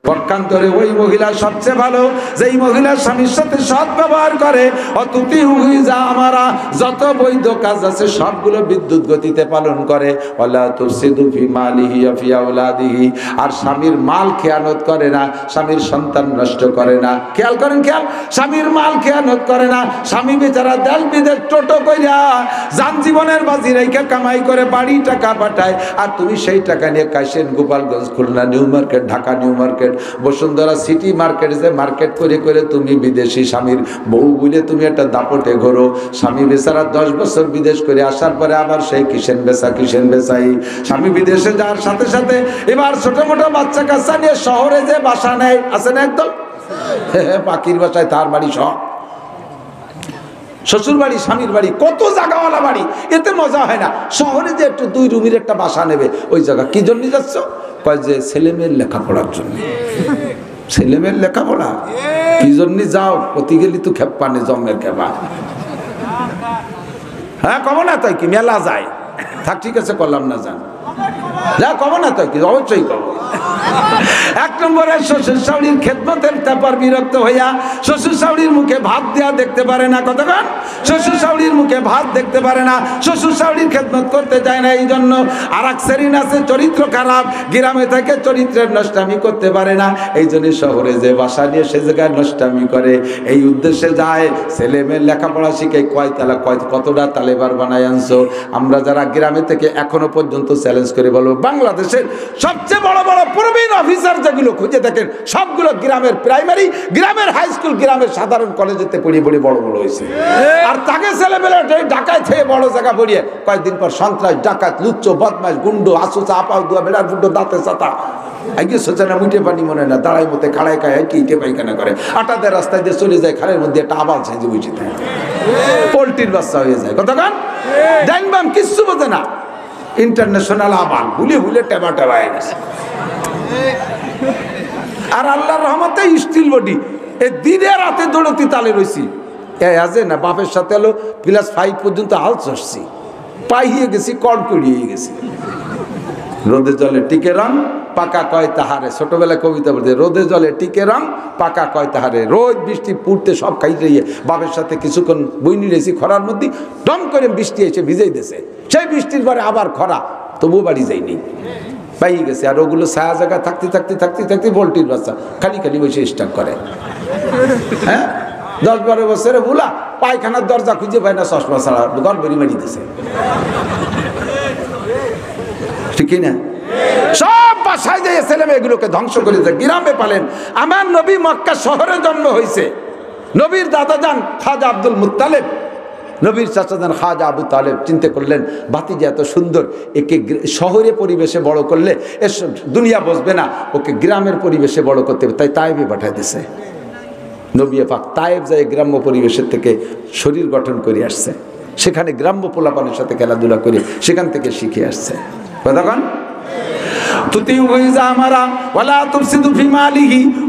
পক্ষান্তরে ওই মহিলা সবচেয়ে ভালো যেই মহিলা স্বামীর সাথে সৎ ব্যবহার করে, অতুতি যা আমারা যত বৈধ কাজ আছে সবগুলো বিদ্যুৎ গতিতে পালন করে। ওয়ালা তুফসিদু ফি মালিহি ওয়া ফি আওলাদিহি, আর স্বামীর মাল খেয়ানত করে না, স্বামীর সন্তান নষ্ট করে না। খেয়াল করেন, খেয়াল, স্বামীর মাল খেয়ানত করে না। স্বামী বেচারা দেশ বিদেশ টোটো কইরা যান জীবনের বাজি রেখে কামাই করে বাড়ি টাকা পাঠায়, আর তুমি সেই টাকা নিয়ে Kashiani, Gopalganj, Khulna New Market, Dhaka New Market, Bashundhara City Market, যে মার্কেট করে করে তুমি বিদেশি স্বামীর বউ বলে তুমি একটা দাপটে ঘোরো। স্বামী বেচারা 10 বছর বিদেশ করে আসার পরে আবার সেই কিসেন বেচাই। স্বামী বিদেশে যাওয়ার সাথে সাথে এবার ছোট মোটো বাচ্চা কাচ্চা নিয়ে শহরে যে বাসা নেয়, আছে না একদম পাখির বাসায় তার বাড়ি সব, শ্বশুর বাড়ি, স্বামীর বাড়ি, কত জায়গাওয়ালা বাড়ি, এতে মজা হয় না। শহরে যে একটু 2 রুমের একটা বাসা নেবে, ওই জায়গা কি জন্য যাচ্ছ? কয় যে ছেলেমেয়ের লেখাপড়ার জন্য। ছেলেমেয়ের লেখাপড়া কি জন্য যাও? প্রতি গেলি তো খেপানে জন্মের খেপা। হ্যাঁ কব না তাই কি মেলা যায়, থাক ঠিক আছে করলাম না, যান যা কব না তাই কি, অবশ্যই কব। 1 নম্বরে শ্বশুর শাশুড়ির খেদমতের তারপর বিরক্ত হইয়া শ্বশুর শাশুড়ির মুখে ভাত দেয়া দেখতে পারে না। কতক্ষণ শ্বশুর শাশুড়ির মুখে ভাত দেখতে পারে না, শ্বশুর শাশুড়ির খেদমত করতে চায় না। এই জন্য আর এক শ্রেণী আছে চরিত্র খারাপ, গ্রামে থেকে চরিত্রের নষ্টামি করতে পারে না। এই জন্য শহরে যে বাসা নিয়ে সে জায়গায় নষ্টামি করে, এই উদ্দেশ্যে যায় ছেলে মেয়ের লেখাপড়া শিখে কতটা তালেবার বানায় আনছো। আমরা যারা গ্রামে থেকে এখনো পর্যন্ত চ্যালেঞ্জ করে বলবো, বাংলাদেশের সবচেয়ে বড় বড় প্রবীণ অফিসার যেগুলো খুঁজে দেখেন সবগুলো গ্রামের প্রাইমারি, গ্রামের হাই স্কুল, গ্রামের সাধারণ কলেজেতে পড়িয়ে বড় বড় হয়েছে। আর তাকে ছেলেবেলা ঢাকায় থেকে বড় জায়গা পড়িয়ে কয়েকদিন পর সন্ত্রাস, ডাকাত, লুচ্চ, বদমাশ, গুন্ডো, আসুচা, আপাও দুয়া, বেড়ার ফুটো, দাঁতে চাতা, আগে সোচা না, মুঠে পানি মনে না, দাঁড়াই মতে খাড়ায় খায় কি ইটে পায়খানা করে, আটাদের রাস্তায় দিয়ে চলে যায়, খালের মধ্যে একটা আবাল সাইজে বুঝে থাকে, পোল্ট্রির বাচ্চা হয়ে যায়। কতক্ষণ দেখবাম কিচ্ছু বোঝে না, ইন্টারন্যাশনাল আবাল ভুলে ভুলে টেবা হয়ে গেছে। আর আল্লাহর রহমতে স্টিল বডি, এই দিনে রাতে দৌড়তি তালে রয়েছি। আজে না বাপের সাথে হলো ক্লাস 5 পর্যন্ত হাল চড়ছি, পাইয়ে গেছি, কড়কড়িয়ে গেছি। রোদে জলে টিকে রং, পাকা কয় তাহারে, ছোটবেলায় কবিতা বলতে, রোদে জলে টিকে রং, পাকা কয় তাহারে। রোদ বৃষ্টি পুড়তে সব খাইতে গিয়ে বাপের সাথে কিছুক্ষণ বইনি রেছি খরার মধ্যে, টম করে বৃষ্টি এসে ভিজেই দিয়েছে। সেই বৃষ্টির পরে আবার খরা, তবুও বাড়ি যায়নি, পাইয়ে গেছে। আর ওগুলো ছায়া জায়গা থাকতে পোল্ট্রির বাচ্চা খালি বসে স্টাক করে। হ্যাঁ 10-12 বছরে বুলা পায়খানার দরজা খুঁজে পায় না, চশমা ছাড়া ঘর বেরি মারি দিছে, ঠিক না? সব বাসায় যে ছেলে মেয়েগুলোকে ধ্বংস করে দেয়, গ্রামে পালেন। আমার নবী মক্কা শহরে জন্ম হয়েছে, নবীর দাদা যান খাজা আব্দুল মুত্তালেব, নবীর চাচা যান খাজা আবু তালেব চিন্তা করলেন ভাতিজা এত সুন্দর, একে শহরে পরিবেশে বড় করলে এর দুনিয়া বসবে না, ওকে গ্রামের পরিবেশে বড় করতে হবে। তাই তায়েবে পাঠায় দিছে। নবী পাক তায়েব যায় গ্রাম্য পরিবেশের থেকে শরীর গঠন করে আসছে, সেখানে গ্রাম্য পোলাপানের সাথে খেলাধুলা করে সেখান থেকে শিখে আসছে। কতক্ষণ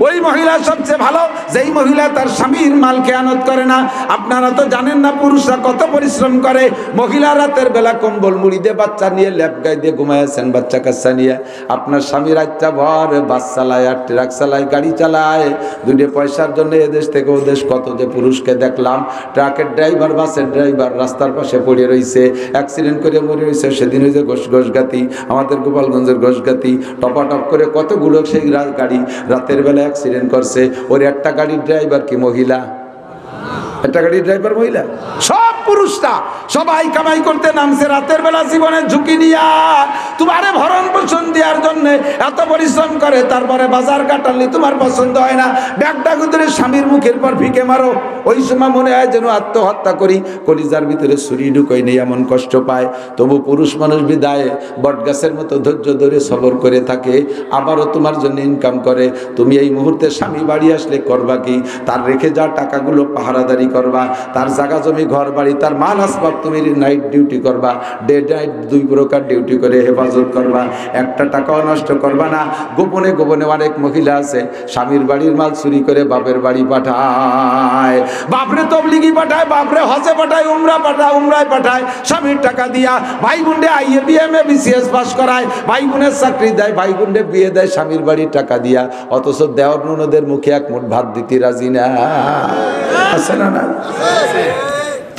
ওই মহিলা সবচেয়ে ভালো যেই মহিলা তার স্বামীর মাল খেয়ানত করে না। আপনারা তো জানেন না পুরুষরা কত পরিশ্রম করে। মহিলা রাতের বেলা কম্বল মুড়ি দিয়ে বাচ্চা নিয়ে ল্যাপ গায়ে দিয়ে ঘুমাইছেন, বাচ্চা কাচ্চা নিয়ে। আপনার স্বামী রাতটা ভর বাস চালায়, আর ট্রাক চালায়, গাড়ি চালায়, 2 পয়সার জন্য এদেশ থেকে ওদেশ কত যে পুরুষকে দেখলাম। ট্রাকের ড্রাইভার, বাসের ড্রাইভার রাস্তার পাশে পড়ে রয়েছে, অ্যাক্সিডেন্ট করে মরে রয়েছে। সেদিন হয়েছে ঘোষগাতি, আমাদের গোপালগঞ্জের ঘোষগাতি, টপাটপ করে কতগুলো সেই গাড়ি রাতের বেলা অ্যাক্সিডেন্ট করছে। ওর একটা গাড়ির ড্রাইভার কি মহিলা? একটা গাড়ির ড্রাইভার মহিলা? সব পুরুষরা সবাই কামাই করতে নামছে রাতের বেলা জীবনের ঝুঁকি নিয়া। তোমারে ভরণ পোষণ দেওয়ার জন্য এত পরিশ্রম করে, তারপরে বাজার কাটালি তোমার পছন্দ হয় না, ব্যাগটা ভিতরে স্বামীর মুখের পর ফিকে মারো। ওই সময় মনে হয় যেন আত্মহত্যা করি, কলিজার ভিতরে ছুরি ঢুকোই নেই, এমন কষ্ট পায়। তবু পুরুষ মানুষ বিদায় বটগাছের মতো ধৈর্য ধরে সবর করে থাকে, আবারও তোমার জন্য ইনকাম করে। তুমি এই মুহূর্তে স্বামী বাড়ি আসলে করবা কি? তার রেখে যাওয়া টাকাগুলো পাহারাদারি করবা, তার জায়গা জমি ঘর বাড়ি তার মাল আসবাব তুমি নাইট ডিউটি করবা, ডে নাইট 2 প্রকার ডিউটি করে হেফাজত করবা, একটা টাকাও নষ্ট করবা না। গোপনে গোপনে অনেক মহিলা আছে স্বামীর বাড়ির মাল চুরি করে বাপের বাড়ি পাঠায়, বাপরে তবলিগি পাঠায়, বাপরে হজে পাঠায়, উমরায় পাঠায়, স্বামীর টাকা দিয়া ভাই বোনরে আইএ বিএমএ বিসিএস পাস করায়, ভাই বোনের চাকরি দেয়, ভাই বোনরে বিয়ে দেয় স্বামীর বাড়ির টাকা দিয়া, অথচ দেওয়ার ননদের মুখে এক মুঠ ভাত দিতে রাজি না। আছে না? না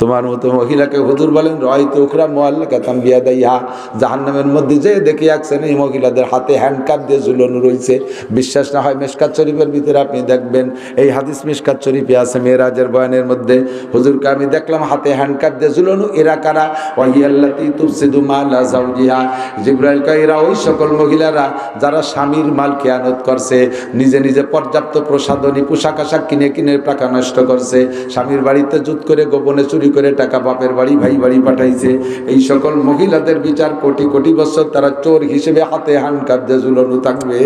তোমার মতো মহিলাকে হুজুর বলেন রয়তো উখরা মুআল্লাকাতাম বিয়াদাইহা, জাহান্নামের মধ্যে যে দেখে আসছেন এই মহিলাদের হাতে হ্যান্ডকাপ দিয়ে ঝুলানো রয়েছে। বিশ্বাস না হয় মিশকাত শরীফের ভিতরে আপনি দেখবেন, এই হাদিস মিশকাত শরীফে আছে মেরাজের বয়ানের মধ্যে, হুজুরকে আমি দেখলাম হাতে হ্যান্ডকাপ দিয়ে ঝুলানো। এরা কারা? ওয়াহিয়াল্লাতী তুফসিদু মালা যাওজিহা, জিবরাইল কয় এরা ওই সকল মহিলারা যারা স্বামীর মাল খেয়ানত করছে, নিজে নিজে পর্যাপ্ত প্রসাধনী পোশাক আশাক কিনে কিনে টাকা নষ্ট করছে, স্বামীর বাড়িতে জুত করে গোপনে চুরি করে টাকা বাপের বাড়ি ভাই বাড়ি পাঠাইছে। এই সকল মহিলাদের বিচার কোটি কোটি বছর তারা চোর হিসেবে হাতে হ্যান্ডকাপ দিয়ে ঝুলানো থাকবে।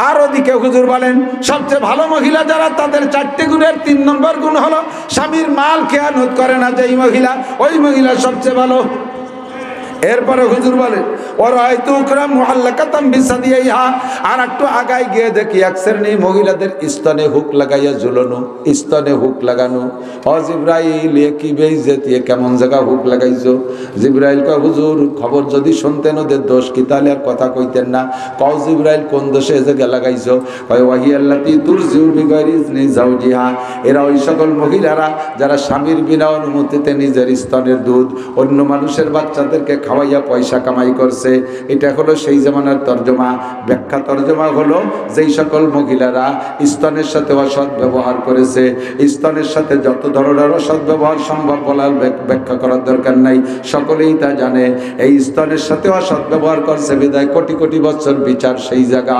আর ওদিকে হুজুর বলেন সবচেয়ে ভালো মহিলা যারা, তাদের 4টে গুণের 3 নম্বর গুণ হলো স্বামীর মাল খেয়ানত করে না যেই মহিলা, ওই মহিলা সবচেয়ে ভালো। এরপরে হুজুর বলেন ওরাইতু উকরাম মুআল্লাকাতাম বিসাদিহা, আর একটু আগায় গিয়ে দেখি এক শ্রেণীর মহিলাদের স্তনে হুক লাগাইয়া ঝুলানো, স্তনে হুক লাগানো। ও জিবরাইল এ কি বেইজ্জত, এ কেমন জায়গা হুক লাগাইছো? জিবরাইল কয় হুজুর খবর যদি শুনতেন ওদের দোষ কি তাহলে আর কথা কইতেন না। কও জিবরাইল কোন দোষে এই জায়গা লাগাইছো? কয় ওয়াহিয়াল্লাতী তুরজিউ বিগাইরি ইজনি যাওজিহা, এরা ওই সকল মহিলারা যারা স্বামীর বিনা অনুমতিতে নিজের স্তনের দুধ অন্য মানুষের বাচ্চাদেরকে খাওয়াইয়া পয়সা কামাই করছে। এটা হলো সেই জামানার তর্জমা। ব্যাখ্যা তর্জমা হলো যেই সকল মহিলারা স্তনের সাথে অসৎ ব্যবহার করেছে, স্তনের সাথে যত ধরনের অসৎ ব্যবহার সম্ভব বলার ব্যাখ্যা করার দরকার নাই, সকলেই তা জানে। এই স্তনের সাথে অসৎ ব্যবহার করছে বিদায় কোটি কোটি বছর বিচার সেই জায়গা।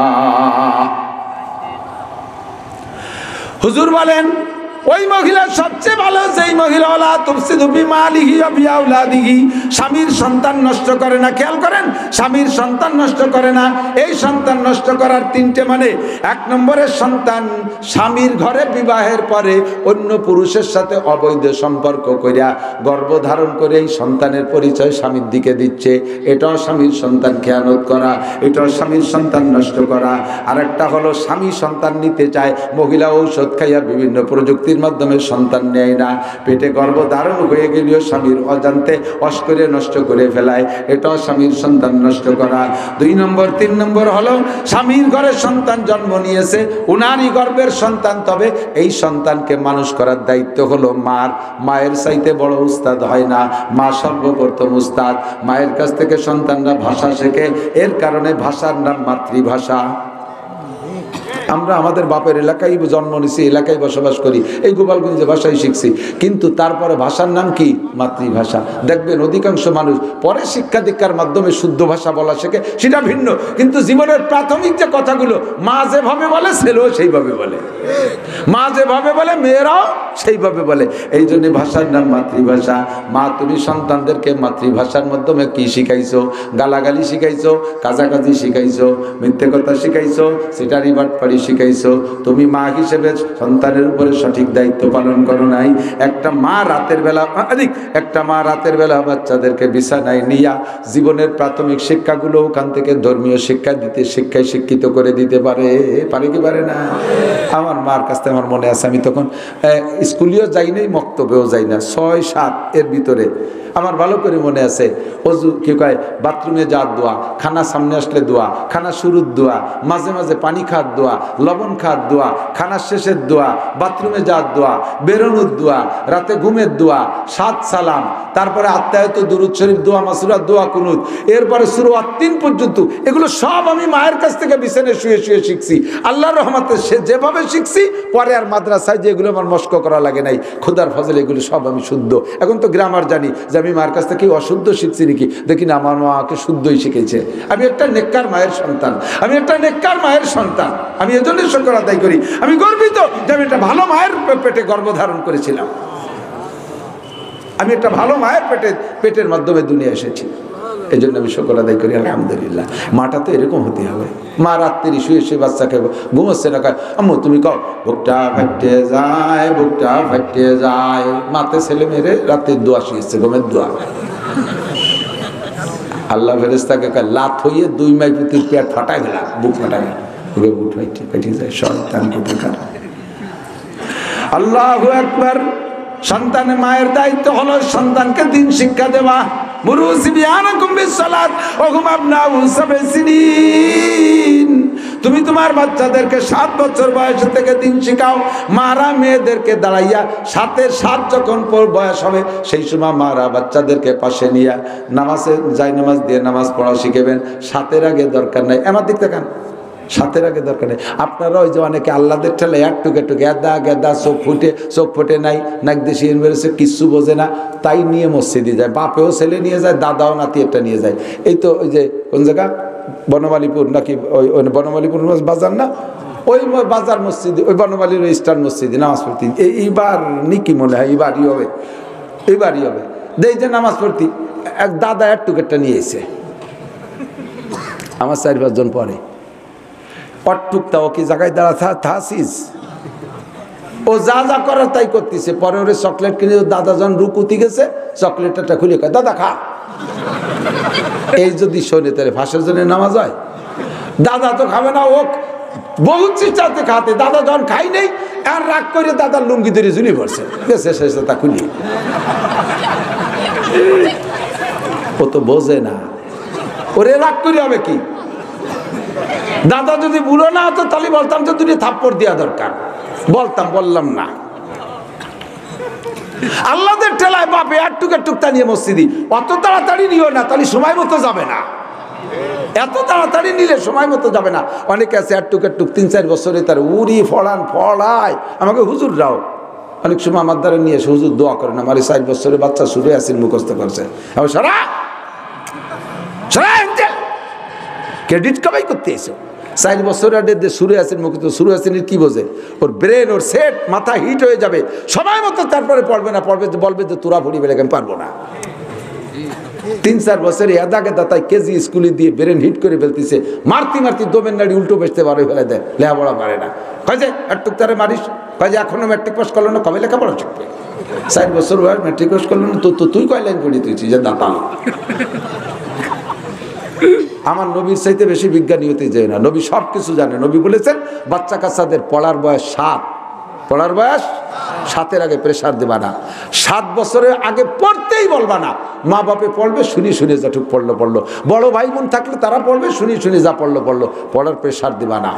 হুজুর বলেন ওই মহিলা সবচেয়ে ভালো যেই মহিলা ওয়ালা তুফসিদু বিমালিহি ওয়া বিআওলাদিহি, স্বামীর সন্তান নষ্ট করে না। খেয়াল করেন, স্বামীর সন্তান নষ্ট করে না। এই সন্তান নষ্ট করার 3টে মানে, 1 নম্বরের সন্তান স্বামীর ঘরে বিবাহের পরে অন্য পুরুষের সাথে অবৈধ সম্পর্ক করিয়া গর্ভধারণ করে এই সন্তানের পরিচয় স্বামীর দিকে দিচ্ছে, এটাও স্বামীর সন্তান খেয়ানত করা, এটাও স্বামীর সন্তান নষ্ট করা। আর একটা হলো স্বামী সন্তান নিতে চায়, মহিলা ঔষধ খাইয়া বিভিন্ন প্রযুক্তি মাধ্যমে সন্তান নেয় না, পেটে গর্ভধারণ হয়ে গেলেও স্বামীর অজান্তে অস করে নষ্ট করে ফেলায়, এটাও স্বামীর সন্তান নষ্ট করা। 2 নম্বর 3 নম্বর হলো স্বামীর ঘরে সন্তান জন্ম নিয়েছে, উনারই গর্ভের সন্তান, তবে এই সন্তানকে মানুষ করার দায়িত্ব হলো মার। মায়ের চাইতে বড় উস্তাদ হয় না, মা সর্বপ্রথম উস্তাদ। মায়ের কাছ থেকে সন্তানরা ভাষা শেখে, এর কারণে ভাষার নাম মাতৃভাষা। আমরা আমাদের বাপের এলাকায় জন্ম নিছি, এলাকায় বসবাস করি, এই গোপালগঞ্জে ভাষাই শিখছি, কিন্তু তারপরে ভাষার নাম কি? মাতৃভাষা। দেখবেন অধিকাংশ মানুষ পরে শিক্ষা দীক্ষার মাধ্যমে শুদ্ধ ভাষা বলা শেখে, সেটা ভিন্ন, কিন্তু জীবনের প্রাথমিক যে কথাগুলো মা যেভাবে বলে ছেলেও সেইভাবে বলে, মা যেভাবে বলে মেয়েরাও সেইভাবে বলে। এই জন্য ভাষার নাম মাতৃভাষা। মা তুমি সন্তানদেরকে মাতৃভাষার মাধ্যমে কি শিখাইছো? গালাগালি শিখাইছো, কাজাকাজি শিখাইছো, মিথ্যে কথা শিখাইছো, সেটারই বাটপাড়ি শিখাইছো। তুমি মা হিসেবে সন্তানের উপরে সঠিক দায়িত্ব পালন করো নাই। একটা মা রাতের বেলা বাচ্চাদেরকে বিছানায় নিয়া জীবনের প্রাথমিক শিক্ষাগুলো ওখান থেকে ধর্মীয় শিক্ষা দিতে, শিক্ষায় শিক্ষিত করে দিতে পারে কি পারে না? আমার মার কাছ থেকে আমার মনে আছে, আমি তখন স্কুলেও যাই নাই, মক্তবেও যাই না, 6-7 এর ভিতরে আমার ভালো করে মনে আছে। অজু কি কয়, বাথরুমে যাওয়ার দোয়া, খানা সামনে আসলে দোয়া, খানা শুরুর দোয়া, মাঝে মাঝে পানি খাওয়ার দোয়া, লবণ খাওয়ার দোয়া, খানার শেষের দোয়া, বাথরুমে যাওয়ার দোয়া, বেরোনোর দোয়া, রাতে ঘুমের দোয়া, 7 সালাম, তারপরে আত্মায়ত দুরুদ শরীফ, দোয়া মাসুরা, দোয়া কুনুত, এরপরে সূরা আত-তিন পর্যন্ত। এগুলো সব আমি মায়ের কাছ থেকে বিছানায় শুয়ে শুয়ে শিখছি। আল্লাহর রহমতে সে যেভাবে শিখছি, পরে আর মাদ্রাসায় যে এগুলো আমার মস্ক করা লাগে নাই, খোদার ফজলে এগুলো সব আমি শুদ্ধ। এখন তো গ্রামার জানি যে আমি মায়ের কাছ থেকে অশুদ্ধ শিখছি নাকি, দেখি না আমার মাকে শুদ্ধই শিখেছে। আমি একটা নেককার মায়ের সন্তান, আমি একটা নেককার মায়ের সন্তান। আমি এজন্যই শুকর আদায় করি, আমি গর্বিত যে আমি একটা ভালো মায়ের পেটে গর্ভধারণ করেছিলাম, আমি একটা ভালো মায়ের পেটের মাধ্যমে দুনিয়া এসেছি। এই জন্য আমি শুকর আদায় করি আলহামদুলিল্লাহ। মাটা তো এরকম হতে হবে। মা রাত্রি শুয়ে শুয়ে বাচ্চাকে ঘুমোচ্ছে না, কয় আম্মু তুমি কও বুকটা ফাটে যায়, বুকটা ফাটে যায়। মাতে ছেলে মেরে রাত্রির দোয়া শিখেছে, ঘুমের দোয়া। আল্লাহ ফেরেশতাকে কয় লাত হইয়ে 2 মাই পুতির পেট ফাটাই গেলাম, বুক ফাটাই গেল, বুক ফাটে যায় শয়তান কোথাকার। আল্লাহু আকবার। সন্তানের মায়ের দায়িত্ব হলো সন্তানকে দিন শিক্ষা দেওয়া। মুরু সিবিয়ানাকুম বিসসালাত ওয়া হুম আবনাউ সাবঈ সিনিন। তুমি তোমার বাচ্চাদেরকে 7 বছর বয়স থেকে দিন শেখাও। মারা মেয়েদেরকে দাঁড়াইয়া 7 যখন বয়স হবে সেই সময় মারা বাচ্চাদেরকে পাশে নিয়ে নামাজে যাই নামাজ দিয়ে নামাজ পড়া শিখাবেন। 7 আগে দরকার নাই। আমার দিক থেকে 7 আগে দরকার নেই। আপনারা ওই যে অনেকে আল্লাহদের ঠেলে একটু গেদা গেদা চোখ ফুটে নাই, নাক দেশি মেরেছে, কিচ্ছু বোঝে না, তাই নিয়ে মসজিদে যায়। বাপেও ছেলে নিয়ে যায়, দাদাও নাতি একটা নিয়ে যায়। এই তো ওই যে কোন জায়গা বনমালীপুর নাকি ওই বনমালীপুর বাজার না, ওই বাজার মসজিদে, ওই বনমালীর ইস্টার্ন মসজিদে নামাজ পড়তি। এইবার নিকি মনে হয় এইবারই হবে দেই যে নামাজ পড়তি। এক দাদা একটু একটা নিয়ে এসে আমার 4-5 জন পরে অটুকটা ও কি জায়গায় দাঁড়া থাসিস, ও যা যা করার তাই করতেছে। পরে ওরে চকলেট কিনে দাদা যখন রুকুতি গেছে চকলেটটা খুলে কয় দাদা খা। এই যদি শোনে তাহলে ফাঁসের জন্য নামাজ হয়? দাদা তো খাবে না, ও বহু চিন্তাতে খাতে। দাদা যখন খাই নেই আর রাগ করে দাদার লুঙ্গি ধরে ঝুলি পড়ছে, তা খুলি। ও তো বোঝে না, ওরে রাগ করে হবে কি? দাদা যদি বুড়ো না হতো তাহলে বলতাম যে 2 থাপ্পড় দেওয়া দরকার, বললাম না। আল্লাহদের ঠেলায় বাপে একটুকটা নিয়ে মসজিদি। অত তাড়াতাড়ি নিও না, তাহলে সময় মতো যাবে না। এত তাড়াতাড়ি নিলে সময় মতো যাবে না। অনেকে আছে একটুক 3-4 বছরে তার উড়ি ফড়ায়। আমাকে হুজুর রাও অনেক সময় আমার দ্বারা নিয়ে এসে হুজুর দোয়া করেন, আমার 4 বছরের বাচ্চা সুরে আসিন মুখস্থ করছে। সারা ক্রেডিট কামাই করতে এসো। 4 বছর আগে সুরে আসেন মুখস্থ। সুরে আসেনের কি বোঝে? ওর ব্রেন, ওর সেট, মাথা হিট হয়ে যাবে সময় মতো, তারপরে পড়বে না। বলবে যে তোরা পড়ি বেলে আমি পারবো না। 3-4 বছরে এদা গেদা তাই কেজি স্কুলে দিয়ে ব্রেন হিট করে ফেলতেছে। মারতি দমের নাড়ি উল্টো বেসতে বারো ফেলে দেয়, লেখাপড়া পারে না। কয় যে একটু তারে মারিস, কয় যে এখনো ম্যাট্রিক পাস করলো না, কবে লেখাপড়া শিখবে? 4 বছর বয়স ম্যাট্রিক পাস করলো না, তো তুই কয় লাইন পড়ি তুই যে দাতা। আমার নবীর চাইতে বেশি বিজ্ঞানী হতে যায় না। নবী সব কিছু জানে। নবী বলেছেন বাচ্চা কাচ্চাদের পড়ার বয়স 7, 7-এর আগে প্রেশার দেবা না। 7 বছরের আগে পড়তেই বলবা না। মা বাপে পড়বে, শুনি যাটুক পড়লো। বড় ভাই বোন থাকলে তারা পড়বে, শুনি যা পড়লো। পড়ার প্রেশার দেবা না।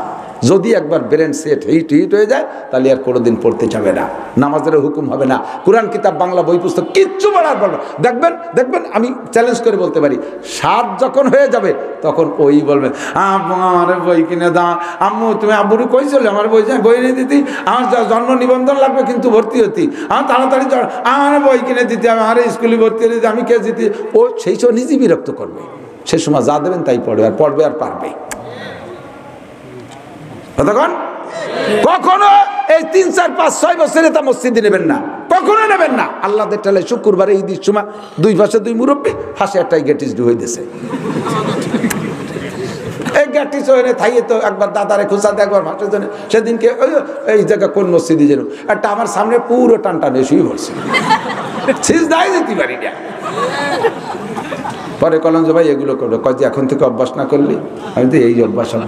যদি একবার ব্রেন সেট হিট হয়ে যায় তাহলে আর কোনোদিন পড়তে যাবে না। নামাজের হুকুম হবে না। কোরআন কিতাব, বাংলা বই পুস্তক কিচ্ছু পড়ার বলবে। দেখবেন আমি চ্যালেঞ্জ করে বলতে পারি, 7 যখন হয়ে যাবে তখন ওই বলবে আমার বই কিনে দাও। আম্মু তুমি আব্বুরু কই চলে আমার বই নিয়ে দিতি, আমার জন্ম নিবন্ধন লাগবে কিন্তু ভর্তি হতি, আমার তাড়াতাড়ি আমার বই কিনে দিতে, আমার স্কুলে ভর্তি হয়ে দিতে, আমি কে দিতে। ও সেই সময় নিজে বিরক্ত করবে। সে সময় যা দেবেন তাই পড়বে আর পারবে। কখনো এই 3, 4, 5, 6 বছরে তা মসজিদে নেবেন না, কখনো নেবেন না। আল্লাহদের ঠেলে শুক্রবারে ঈদের সময় 2 পাশে 2 মুরব্বী, হাসে একটাই গেটিস হয়ে দিয়েছে। এই গেটিস হয়ে থাইয়ে তো একবার দাদারে খুঁজা দেয়, একবার ভাষার জন্য। সেদিনকে এই জায়গা কোন মসজিদে যেন একটা আমার সামনে পুরো টানটানে শুয়ে পড়ছে, সিজদায় যেতে পারি না। পরে কলম যে ভাই এগুলো করো, কয় যে এখন থেকে অভ্যাস না করলি। আমি তো এই অভ্যাস না,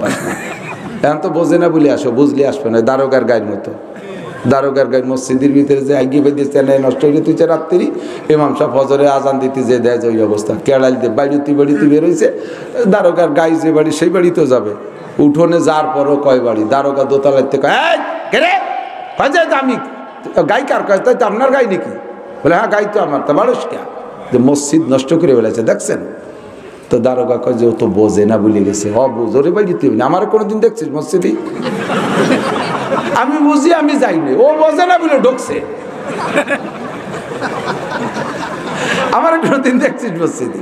এখন তো বোঝে না বলে আসো, বুঝলে আসবে না। দারোগার গায়ের মতো, দারোগার গায়ের মসজিদের ভিতরে যে আগে বেঁধে চেনাই নষ্ট হয়ে তুইছে রাত্রি। ইমাম সাহেব ফজরে আজান দিতে যে দেয় যে ওই অবস্থা, কেড়াল দিয়ে বাড়িতে বেরোইছে। দারোগার গায়ে যে বাড়ি সেই বাড়িতেও যাবে। উঠোনে যার পরও কয় বাড়ি, দারোগা দোতলার থেকে আমি গাই কার কয়, তাই তো আপনার গাই নাকি? বলে হ্যাঁ গাই তো আমার। তা মানুষ কে যে মসজিদ নষ্ট করে ফেলেছে দেখছেন? তো দারোগা কয় যে ও তো বোঝে না ভুলে গেছে। বোঝরে বাড়িতে আমার কোনোদিন দেখছিস মসজিদে? আমি বুঝি, আমি যাইনি, ও বোঝে না বলে ঢুকছে। আমার কোনোদিন দেখছিস মসজিদে?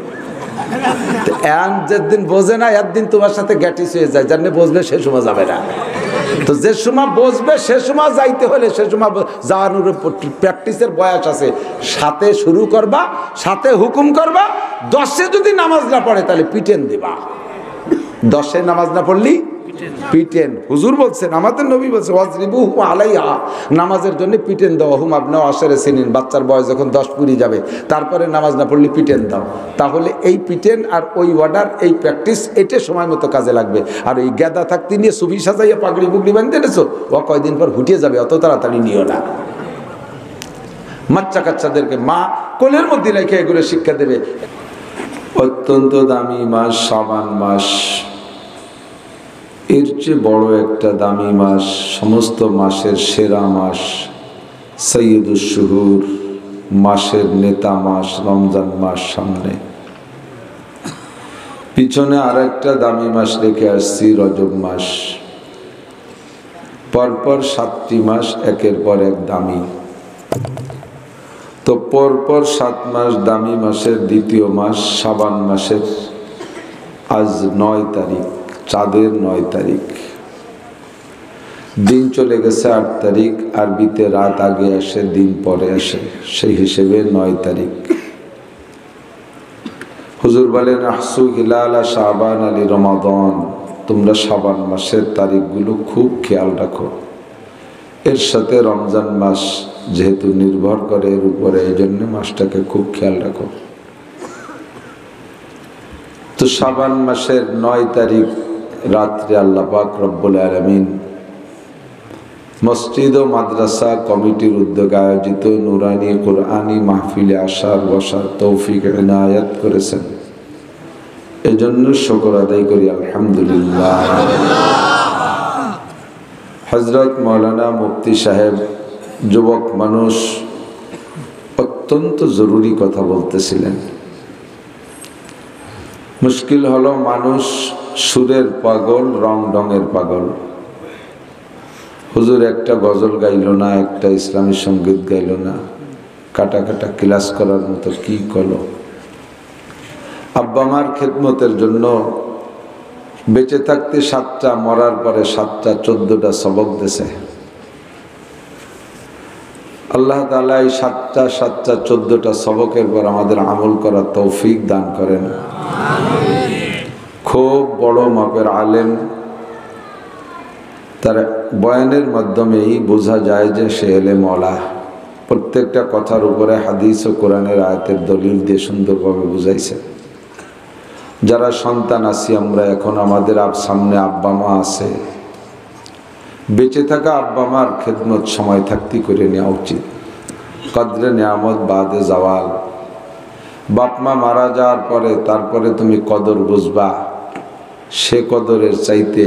যেদিন বোঝে না একদিন তোমার সাথে গ্যাটিস হয়ে যায়, জানলে বসবে সে সময় যাবে না। তো যে সময় বসবে সে সময় যাইতে হলে সে সময় যাওয়ানোর প্র্যাকটিসের বয়স আছে। সাথে শুরু করবা, সাথে হুকুম করবা। 10-এ যদি নামাজ না পড়ে তাহলে পিটেন দিবা। 10-এ নামাজ না পড়লি পিটেন। হুজুর বলছেন, আমাদের নবী বলছে ওয়াজরিবুহু আলাইহা, নামাজের জন্য পিটেন দাও। হুম আপনি আশরে সিনিন, বাচ্চার বয়স যখন 10 পুরি যাবে তারপরে নামাজ না পড়লে পিটেন দাও। তাহলে এই পিটেন আর ওই অর্ডার, এই প্র্যাকটিস, এটা সময় মতো কাজে লাগবে। আর ওই গেদা থাকতে নিয়ে সুবি সাজাইয়া পাগড়ি বুগড়ি বাঁধতে এনেছো, ও কয়দিন পর হুটিয়ে যাবে, অত তাড়াতাড়ি নিও না। বাচ্চা কাচ্চাদেরকে মা কোলের মধ্যে রেখে এগুলো শিক্ষা দেবে। অত্যন্ত দামি মাস শাবান মাস, এর চেয়ে বড় একটা দামি মাস, সমস্ত মাসের সেরা মাস, সৈয়দুশ শুহুর, মাসের নেতা মাস রমজান মাস। সামনে পিছনে আর একটা দামি মাস রেখে আসছি, রজব মাস। পরপর 7টি মাস একের পর এক দামি। তো পরপর 7 মাস দামি মাসের দ্বিতীয় মাস শাবান মাসের আজ 9 তারিখ, চাঁদের 9 তারিখ। দিন চলে গেছে 8 তারিখ, আরবিতে রাত আগে আসে, দিন পরে আসে, সেই হিসেবে 9 তারিখ। হুজুর বলেন আহসু হিলালা শাবান আলী রমাদান, তোমরা শাবান মাসের তারিখগুলো খুব খেয়াল রাখো। এর সাথে রমজান মাস যেহেতু নির্ভর করে এর উপরে, এই জন্য মাসটাকে খুব খেয়াল রাখো। তো শাবান মাসের 9 তারিখ রাত্রে আল্লাহ পাক রব্বুল আলামিন মসজিদ ও মাদ্রাসা কমিটির উদ্যোগে আয়োজিত নুরানি কুরআনী মাহফিলে আসার বসার তৌফিক ইনায়াত করেছেন। এজন্য শুকর আদায় করি আলহামদুলিল্লাহ। হযরত মাওলানা মুফতি সাহেব যুবক মানুষ, অত্যন্ত জরুরি কথা বলতেছিলেন। মুশকিল হলো মানুষ সুরের পাগল, রং ঢঙের পাগল। হুজুর একটা গজল গাইল না, একটা ইসলামী সঙ্গীত গাইল না, কাটা কাটা ক্লাস করার মতো কি করলো। আব্বা মার খেদমতের জন্য বেঁচে থাকতে 7টা, মরার পরে 7টা, 14টা সবক দিয়েছে আল্লাহ তাআলা। এই 7টা 14টা সবকের পর আমাদের আমল করার তৌফিক দান করেন। খুব বড় মাপের আলেম, তার বয়ানের মাধ্যমেই বোঝা যায় যে সে এলেম ওয়ালা। প্রত্যেকটা কথার উপরে হাদিস ও কোরআনের আয়াতের দলিল দিয়ে সুন্দরভাবে বুঝাইছে। যারা সন্তান আছি আমরা, এখন আমাদের সামনে আব্বা মা আছে, বেঁচে থাকা আব্বা মার খেদমত সময় থাকতে করে নেওয়া উচিত। কদরে নিয়ামত বাদে জাওয়াল। বাপ মা মারা যাওয়ার পরে তারপরে তুমি কদর বুঝবা, সে কদরের চাইতে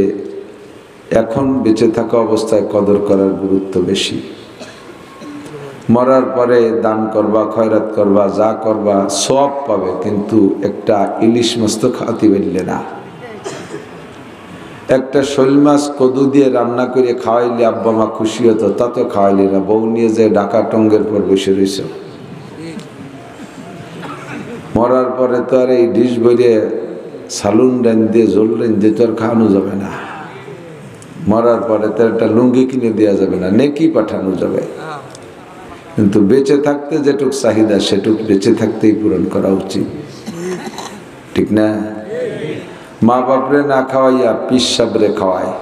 এখন বেঁচে থাকা অবস্থায় কদর করার গুরুত্ব বেশি। মরার পরে দান করবা, খয়রাত করবা, যা করবা সব পাবে, কিন্তু একটা ইলিশ মাছ তো খাওয়াতে পারলে না। একটা শৈল মাছ কদু দিয়ে রান্না করে খাওয়াইলে আব্বা মা খুশি হতো, তা তো খাওয়াইলি না, বউ নিয়ে যে ঢাকা টঙ্গের পর বসে রয়েছ। মরার পরে তো আর এই ডিশ ভরে সালুন রান দিয়ে জল রান দিয়ে তো আর খাওয়ানো যাবে না। মরার পরে তো একটা লুঙ্গি কিনে দেওয়া যাবে না, নেকি পাঠানো যাবে। কিন্তু বেঁচে থাকতে যেটুক চাহিদা সেটুক বেঁচে থাকতেই পূরণ করা উচিত, ঠিক না? মা বাপরে না খাওয়াইয়া পিস সাবরে খাওয়ায়।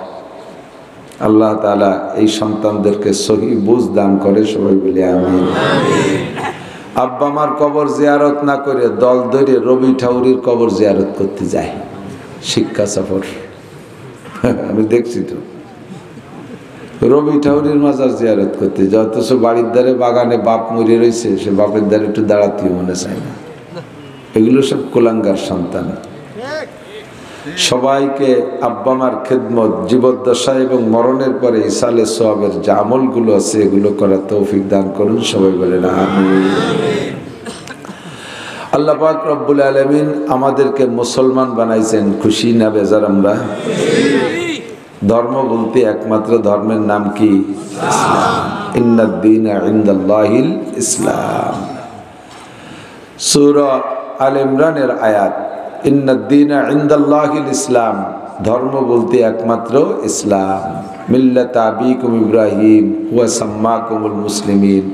আল্লাহ তাআলা এই সন্তানদেরকে সহি বুঝ দান করে, সবাই বলে আমিন। আব্বা মার কবর জিয়ারত না করে দল ধরে রবি ঠাকুরের কবর জিয়ারত করতে যায়, শিক্ষা সফর। আমি দেখছি তো রবি ঠাকুরের মাজার জিয়ারত করতে যায়, অথচ বাড়ির ধারে বাগানে বাপ মরে রয়েছে, সে বাপের ধারে একটু দাঁড়াতেও মনে চায় না। এগুলো সব কুলাঙ্গার সন্তান। সবাইকে আব্বা মার খেদমত জীবদ্দশা এবং মরণের পরে ইসালে সোয়াবের যে আমলগুলো আছে এগুলো করার তৌফিক দান করুন, সবাই বলেন আমিন। আল্লাহ পাক রব্বুল আলামিন আমাদেরকে মুসলমান বানাইছেন, খুশি না বেজার আমরা? ধর্ম বলতে একমাত্র ধর্মের নাম কি? ইসলাম। ইন্নাদ দীনা ইনদাল্লাহিল ইসলাম। সূরা আল ইমরানের আয়াত, ইন্নাদ দীনা ইনদাল্লাহিল ইসলাম। ধর্ম বলতে একমাত্র ইসলাম। মিল্লাতা আবিকুম ইব্রাহিম ওয়া সাম্মাকুমুল মুসলিমিন।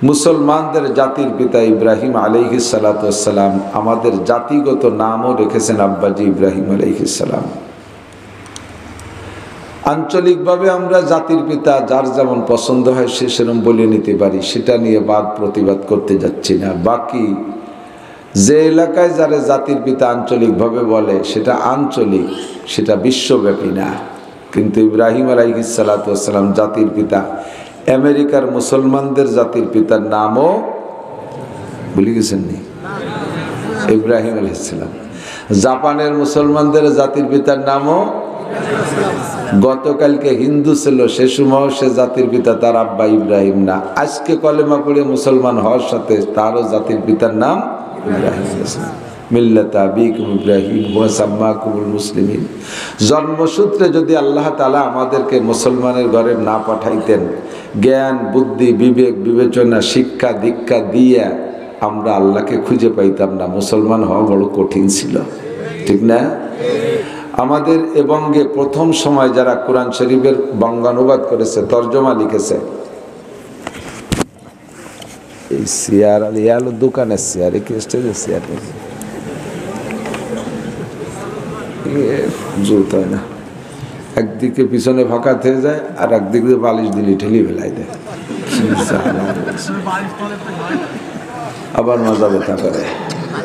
মুসলমানদের জাতির পিতা ইব্রাহিম আলাইহিস সালাতু ওয়াস সালাম, আমাদের জাতিগত নামও রেখেছেন আব্বাজি ইব্রাহিম আলাইহিস সালাম। আঞ্চলিকভাবে আমরা জাতির পিতা যার যেমন পছন্দ হয় সে সেরকম বলে নিতে পারি, সেটা নিয়ে বাদ প্রতিবাদ করতে যাচ্ছি না। বাকি যে এলাকায় যারা জাতির পিতা আঞ্চলিকভাবে বলে সেটা আঞ্চলিক, সেটা বিশ্বব্যাপী না। কিন্তু ইব্রাহিম আলাইহিস সালাতু ওয়াস সালাম জাতির পিতা। আমেরিকার মুসলমানদের জাতির পিতার নামও ভুলে গেছেন নি? ইব্রাহিম আলাইহিস সালাম। জাপানের মুসলমানদের জাতির পিতার নামও, গতকালকে হিন্দু ছিল সে সময় সে জাতির পিতা তার আব্বা ইব্রাহিম না, আজকে কলেমা পড়ে মুসলমান হওয়ার সাথে তারও জাতির পিতার নাম ইব্রাহিম। মিল্লাতা আবিকুম ইব্রাহিম ওয়া সাম্মাকুমুল মুসলিমিন। জন্মসূত্রে যদি আল্লাহ তাআলা আমাদেরকে মুসলমানের ঘরে না পাঠাইতেন, জ্ঞান বুদ্ধি বিবেক বিবেচনা শিক্ষা দীক্ষা দিয়ে আমরা আল্লাহকে খুঁজে পাইতাম না। মুসলমান হওয়া বড় কঠিন ছিল, ঠিক না? আমাদের এবঙ্গে প্রথম সময় যারা কোরআন শরীফের বঙ্গানুবাদ করেছে, তর্জমা লিখেছে, এই চেয়ার আলো দোকানের চেয়ার, এই স্টেজের চেয়ার জোত হয় না, একদিকে পিছনে ফাঁকা থেকে যায় আর একদিক দিয়ে বালিশ দিলি ঠেলি ফেলাই দেয়, আবার মজা ব্যথা করে,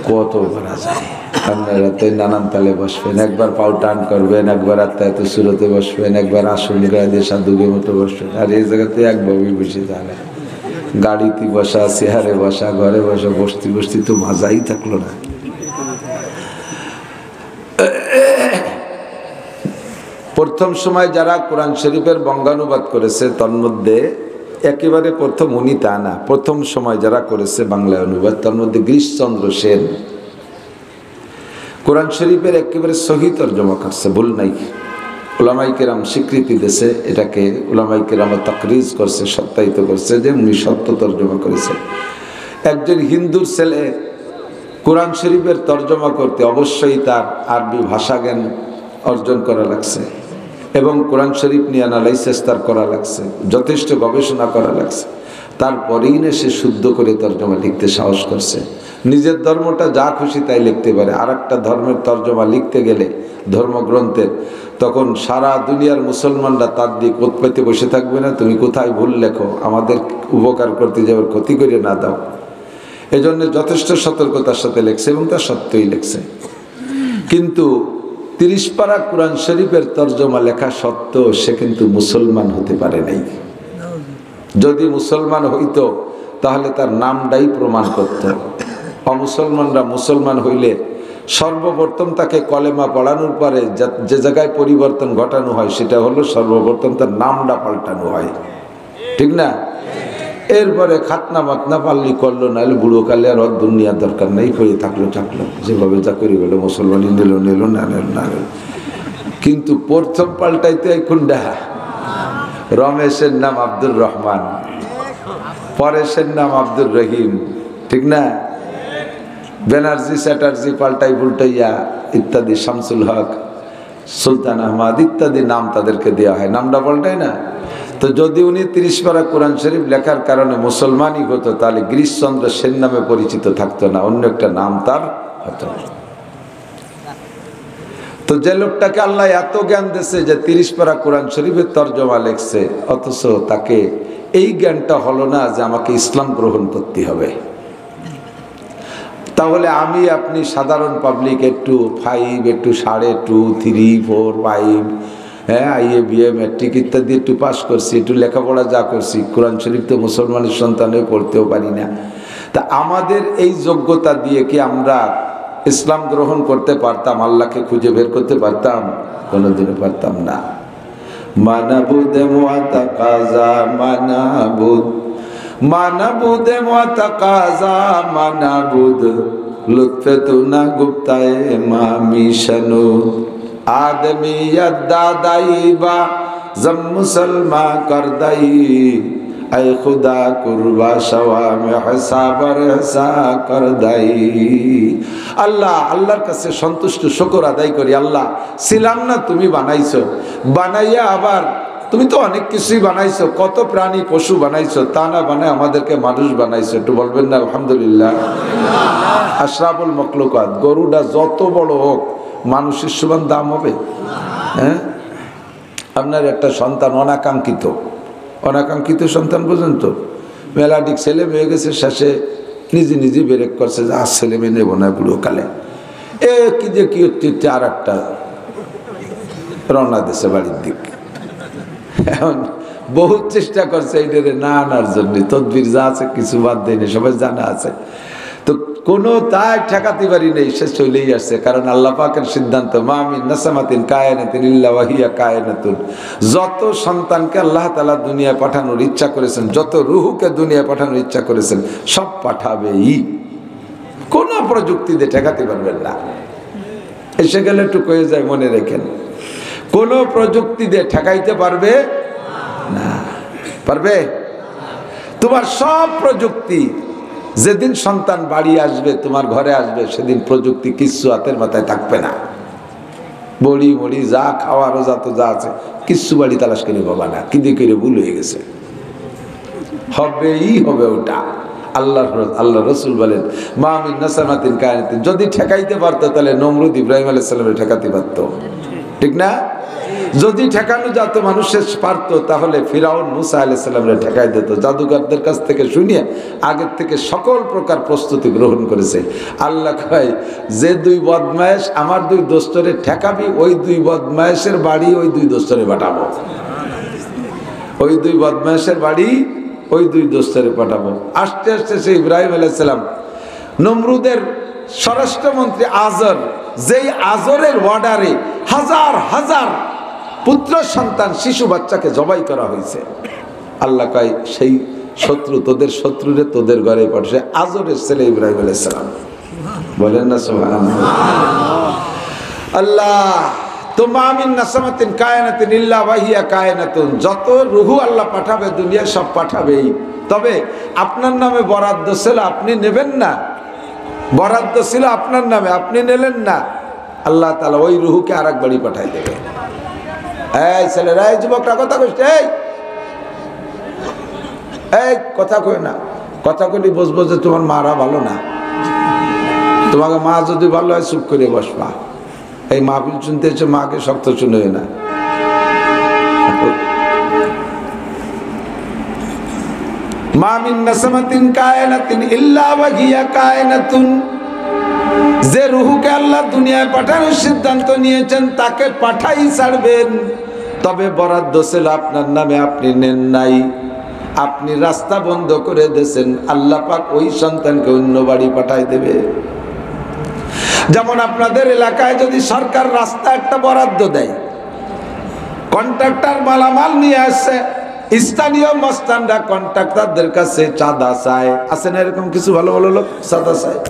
কত করা যায়। আপনারা তো নানান তালে বসবেন, একবার পাও টান করবেন, একবার আত্মায়ত সুরতে বসবেন, একবার আসন গায়ে দিয়ে সাধুকের মতো বসবেন, আর এই জায়গাতে একভাবেই বসে তাহলে গাড়িতে বসা, চেহারে বসা, ঘরে বসা, বসতে বসতে তো মজাই থাকলো না। প্রথম সময় যারা কোরআন শরীফের বঙ্গানুবাদ করেছে তার মধ্যে একেবারে প্রথম উনি তা না, প্রথম সময় যারা করেছে বাংলা অনুবাদ তার মধ্যে গিরিশচন্দ্র সেন কোরআন শরীফের একেবারে সহি তর্জমা করছে, ভুল নাই। উলামায়ে কেরাম স্বীকৃতি দিয়েছে এটাকে, উলামায়ে কেরাম তাকরিজ করছে, সত্যায়িত করছে যে উনি সত্য তর্জমা করেছে। একজন হিন্দুর ছেলে কোরআন শরীফের তর্জমা করতে অবশ্যই তার আরবি ভাষা জ্ঞান অর্জন করা লাগছে এবং কোরআন শরীফ নিয়ে অ্যানালাইসিস তার করা লাগছে, যথেষ্ট গবেষণা করা লাগছে। তারপরেই না সে শুদ্ধ করে তর্জমা লিখতে সাহস করছে। নিজের ধর্মটা যা খুশি তাই লিখতে পারে, আর একটা ধর্মের তর্জমা লিখতে গেলে ধর্মগ্রন্থের, তখন সারা দুনিয়ার মুসলমানরা তার দিক উৎপত্তি বসে থাকবে না, তুমি কোথায় ভুল লেখো, আমাদের উপকার করতে যাওয়ার ক্ষতি করে না দাও। এজন্য যথেষ্ট সতর্কতার সাথে লেখছে এবং তা সত্যই লেখছে। কিন্তু 30 পারা কোরআন শরীফের তর্জমা লেখা সত্ত্বেও সে কিন্তু মুসলমান হতে পারে নাই। যদি মুসলমান হইতো তাহলে তার নামটাই প্রমাণ করত। অমুসলমানরা মুসলমান হইলে সর্বপ্রথম তাকে কলেমা পড়ানোর পরে যে জায়গায় পরিবর্তন ঘটানো হয় সেটা হলো সর্বপ্রথম তার নামটা পাল্টানো হয়, ঠিক না? এরপরে খাতনা মাতনা পাল্লি করলো, নাহলে বুড়ো কালে আর দুনিয়া দরকার নেই, হয়ে থাকলো যেভাবে যা করি বলে মুসলমানই নিল না। কিন্তু প্রথম পাল্টাইতে এখন দেখা রমেশের নাম আব্দুর রহমান, পরেশের নাম আব্দুর রহিম, ঠিক না? ব্যানার্জি চ্যাটার্জি পাল্টাই পুল্টাইয়া ইত্যাদি, শামসুল হক, সুলতান আহমদ ইত্যাদি নাম তাদেরকে দেওয়া হয়, নামটা পাল্টায় না। তো যদি উনি 30 পারা কোরআন শরীফ লেখার কারণে মুসলমানই হতো তাহলে গিরিশচন্দ্র সেন নামে পরিচিত থাকতো না, অন্য একটা নাম তার হতো। তো যে লোকটাকে আল্লাহ এত জ্ঞান দিয়েছে যে 30 পারা কোরআন শরীফের তর্জমা লেখছে, অথচ তাকে এই জ্ঞানটা হলো না যে আমাকে ইসলাম গ্রহণ করতে হবে। তাহলে আমি আপনি সাধারণ পাবলিক একটু 5, একটু 2.5, 3, 4, 5, হ্যাঁ, আইএ বিএ ম্যাট্রিক ইত্যাদি একটু পাস করছি, একটু লেখাপড়া যা করছি, কোরআন শরীফ তো মুসলমানের সন্তান হয়ে পড়তেও পারি না। তা আমাদের এই যোগ্যতা দিয়ে কি আমরা ইসলাম গ্রহণ করতে পারতাম? আল্লাহকে খুঁজে বের করতে পারতাম? কোনোদিনও পারতাম না। মানাবুদ মুআতাকাযা মানাবুদ, মানাবুদ মুআতাকাযা মানাবুদ, লুৎফতুনা গুপ্তায়ে মামিশানু, আদমিয়ত দাদাইবা জম মুসলমান করদাই, আই খুদা কুরবা সওয়ামে হিসাবার হিসা কর দাই। আল্লাহ, আল্লাহর কাছে সন্তুষ্ট শুকর আদায় করি। আল্লাহ, ছিলাম না, তুমি বানাইছো, বানাইয়া আবার তুমি তো অনেক কিছুই বানাইছো, কত প্রাণী পশু বানাইছো, তা না বানায় আমাদেরকে মানুষ বানাইছো। একটু বলবেন না আলহামদুলিল্লাহ? আশরাফুল মখলুকাত, গরুটা যত বড় হোক মানুষের সমান দাম হবে? হ্যাঁ, আপনার একটা সন্তান অনাকাঙ্ক্ষিত সন্তান পর্যন্ত মেলাডিক ছেলে মেয়ে গেছে, শেষে নিজে নিজে বেরেক করছে যে আর ছেলে মেয়ে নেবো না বুড়ো কালে। কি যে কি হচ্ছে, আর একটা রওনা দিছে বাড়ির দিক। এখন বহুত চেষ্টা করছে এইটারে না আনার জন্য, তদবির যা আছে কিছু বাদ দেয়নি, সবাই জানা আছে, তো কোনো তাই ঠেকাতে পারি নেই, সে চলেই আসছে। কারণ আল্লাহ পাকের সিদ্ধান্ত, মা মিন নাসামাতিন কায়নাতিন ইল্লা ওয়াহিয়া কায়নাতুন। যত সন্তানকে আল্লাহ তাআলা দুনিয়ায় পাঠানোর ইচ্ছা করেছেন, যত রুহুকে দুনিয়ায় পাঠানোর ইচ্ছা করেছেন, সব পাঠাবেই, কোনো প্রযুক্তি দিয়ে ঠেকাতে পারবেন না। এসে গেলে একটু কয়ে যায়, মনে রেখেন, কোনো প্রযুক্তি দিয়ে ঠেকাইতে পারবে না। পারবে? তোমার সব প্রযুক্তি, যেদিন সন্তান বাড়ি আসবে, তোমার ঘরে আসবে, সেদিন প্রযুক্তি কিচ্ছু হাতের মাথায় থাকবে না। বড়ি মড়ি যা খাওয়া রোজা তো যা আছে কিচ্ছু বাড়ি তালাশ করে পাবা না, কি দিয়ে করে ভুল হয়ে গেছে, হবেই হবে ওটা। আল্লাহ রসুল বলেন, মা মিন নাসামাতিন কায়নাতিন। যদি ঠেকাইতে পারতো তাহলে নমরুদ ইব্রাহিম আলাইহিস সালামের ঠেকাতে পারতো, ঠিক না? যদি ঠেকানো যেত মানুষের পারতো, তাহলে ফিরাউন মুসা আলাইহিস সালামের ঠেকাই দিত। জাদুকরদের কাছ থেকে শুনিয়ে আগের থেকে সকল প্রকার প্রস্তুতি গ্রহণ করেছে। আল্লাহ কয়, যে দুই বদমায়েশ আমার দুই দোস্তরে ঠেকাবি, ওই দুই বদমায়েশের বাড়ি ওই দুই দোস্তরে পাঠাবো। ওই দুই বদমায়েশের বাড়ি ওই দুই দোস্তরে পাঠাবো। আস্তে আস্তে সে ইব্রাহিম আলাইহিস সালাম, নমরুদের স্বরাষ্ট্রমন্ত্রী আজর, যেই আজরের অর্ডারে হাজার হাজার পুত্র সন্তান শিশু বাচ্চাকে জবাই করা হয়েছে, আল্লাহ কয় সেই শত্রু, তোদের শত্রুরে তোদের ঘরে পাঠায়, আজরের ছেলে ইব্রাহিম আলাইহিস সালাম। বলেন না সুবহানাল্লাহ? আল্লাহ তো মা মিন নাসামাতিন কায়নাতিন ইল্লা ওয়াহিয়া কায়নাতুন। যত রুহু আল্লাহ পাঠাবে দুনিয়ায় সব পাঠাবেই। তবে আপনার নামে বরাদ্দ ছিল, আপনি নেবেন না। বরাদ্দ ছিল আপনার নামে, আপনি নিলেন না, আল্লাহ তাআলা ওই রুহুকে আরেক বাড়ি পাঠাই দেবে। এই ছেলেরা, এই যুবকরা কথা কইছে, এই কথা কই না, কথা কইলি বুঝবো যে তোমার মারা ভালো না। তোমাকে মা যদি ভালো হয় চুপ করে বসবা। এই মাহফিল শুনতে এসে মাকে শক্ত শুনে না। মা মিন নাসামাতিন কায়নাতিন ইল্লা ওয়াহিয়া কায়নাতুন। যে রুহুকে আল্লাহ দুনিয়ায় পাঠানোর সিদ্ধান্ত নিয়েছেন তাকে পাঠাই ছাড়বেন। তবে বরাদ্দ ছিল আপনার নামে, আপনি নেন নাই, আপনি রাস্তা বন্ধ করে দিয়েছেন, আল্লাহ পাক ওই সন্তানকে অন্য বাড়ি পাঠাই দেবে। যেমন আপনাদের এলাকায় যদি সরকার রাস্তা একটা বরাদ্দ দেয়, কন্ট্রাক্টর মালামাল নিয়ে আসছে, স্থানীয় মস্তানরা কন্ট্রাক্টরদের কাছে চাঁদা চায়, আছে না এরকম কিছু ভালো ভালো লোক চাঁদা চায়,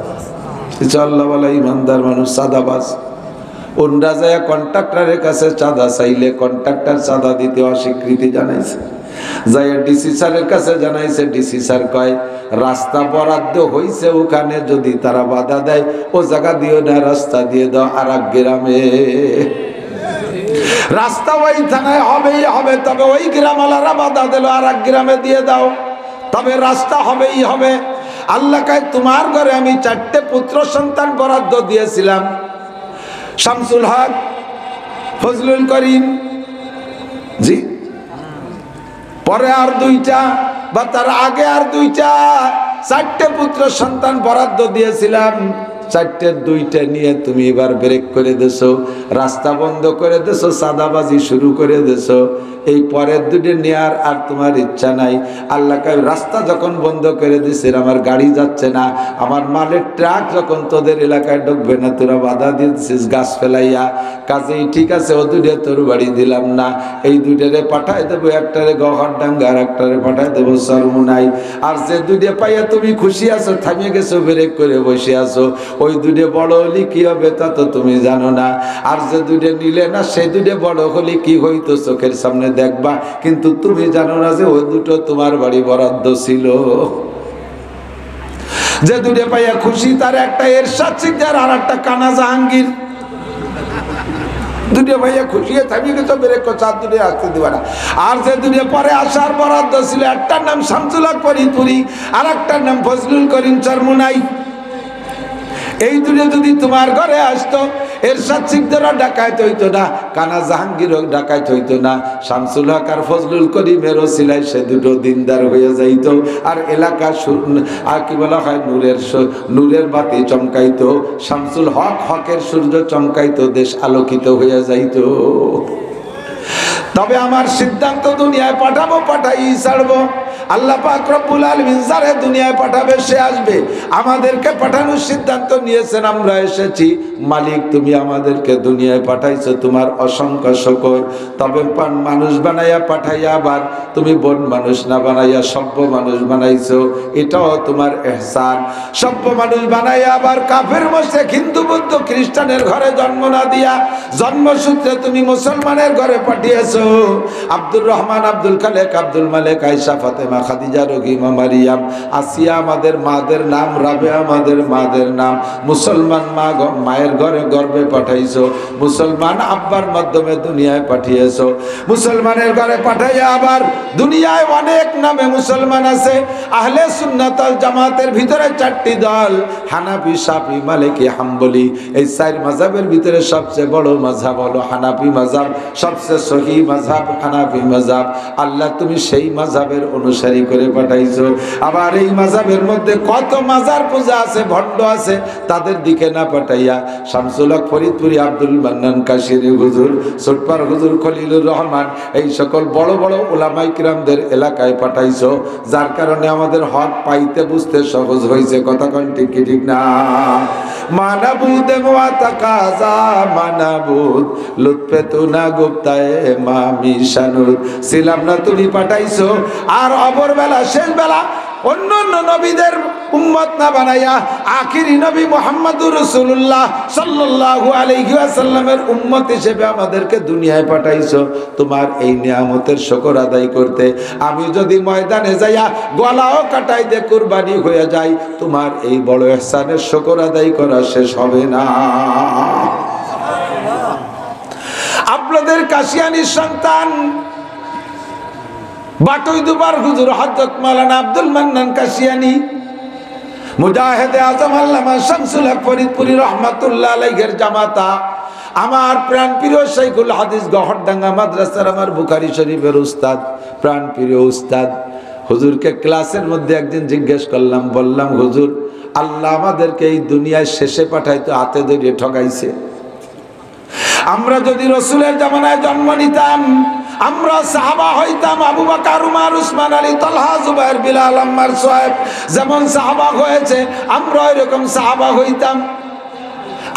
কিছু আল্লাহওয়ালা ইমানদার মানুষ চাঁদাবাজ, ওনরা যায় কন্ট্রাক্টরের কাছে চাঁদা চাইলে কন্ট্রাক্টর চাঁদা দিতে অস্বীকৃতি জানাইছে। যাই ডিসি স্যারের কাছে জানাইছে, ডিসি স্যার কয় রাস্তা বরাদ্দ হইছে, ওখানে যদি তারা বাধা দেয় ও জায়গা দিও না, রাস্তা দিয়ে দাও আর এক গ্রামে। রাস্তা ওই থানায় হবেই হবে, তবে ওই গ্রামওয়ালারা বাধা দিল আর এক গ্রামে দিয়ে দাও, তবে রাস্তা হবেই হবে। আল্লাহ কয় তোমার ঘরে আমি 4টে পুত্র সন্তান বরাদ্দ দিয়েছিলাম, শামসুল হক, ফজলুল করিম, জি, পরে আর 2টা বা তার আগে আর 2টা, 4টে পুত্র সন্তান বরাদ্দ দিয়েছিলাম। 4টের 2টা নিয়ে তুমি এবার ব্রেক করে দেছো, রাস্তা বন্ধ করে দেছো, সাদাবাজি শুরু করে দেছো। এই পরের 2টে নেয়ার আর তোমার ইচ্ছা নাই। আল্লাহ কয় রাস্তা যখন বন্ধ করে দিছে, আমার গাড়ি যাচ্ছে না, আমার মালের ট্রাক যখন তোদের এলাকায় ঢুকবে না, তোরা বাধা দিয়েছিস গাছ ফেলাইয়া, কাজেই ঠিক আছে, ও 2টে তোর বাড়ি দিলাম না, এই 2টারে পাঠাই দেবো, একটারে গহরডাঙ্গা আর একটারে পাঠাই দেবো সরমুনাই। আর যে 2টে পাইয়া তুমি খুশি আছো, থামিয়ে গেছো, ব্রেক করে বসে আছো, ওই 2টে বড় হলে কি হবে তা তো তুমি জানো না। আর যে 2টে নিলে না, সেই 2টে বড় হলে কি হইতো চোখের সামনে দেখবা, কিন্তু তুমি জানো না যে ওই দুটো তোমার বাড়ি বরাদ্দ ছিল। যে দুটো পাইয়া খুশি তার একটা এরশাদ শিকদার আর একটা কানা জাহাঙ্গীর, দুটো ভাইয়া খুশি থাকি তো বেরে চার দুটো আসতে দিবা না। আর যে দুটো পরে আসার বরাদ্দ ছিল, একটার নাম শামসুল হক ফরিদপুরি আর একটার নাম ফজলুল করিম চরমুনাই, এই দুটো যদি তোমার ঘরে আসতো এরশাদ শিকদারও ডাকাইত হইতো না, কানা জাহাঙ্গীরও ডাকাইত হইতো না, শামসুল হক আর ফজলুল করিমেরও সিলাই সে দুটো দিনদার হয়ে যাইতো। আর এলাকা আর কি বলা হয় নূরের বাতি চমকাইতো, শামসুল হক হকের সূর্য চমকাইতো, দেশ আলোকিত হয়ে যাইতো। তবে আমার সিদ্ধান্ত দুনিয়ায় পাঠাবো, পাঠাই ছাড়বো। আল্লাহ পাক রব্বুল আলামিন যারে দুনিয়ায় পাঠাবে সে আসবে। আমাদেরকে পাঠানোর সিদ্ধান্ত নিয়েছেন, আমরা এসেছি। মালিক তুমি আমাদেরকে দুনিয়ায় পাঠাইছো, তোমার অসংখ্য শুকর। তবে মানুষ বানাইয়া পাঠাইয়া আবার তুমি বন মানুষ না বানাইয়া সভ্য মানুষ বানাইছো, এটাও তোমার ইহসান। সভ্য মানুষ বানাইয়া আবার কাফের মুশরিক হিন্দু বৌদ্ধ খ্রিস্টানের ঘরে জন্ম না দিয়া জন্মসূত্রে তুমি মুসলমানের ঘরে পাঠিয়েছো। আব্দুর রহমান, আব্দুল খালেক, আব্দুল মালেক, আয়েশা, ফাতেমা, খাদিজা, রহিমা, মারিয়াম, আসিয়া আমাদের মাদের নাম, রাবেয়া আমাদের মাদের নাম। মুসলমান মায়ের ঘরে গর্ভে পাঠাইছো, মুসলমান আব্বার মাধ্যমে দুনিয়ায় পাঠিয়েছো। মুসলমানের ঘরে পাঠাইয়া আবার দুনিয়ায় অনেক নামে মুসলমান আছে। আহলে সুন্নাত ওয়াল জামাতের ভিতরে চারটি দল, হানাফি, শাফি, মালিকি, হাম্বলি। এই চার মাযহাবের ভিতরে সবচেয়ে বড় মাযহাব হলো হানাফি মাযহাব, সবচেয়ে সহিহ মাযহাব হানাফি মাযহাব। আল্লাহ তুমি সেই মাযহাবের অনুসারী করে পাঠাইছো। আবার এই মাযহাবের মধ্যে কত মাজার পূজা আছে, ভণ্ড আছে, তাদের দিকে না পাঠাইয়া শামসুল হক ফরিদপুরি, আব্দুল মান্নান কাশিরি হুজুর, সোটপার হুজুর, খলিলুর রহমান, এই সকল বড় বড় উলামায়ে কিরামদের এলাকায় পাঠাইছো, যার কারণে আমাদের হক পাইতে বুঝতে সহজ হয়েছে। কথা কোন ঠিক কি ঠিক না? মানাবুদ মুআতাকাজা মানাবুদ লুৎফে তুনা গুপ্তায়ে মামি শানুদ। ছিলাম না তুমি পাঠাইছো। আর অপর বেলা, শেষ বেলা অন্য অন্য নবীদের উম্মত না বানাইয়া আখিরি নবী মুহাম্মদুর রাসূলুল্লাহ সাল্লাল্লাহু আলাইহি ওয়াসাল্লামের উম্মত হিসেবে আমাদেরকে দুনিয়ায় পাঠাইছো তোমার এই নিয়ামতের শুকর আদায় করতে। আমি যদি ময়দানে যাইয়া গলাও কাটাই দিয়ে কুরবানি হয়ে যাই, তোমার এই বড় ইহসানের শুকর আদায় করা শেষ হবে না। আপনাদের কাশিয়ানির সন্তান বাটুই দুবার হুজুর হযরত মাওলানা আব্দুল মান্নান কাশিয়ানি, মুজাহিদে আজম আল্লামা শামসুল হক ফরিদপুরি রহমাতুল্লাহ আলাইহির জামাতা, আমার প্রাণ প্রিয় শাইখুল হাদিস গহরডাঙ্গা মাদ্রাসার আমার বুখারী শরীফের উস্তাদ, প্রাণ প্রিয় উস্তাদ হুজুরকে ক্লাসের মধ্যে একদিন জিজ্ঞেস করলাম, বললাম হুজুর আল্লাহ আমাদেরকে এই দুনিয়ায় শেষে পাঠাইতো হাতে ধরে ঠকাইছে। আমরা যদি রসুলের জামানায় জন্ম নিতাম, আমরা সাহাবা হইতাম, আবু বকর, উমর, উসমান, আলী, তালহা, জুবায়ের, বিলাল, আম্মার, সুহাইব যেমন সাহাবা হয়েছে, আমরা এরকম সাহাবা হইতাম।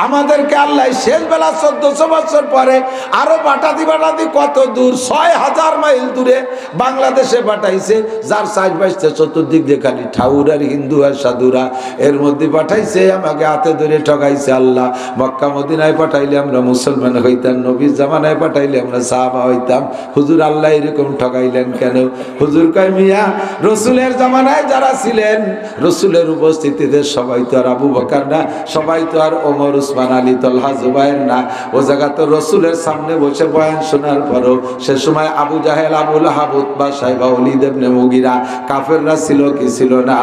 আমাদেরকে আল্লাহ শেষ বেলা 1400 বছর পরে আরো বাটাতি বাটাতি কত দূর, 6000 মাইল দূরে বাংলাদেশে পাঠাইছে, যার সাইজ বাইশে চতুর্দিক দিয়ে খালি ঠাউর আর হিন্দু আর সাধুরা, এর মধ্যে পাঠাইছে, আমাকে হাতে ধরে ঠকাইছে। আল্লাহ মক্কা মদিনায় পাঠাইলে আমরা মুসলমান হইতাম, নবীর জামানায় পাঠাইলে আমরা সাহাবা হইতাম। হুজুর আল্লাহ এরকম ঠকাইলেন কেন? হুজুর কয় মিয়া, রসুলের জামানায় যারা ছিলেন, রসুলের উপস্থিতিতে সবাই তো আর আবু বকর না, সবাই তো আর ওমর, উসমান, আলী, তালহা, জুবায়ের না। ও জায়গা তো রসুলের সামনে বসে বয়ান শোনার পরও সে সময় আবু জাহেল, আবু লাহাব, উতবা, সাইবা, ওয়ালিদ ইবনে মুগিরা কাফেররা ছিল কি ছিল না?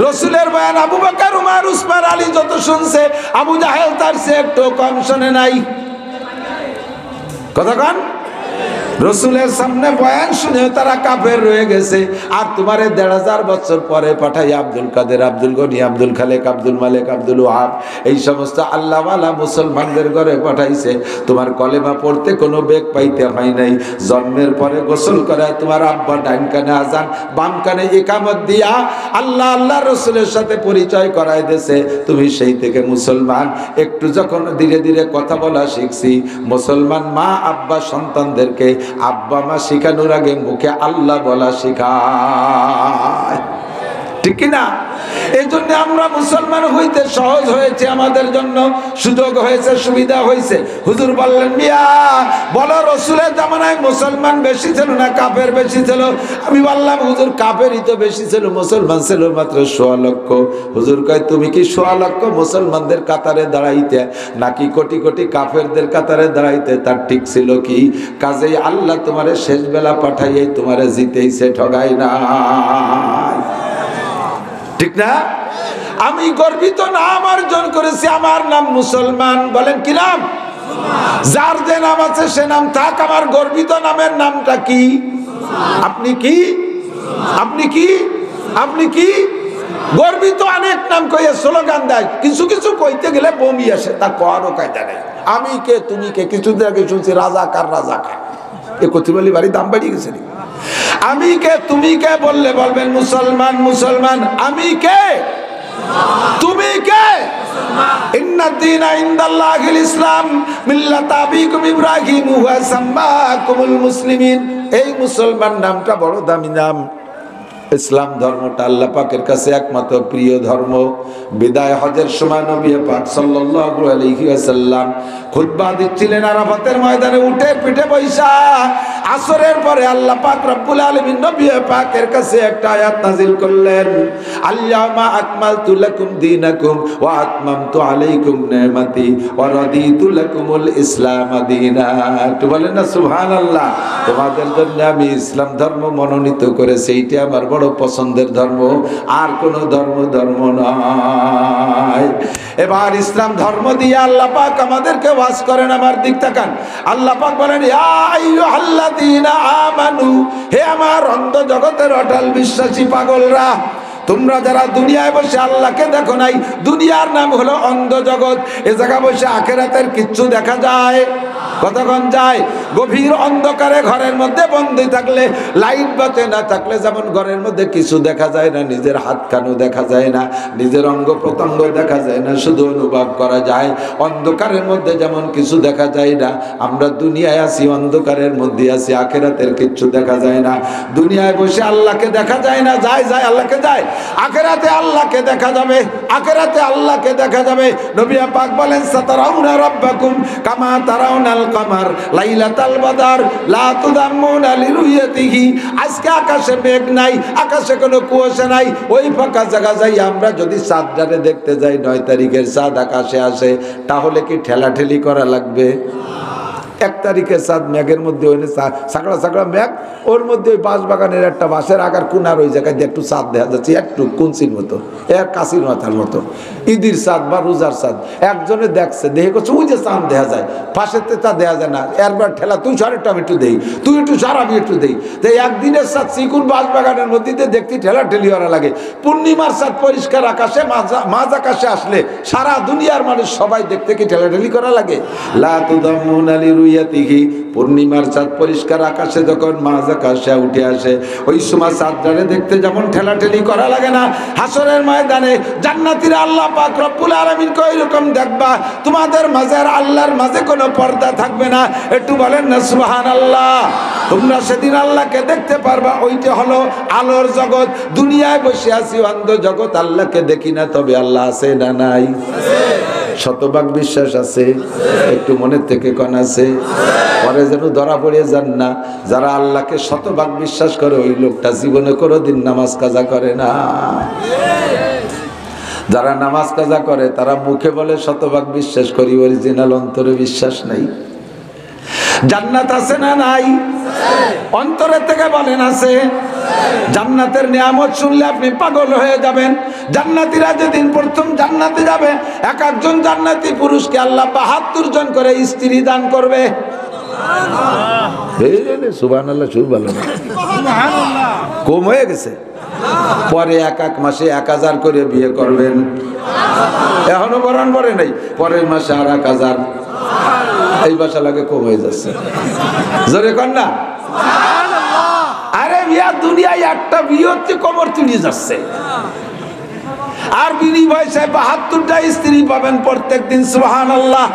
রসুলের বয়ান আবু বকর, উমর, উসমান, আলী যত শুনছে, আবু জাহেল তার চেয়ে একটু কম শোনে নাই। কথা কন? রসুলের সামনে বয়ান শুনে তারা কাফের রয়ে গেছে। আর তোমারে 1500 বছর পরে পাঠাই আব্দুল কাদের, আব্দুল গনি, আব্দুল খালেক, আব্দুল মালেক, আব্দুল ওয়াহাব, এই সমস্ত আল্লাহওয়ালা মুসলমানদের ঘরে পাঠাইছে। তোমার কলেমা পড়তে কোনো বেগ পাইতে হয় নাই। জন্মের পরে গোসল করায় তোমার আব্বা ডাইন কানে আজান, বাম কানে ইকামত দিয়া আল্লাহ আল্লাহ রসুলের সাথে পরিচয় করায় দিয়েছে। তুমি সেই থেকে মুসলমান। একটু যখন ধীরে ধীরে কথা বলা শিখছি, মুসলমান মা আব্বা সন্তানদেরকে আব্বা মা শিখানোর আগে মুখে আল্লাহ বলা শিখায়। ঠিক না? এই জন্য আমরা মুসলমান হইতে সহজ হয়েছে, আমাদের জন্য সুযোগ হয়েছে, সুবিধা হয়েছে। হুজুর বললেন, মিয়া বলো রসুলের জামানায় মুসলমান বেশি ছিল না কাফের বেশি ছিল? আমি বললাম, হুজুর কাফেরই তো বেশি ছিল, মুসলমান ছিল মাত্র 1.25 লক্ষ। হুজুর কয়, তুমি কি 1.25 লক্ষ মুসলমানদের কাতারে দাঁড়াইতে নাকি কোটি কোটি কাফেরদের কাতারে দাঁড়াইতে? তার ঠিক ছিল কি? কাজেই আল্লাহ তোমারে শেষ বেলা পাঠাইয়ে তোমারে জিতেইছে, ঠগাই না। ঠিক না? আমি গর্বিত নাম অর্জন করেছি, আমার নাম মুসলমান। বলেন কি নাম? যার যে নাম আছে সে নাম থাক, আমার গর্বিত নামের নামটা কি? আপনি কি? আপনি কি? আপনি কি? গর্বিত অনেক নাম কইয়া স্লোগান দেয়, কিছু কিছু কইতে গেলে বমি আসে, তা কোয়ারও কায়দা নেই। আমি কে তুমি কে? কিছুদিন আগে শুনছি রাজাকার রাজাকার, এ কথি বলি বাড়ি দাম বাড়িয়ে গেছে। আমি কে তুমি কে বললে বলবেন মুসলমান মুসলমান। আমি কে? তুমি কে? ইন্নাদ-দীনা ইনদাল্লাহিল ইসলাম মিল্লাত আবিকুম ইব্রাহিম ওয়া সাম্মাকুমুল মুসলিমিন। এই মুসলমান নামটা বড় দামি নাম। ইসলাম ধর্মটা আল্লাহ পাকের কাছে একমাত্র প্রিয় ধর্ম। বিদায় হজের সময় নবী পাক সাল্লাল্লাহু আলাইহি ওয়াসাল্লাম খুতবা দিচ্ছিলেন আরাফাতের ময়দানে উঠে পিঠে বৈশা। আসরের পরে আল্লাহ পাক রব্বুল আলামিন নবী পাকের কাছে একটা আয়াত নাযিল করলেন, আল-ইয়াওমা আকমালতু লাকুম দীনাকুম ওয়া আতমামতু আলাইকুম নি'মাতি ওয়া রাদিতু লাকুমুল ইসলাম দীনা। তো বলেন না সুবহানাল্লাহ। তোমাদের জন্য আমি ইসলাম ধর্ম মনোনীত করেছি, এইটা আমার বড় পছন্দের ধর্ম, আর কোন ধর্ম নয়। এবার ইসলাম ধর্ম দিয়ে আল্লাহ পাক আমাদেরকে ওয়াজ করেন। আমার দিক তাকান, আল্লাহ পাক বলেন, ইয়া আইয়ুহাল্লাযীনা আমানু, হে আমার অন্ধ জগতের অটল বিশ্বাসী পাগলরা, তোমরা যারা দুনিয়ায় বসে আল্লাহকে দেখো নাই, দুনিয়ার নাম হলো অন্ধ জগৎ। এ জায়গা বসে আখিরাতের কিচ্ছু দেখা যায়? কতক্ষণ যায়? গভীর অন্ধকারে ঘরের মধ্যে বন্দী থাকলে, লাইট বাতি না থাকলে যেমন ঘরের মধ্যে কিছু দেখা যায় না, নিজের হাত কানও দেখা যায় না, নিজের অঙ্গ প্রত্যঙ্গ দেখা যায় না, শুধু অনুভব করা যায়। অন্ধকারের মধ্যে যেমন কিছু দেখা যায় না, আমরা দুনিয়ায় আছি, অন্ধকারের মধ্যে আছি, আখিরাতের কিচ্ছু দেখা যায় না। দুনিয়ায় বসে আল্লাহকে দেখা যায় না, যায় আল্লাহকে যায়। আখিরাতে আল্লাহকে দেখা যাবে, আখিরাতে আল্লাহকে দেখা যাবে। নবী পাক বলেন, সাতারাউনা রাব্বাকুম কামা তারাউনাল কামার লাইলাতাল বাদর লা তুদাম্মুনা লিরুয়াতিহি। আজকে আকাশে মেঘ নাই, আকাশে কোনো কুয়াশা নাই, ওই ফাঁকা জায়গা যাই আমরা যদি চাঁদটারে দেখতে যাই, 9 তারিখের চাঁদ আকাশে আসে, তাহলে কি ঠেলাঠেলি করা লাগবে? 1 তারিখের চাঁদ মেঘের মধ্যে ওই সাকড়া সাকড়া মেঘ, ওর মধ্যে ওই বাঁশ বাগানের একটা বাঁশের আকার কোনার ওই জায়গায় দিয়ে একটু চাঁদ দেখা যাচ্ছে, একটু কুঞ্চির মতো, এর কাশির মাথার মতো। ঈদের চাঁদ বা রোজার চাঁদ একজনে দেখছে, দেখে করছে ওই যে চাঁদ দেখা যায়, পাশের তা দেখা যায় না, এরবার ঠেলা তুই সারেরটা আমি একটু দেই, তুই একটু সার আমি একটু দেই। তো একদিনের চাঁদ চিকুন বাঁশ বাগানের মধ্যে দিয়ে দেখতে ঠেলাঠেলি করা লাগে। পূর্ণিমার চাঁদ পরিষ্কার আকাশে মাঝ আকাশে আসলে সারা দুনিয়ার মানুষ সবাই দেখতে কি ঠেলাঠেলি করা লাগে? লা তুদাম্মুনা লিরুয়াতিহি। পূর্ণিমার চাঁদ পরিষ্কার আকাশে যখন মাঝ আকাশে উঠে আসে, ওই সময় চাঁদটারে দেখতে যেমন ঠেলাঠেলি করা লাগে না, হাসরের ময়দানে জান্নাতীরা আল্লাহ পাক রব্বুল আলামিন কই রকম দেখবা, তোমাদের মাঝে আর আল্লাহর মাঝে কোনো পর্দা থাকবে না। একটু বলেন না সুবহানাল্লাহ। তোমরা সেদিন আল্লাহকে দেখতে পারবা, ওইটা হলো আলোর জগৎ। দুনিয়ায় বসে আছি অন্ধ জগৎ, আল্লাহকে দেখি না, তবে আল্লাহ আছে না নাই? শতভাগ বিশ্বাস আছে? একটু মনের থেকে কোন আছে? পরে যেন ধরা পড়ে যান না। যারা আল্লাহকে শতভাগ বিশ্বাস করে, ওই লোকটা জীবনে কোনোদিন নামাজ কাজা করে না। যারা নামাজ কাজা করে তারা মুখে বলে শতভাগ বিশ্বাস করি, অরিজিনাল অন্তরে বিশ্বাস নাই। জান্নাত আছে না নাই? অন্তরের থেকে বলেন আছে। জান্নাতের নিয়ামত শুনলে আপনি পাগল হয়ে যাবেন। জান্নাতীরা যেদিন প্রথম জান্নাতে যাবে, এক একজন জান্নাতি পুরুষকে আল্লাহ 72 জন করে স্ত্রী দান করবে। সুবহানাল্লাহ, সুর ভালো না, কম হয়ে গেছে। পরে এক মাসে 1000 করে বিয়ে করবেন। এখনো বরণ পরে নাই, পরের মাসে আর 1000। এই বাসা লাগে কম হয়ে যাচ্ছে। জোরে কর না। আরে বিয়া দুনিয়ায় একটা বিয়ে হচ্ছে, কবর তুলে যাচ্ছে। আর বিনিময়ে 72টা স্ত্রী পাবেন প্রত্যেক দিন। সুবহানাল্লাহ।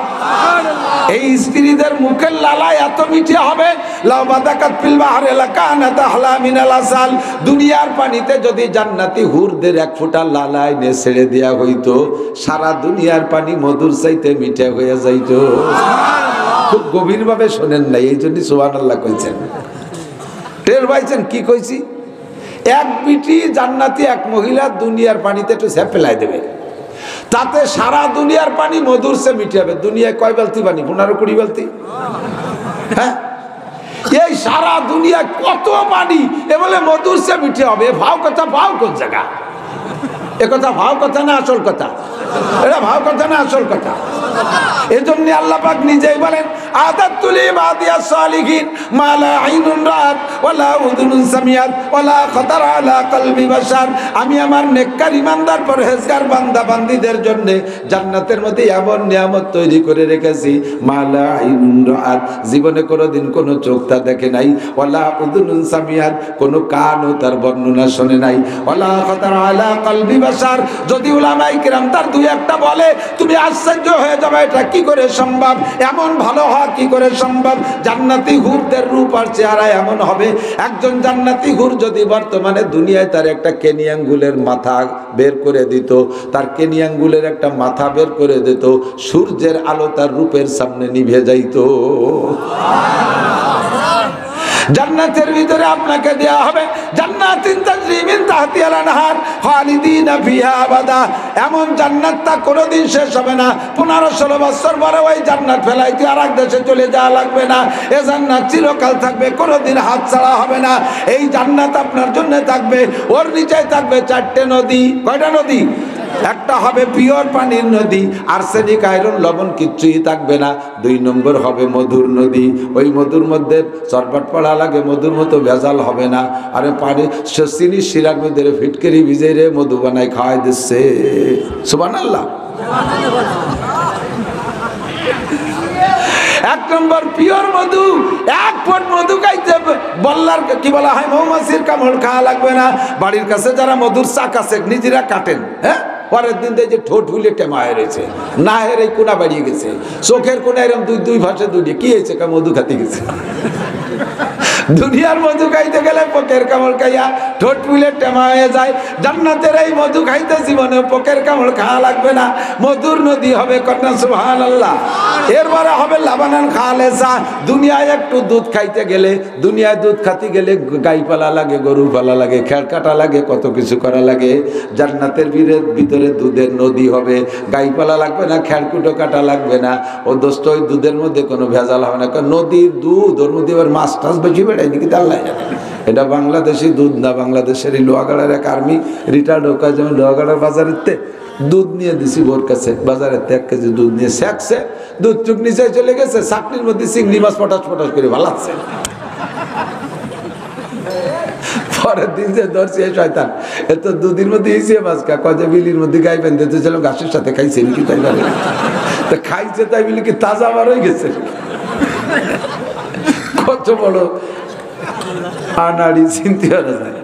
এই স্ত্রীদের মুখের লালাই এত মিঠে হবে, লাউ বাদাকাত ফিল বাহরি লাকানাত আহলা মিনাল আসাল। দুনিয়ার পানিতে যদি জান্নাতি হুরদের এক ফোঁটা লালাই নে ছেড়ে দেয়া হইতো, সারা দুনিয়ার পানি মধুর চাইতে মিঠে হয়ে যাইতো। খুব গভীরভাবে শোনেন নাই, এই জন্য সুবহানাল্লাহ কইছেন। টের পাইছেন কি কইছি? এক বিটি জান্নাতি এক মহিলা দুনিয়ার পানিতে একটু ঝেপ ফেলাই দেবে, তাতে সারা দুনিয়ার পানি মধুর সে মিটে যাবে। দুনিয়ায় কয় বালতি পানি? 15-20 বালতি। হ্যাঁ, এই সারা দুনিয়া কত পানি, এ বলে মধুর সে মিটে হবে। ভাও কথা, ভাও কোন জায়গা? এ কথা ভাও কথা না আসল কথা? এটা ভাও কথা না আসল কথা? এজন্য আল্লাহ পাক নিজেই বলেন, আদাতুল ইবাদিয়াস সালিহিন মা লা আইনুন রাত ওয়ালা উযুনুন সামিআত ওয়ালা খাতারা আলা কলবি বাশার। আমি আমার নেককার ইমানদার পরহেজগার বান্দা বান্দীদের জন্য জান্নাতের মধ্যে এমন নিয়ামত তৈরি করে রেখেছি, মা লা আইনুন রাত, জীবনে কোনোদিন কোনো চোখ তা দেখে নাই, ওয়ালা উযুনুন সামিআত, কোনো কানও তার বর্ণনা শুনে নাই, ওয়ালা খাতারা আলা কলবি বাশার। যদি উলামায়ে কিরাম তার দুই একটা বলে, তুমি আশ্চর্য হয়ে যাবে, এটা কি করে সম্ভব? এমন ভালো হওয়া কি করে সম্ভব? জান্নাতি হুরদের রূপ আর চেহারা এমন হবে, একজন জান্নাতি হুর যদি বর্তমানে দুনিয়ায় তার একটা কেনি আঙ্গুলের মাথা বের করে দিত, তার কেনি আঙ্গুলের একটা মাথা বের করে দিত, সূর্যের আলো তার রূপের সামনে নিভে যাইত। জান্নাতের ভিতরে আপনাকে দেয়া হবে জান্নাতিন তাজরি মিন তাহতিহাল আনহার খালিদিনা ফিহা আবাদা। এমন জান্নাত তা কোনোদিন শেষ হবে না। 15-16 বছর পরে ওই জান্নাত ফেলাইতে আর এক দেশে চলে যাওয়া লাগবে না। এ জান্নাত চিরকাল থাকবে, কোনোদিন হাত ছাড়া হবে না। এই জান্নাত আপনার জন্য থাকবে। ওর নিচে থাকবে 4টে নদী। কয়টা নদী? একটা হবে পিওর পানির নদী, আর্সেনিক আয়রন লবণ কিচ্ছুই থাকবে না। 2 নম্বর হবে মধুর নদী। ওই মধুর মধ্যে চরপাট পড়া লাগে, মধুর মতো ভেজাল হবে না। আরে পানি চিনি শিরার মধ্যে ফিটকেরি ভিজে রে মধু বানাই খাওয়াই দিচ্ছে। সুবহানাল্লাহ। 1 নম্বর পিওর মধু। 1 ফুট মধু খাইতে বল্লার কি বলা হয়, মৌমাছির কামড় খাওয়া লাগবে না। বাড়ির কাছে যারা মধুর চাক আছে নিজেরা কাটেন, হ্যাঁ, পরের দিন দেখে ঠোঁট হুলে টেমা হেরেছে, না হেরে কোনা বাড়িয়ে গেছে, চোখের কোনা এরকম দুই ভাষা দুটি কি হয়েছে, মধু খাতে গেছে। দুনিয়ার মধু খাইতে গেলে পোকের কামড় খাইয়া ঠোঁট ফুলে টেমা হয়ে যায়। জান্নাতের এই মধু খাইতে জীবনে পোকের কামড় খাওয়া লাগবে না। মধুর নদী হবে, কন্যা সুবহানাল্লাহ। এরপরে হবে লাবানান খালেসা। দুনিয়ায় একটু দুধ খাইতে গেলে, দুনিয়ায় দুধ খাতে গেলে গাই পালা লাগে, গরু পালা লাগে, খেড় কাটা লাগে, কত কিছু করা লাগে। জান্নাতের ভিতরে দুধের নদী হবে, গাই পালা লাগবে না, খেড়কুটো কাটা লাগবে না। ও দোস্ত, ওই দুধের মধ্যে কোনো ভেজাল হবে না। নদীর দুধ, ওর মধ্যে এবার মাছ টাছ বেশি বেড়ায় নাকি আল্লাহ জানে। এটা বাংলাদেশি দুধ না, বাংলাদেশের এই লোহাগাড়ার এক আর্মি রিটায়ার্ড হোক, যেমন লোহাগাড়ার বাজারেতে দুধ নিয়ে দিছি বোর কাছে, বাজারে 1 কেজি দুধ নিয়ে শেখছে, দুধ চুক নিচে চলে গেছে, চাকরির মধ্যে চিংড়ি মাছ পটাশ পটাশ করে ভালাচ্ছে। পরের দিন যে ধরছি এই শয়তান, এত দুধের মধ্যে হিসিয়ে মাছ খা, কয়ে বিলির মধ্যে গাই বেঁধেতে ছিল, ঘাসের সাথে খাইছে নাকি তাই বলে, তো খাইছে তাই বলি কি তাজা বার হয়ে গেছে। কত বড় আনাড়ি চিনতে পারা যায়।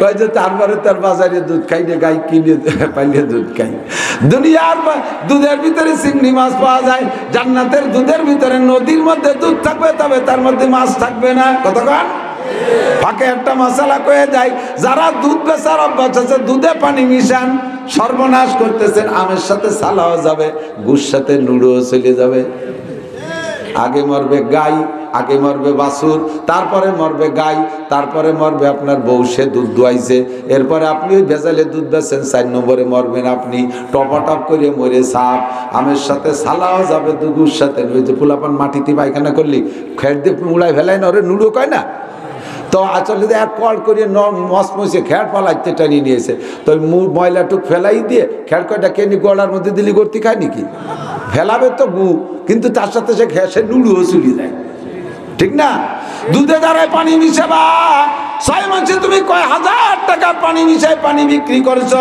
কয় যে তারপরে তার বাজারে দুধ খাই না, গাই কিনে পাইলে দুধ খাই। দুনিয়ার দুধের ভিতরে চিংড়ি মাছ পাওয়া যায়, জান্নাতের দুধের ভিতরে নদীর মধ্যে দুধ থাকবে, তবে তার মধ্যে মাছ থাকবে না। কতক্ষণ ফাঁকে একটা মশলা কয়ে যায়, যারা দুধ বেচার অভ্যাস আছে, দুধে পানি মিশান, সর্বনাশ করতেছেন। আমের সাথে সালাও যাবে, গুড় সাথে নুড়ো চলে যাবে। আগে মরবে গাই, আগে মরবে বাছুর, তারপরে মরবে গাই, তারপরে মরবে আপনার বউ, সে দুধ দুয়াইছে। এরপরে আপনি ওই ভেজালে দুধ বেচেন, 4 নম্বরে মরবেন আপনি, টপাটপ করে মরে সাপ। আমের সাথে সালাও যাবে, দুগুর সাথে। ওই যে পোলাপান মাটিতে পায়খানা করলি খেট দিয়ে মুড়াই ফেলাই না, ওরে নুড়ো কয় না, তো আসলে এক কল করিয়ে মসমসে খেড় পালাইতে টানিয়ে নিয়েছে, তো ময়লাটুক ফেলাই দিয়ে খেড় কয়টা কেনি গলার মধ্যে দিলি করতে খায় নাকি? ফেলাবে তো গু, কিন্তু তার সাথে সে ঘেসে নুড়ুও চুলি যায়, ঠিক না? দুধে দ্বারায় পানি মিশাবা, 6 মাসে তুমি কয় হাজার টাকার পানি মিশাই পানি বিক্রি করছো,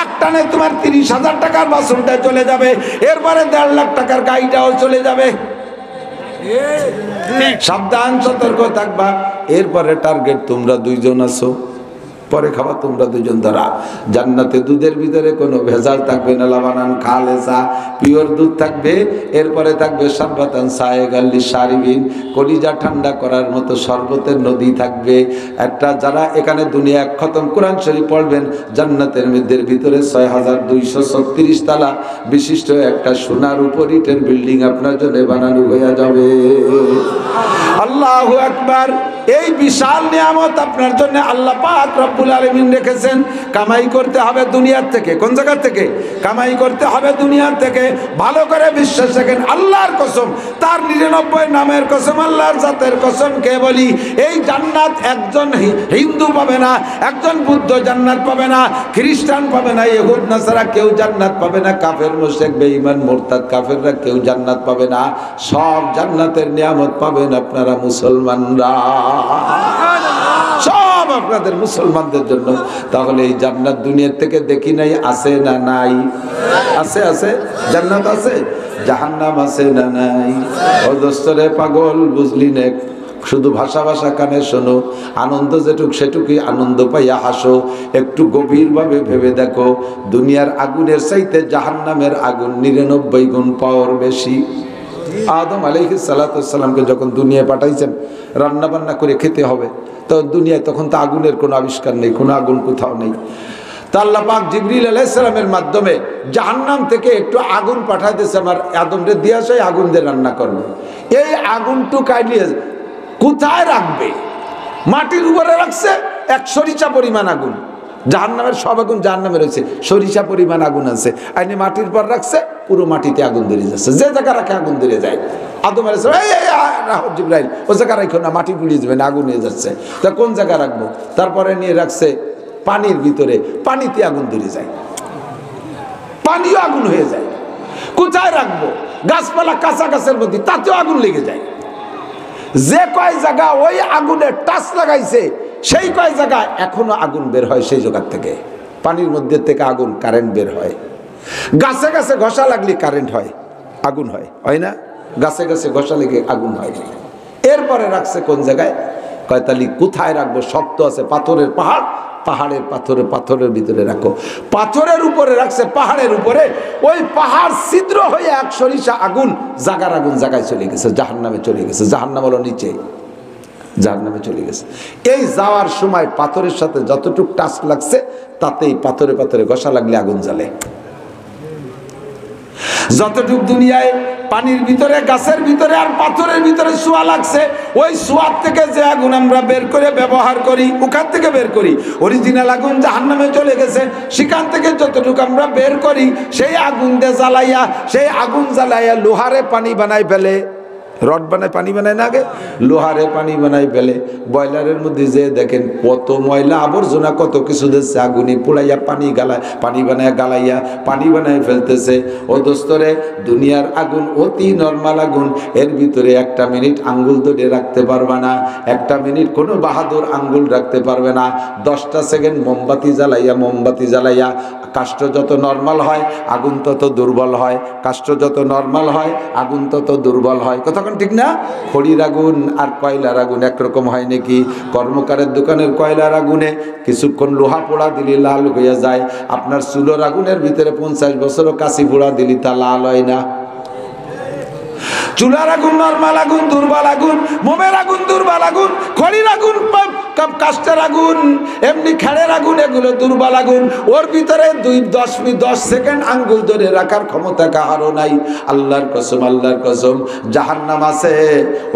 এক টানে তোমার 30,000 টাকার বাসনটা চলে যাবে, এরপরে 1.5 লাখ টাকার গাড়িটাও চলে যাবে। সাবধান, সতর্ক থাকবা। এরপরে টার্গেট তোমরা 2 জন আছো, পরে খাবা তোমরা দুজন ধরা। জান্নাতে দুধের ভিতরে কোনো ভেজাল থাকবে না, লাবানান খালেসা, পিওর দুধ থাকবে। এরপরে থাকবে শারবাতান সায়েগাল লিশারিবিন, কলিজা ঠান্ডা করার মতো শরবতের নদী থাকবে একটা। যারা এখানে দুনিয়া এক খতম কোরআন শরীফ পড়বেন, জান্নাতের মধ্যে ভিতরে ৬,২৩৬ তালা বিশিষ্ট একটা সোনার উপর ইটের বিল্ডিং আপনার জন্য বানানো হয়ে যাবে। আল্লাহু আকবার। এই বিশাল নিয়ামত আপনার জন্য আল্লাহ পাক রব্বুল আলামিন রেখেছেন। কামাই করতে হবে দুনিয়ার থেকে। কোন জায়গা থেকে কামাই করতে হবে? দুনিয়ার থেকে। ভালো করে বিশ্বাস রাখেন, আল্লাহর কসম, তার ৯৯ নামের কসম, আল্লাহর জাতের কসম কে বলি, এই জান্নাত একজন হিন্দু পাবে না, একজন বুদ্ধ জান্নাত পাবে না, খ্রিস্টান পাবে না, ইহুদ নাসারা কেউ জান্নাত পাবে না, কাফের মুশরিক বেঈমান মুরতাদ কাফেররা কেউ জান্নাত পাবে না। সব জান্নাতের নিয়ামত পাবেন আপনারা মুসলমানরা, সব আপনাদের মুসলমানদের জন্য। তাহলে এই জান্নাত দুনিয়ার থেকে দেখি নাই, আছে না নাই? আছে, আছে। জান্নাত আছে, জাহান্নাম আছে না নাই? ও দোস্তরে পাগল, বুঝলি না? শুধু ভাষা ভাষা কানে শোনো, আনন্দ যেটুক সেটুকুই আনন্দ পাইয়া হাসো। একটু গভীরভাবে ভেবে দেখো, দুনিয়ার আগুনের চাইতে জাহান্নামের আগুন ৯৯ গুণ পাওয়ার বেশি। আদম আলাইহিস সালাতু ওয়াস সালামকে যখন দুনিয়ায় পাঠাইছেন রান্না বান্না করে খেতে হবে, তো দুনিয়ায় তখন তো আগুনের কোনো আবিষ্কার নেই, কোনো আগুন কোথাও নেই। তা আল্লাহ পাক জিবরিল আলাইহিস সালামের মাধ্যমে জাহান্নাম থেকে একটু আগুন পাঠাইতেছে, আমার আদমরে দিয়ে আসে, আগুন দিয়ে রান্না করবে। এই আগুনটু কাইলিয়ে কোথায় রাখবে? মাটির উপরে রাখছে, এক সরিষা পরিমাণ আগুন। জাহান্নামের সব আগুন জাহান্নামে রয়েছে, সরিষা পরিমাণ আগুন আছে। আইনি মাটির পর রাখছে, পুরো মাটিতে আগুন ধরে যাচ্ছে, যে জায়গা রাখে আগুন ধরে যায়। আদম আলাইহিস সালাম জিবরাইল, ও জায়গা রাখো না, মাটি পুড়িয়ে যাবে না, আগুন হয়ে যাচ্ছে। তা কোন জায়গা রাখবো? তারপরে নিয়ে রাখছে পানির ভিতরে, পানিতে আগুন ধরে যায়, পানিও আগুন হয়ে যায়। কোথায় রাখবো? গাছপালা কাঁচা গাছের মধ্যে, তাতেও আগুন লেগে যায়। যে কয় জায়গা ওই আগুনের টাচ লাগাইছে, সেই কয় জায়গায় এখনো আগুন বের হয়, সেই জায়গার থেকে পানির মধ্যে থেকে আগুন, কারেন্ট বের হয়। গাছে গাছে ঘষা লাগলে কারেন্ট হয়, আগুন হয়, হয় না? গাছে গাছে ঘষা লেগে আগুন হয়। এরপরে রাখছে কোন জায়গায়? কয়তালি কোথায় রাখবো? শক্ত আছে, পাথরের পাহাড়, পাহাড়ের পাথরের ভিতরে রাখো। পাথরের উপরে রাখছে, পাহাড়ের উপরে। ওই পাহাড় ছিদ্র হয়ে এক সরিষা আগুন, জাগার আগুন জায়গায় চলে গেছে, জাহান্নামে চলে গেছে। জাহান্নাম হলো নিচে, জাহান্নামে চলে গেছে। এই যাওয়ার সময় পাথরের সাথে যতটুকু টাচ লাগছে, তাতেই পাথরে পাথরে ঘষা লাগলে আগুন জ্বলে। যতটুক দুনিয়ায় পানির ভিতরে, গাছের ভিতরে আর পাথরের ভিতরে সোয়া লাগছে, ওই সোয়ার থেকে যে আগুন আমরা বের করে ব্যবহার করি, ওখান থেকে বের করি, অরিজিনাল আগুন জাহান্নামে চলে গেছে। সেখান থেকে যতটুকু আমরা বের করি, সেই আগুন দিয়ে জ্বালাইয়া, সেই আগুন জ্বালাইয়া লোহারে পানি বানাই ফেলে। রড বানায়, পানি বানায় না, আগে লোহারে পানি বানাই ফেলে। বয়লারের মধ্যে যে দেখেন কত ময়লা আবর্জনা, কত কিছু দিচ্ছে, আগুনে পোড়াইয়া পানি গালায়, পানি বানায় গালাইয়া পানি বানায় ফেলতেছে। ও দোস্তরে, দুনিয়ার আগুন অতি নর্মাল আগুন। এর ভিতরে একটা মিনিট আঙ্গুল ধরে রাখতে পারবে না, একটা মিনিট কোনো বাহাদুর আঙ্গুল রাখতে পারবে না। 10টা সেকেন্ড মোমবাতি জ্বালাইয়া কাষ্ঠ যত নর্মাল হয়, আগুন তত দুর্বল হয়। কাষ্ঠ যত নর্মাল হয়, আগুন তত দুর্বল হয়। কথা ঠিক না? খড়ির আগুন আর কয়লার আগুন একরকম হয় নাকি? কর্মকারের দোকানের কয়লার আগুনে কিছুক্ষণ লোহা পোড়া দিলে লাল হয়ে যায়। আপনার চুলোর আগুনের ভিতরে 50 বছরও কাশি পোড়া দিলে তা লাল হয় না। চুলার আগুন নরমাল আগুন, দুর্বল আগুন, মোমের আগুন দুর্বল আগুন, খড়ির আগুন, কাষ্ঠের আগুন, এমনি খেড়ের আগুন, এগুলো দুর্বল আগুন। ওর ভিতরে 10 সেকেন্ড আঙ্গুল ধরে রাখার ক্ষমতা কাহারও নাই। আল্লাহর কসম, আল্লাহর কসম, জাহান্নাম আছে।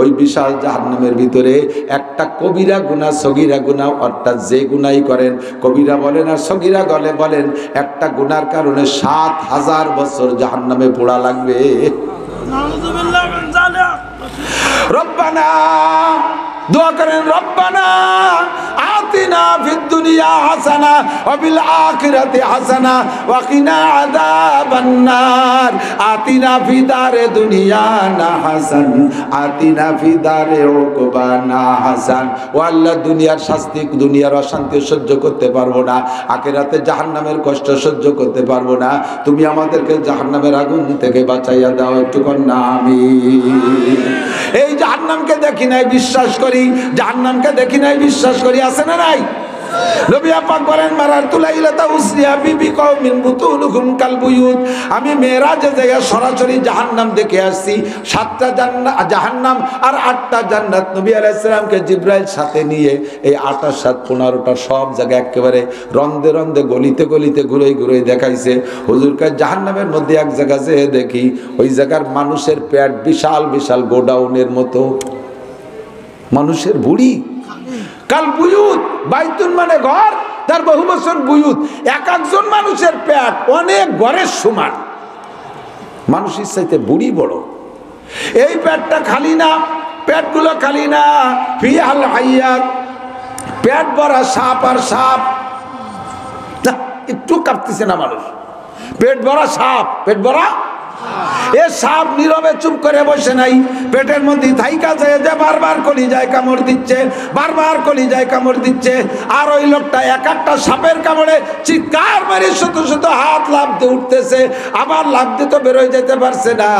ওই বিশাল জাহান্নামের ভিতরে একটা কবিরা গুনাহ, সগীরা গুনাহ, অর্থাৎ যে গুনাই করেন, কবিরা বলেন আর সগীরা গলে বলেন, একটা গুনার কারণে 7000 বছর জাহান্নামে পোড়া লাগবে। রব্বানা, দোয়া করেন, রব্বানা আতিনা ফিদ দুনিয়া হাসানা ওয়া ফিল আখিরাতি হাসানা ওয়া কিনা আযাবান নার। আতিনা ফি দারে দুনিয়া না হাসান, আতিনা ফি দারে উকবা না হাসান। ও আল্লাহ, দুনিয়ার শাস্তি, দুনিয়ার অশান্তি সহ্য করতে পারবো না, আখিরাতে জাহান্নামের কষ্ট সহ্য করতে পারবো না। তুমি আমাদেরকে জাহান্নামের আগুন থেকে বাঁচাইয়া দাও, একটু কন্যা আমিন। এই জাহান্নামকে দেখি নাই, বিশ্বাস করি। জাহান্নামকে দেখি নাই, বিশ্বাস করি। আছে না নাই? নবী পাক বলেন মারারতু লাইলাতা উসরিয়া বিবি কওমিন বুতুলুহুম কাল বুয়ুত, আমি মেরাজে যাইয়া সরাসরি জাহান্নাম দেখে আসছি। 7টা জাহান্নাম আর 8টা জান্নাত। নবী আলাইহিস সালামকে জিবরাইল সাথে নিয়ে এই 28 7 15টা সব জায়গা একেবারে রন্দে রন্দে গলিতে গলিতে ঘুরে ঘুরে দেখাইছে। হুজুরকে জাহান্নামের মধ্যে এক জায়গা যেয়ে দেখি ওই জায়গার মানুষের পেট বিশাল বিশাল গোডাউনের মতো, মানুষের বুড়ি। কাল বুয়ুত, বাইতুন মানে ঘর, তার বহু বছর বুয়ুত। এক একজন মানুষের পেট অনেক ঘরের সমান, মানুষের চাইতে বুড়ি বড়। এই পেটটা খালি না, পেটগুলো খালি না, ফিহাল হাইয়াত, পেট ভরা সাপ আর সাপ। একটু কাঁপতেছে না মানুষ, পেট ভরা সাপ, পেট ভরা এ সাপ নীরবে চুপ করে বসে নাই, পেটের মধ্যে থাইকা যায় যে বারবার কলিজায় কামড় দিচ্ছে, বারবার কলিজায় কামড় দিচ্ছে। আর ওই লোকটা এক একটা সাপের কামড়ে চিৎকার মারে শত শত হাত লাফ দিয়ে উঠতেছে, আবার লাফ দিয়ে তো বেরোয় যেতে পারছে না,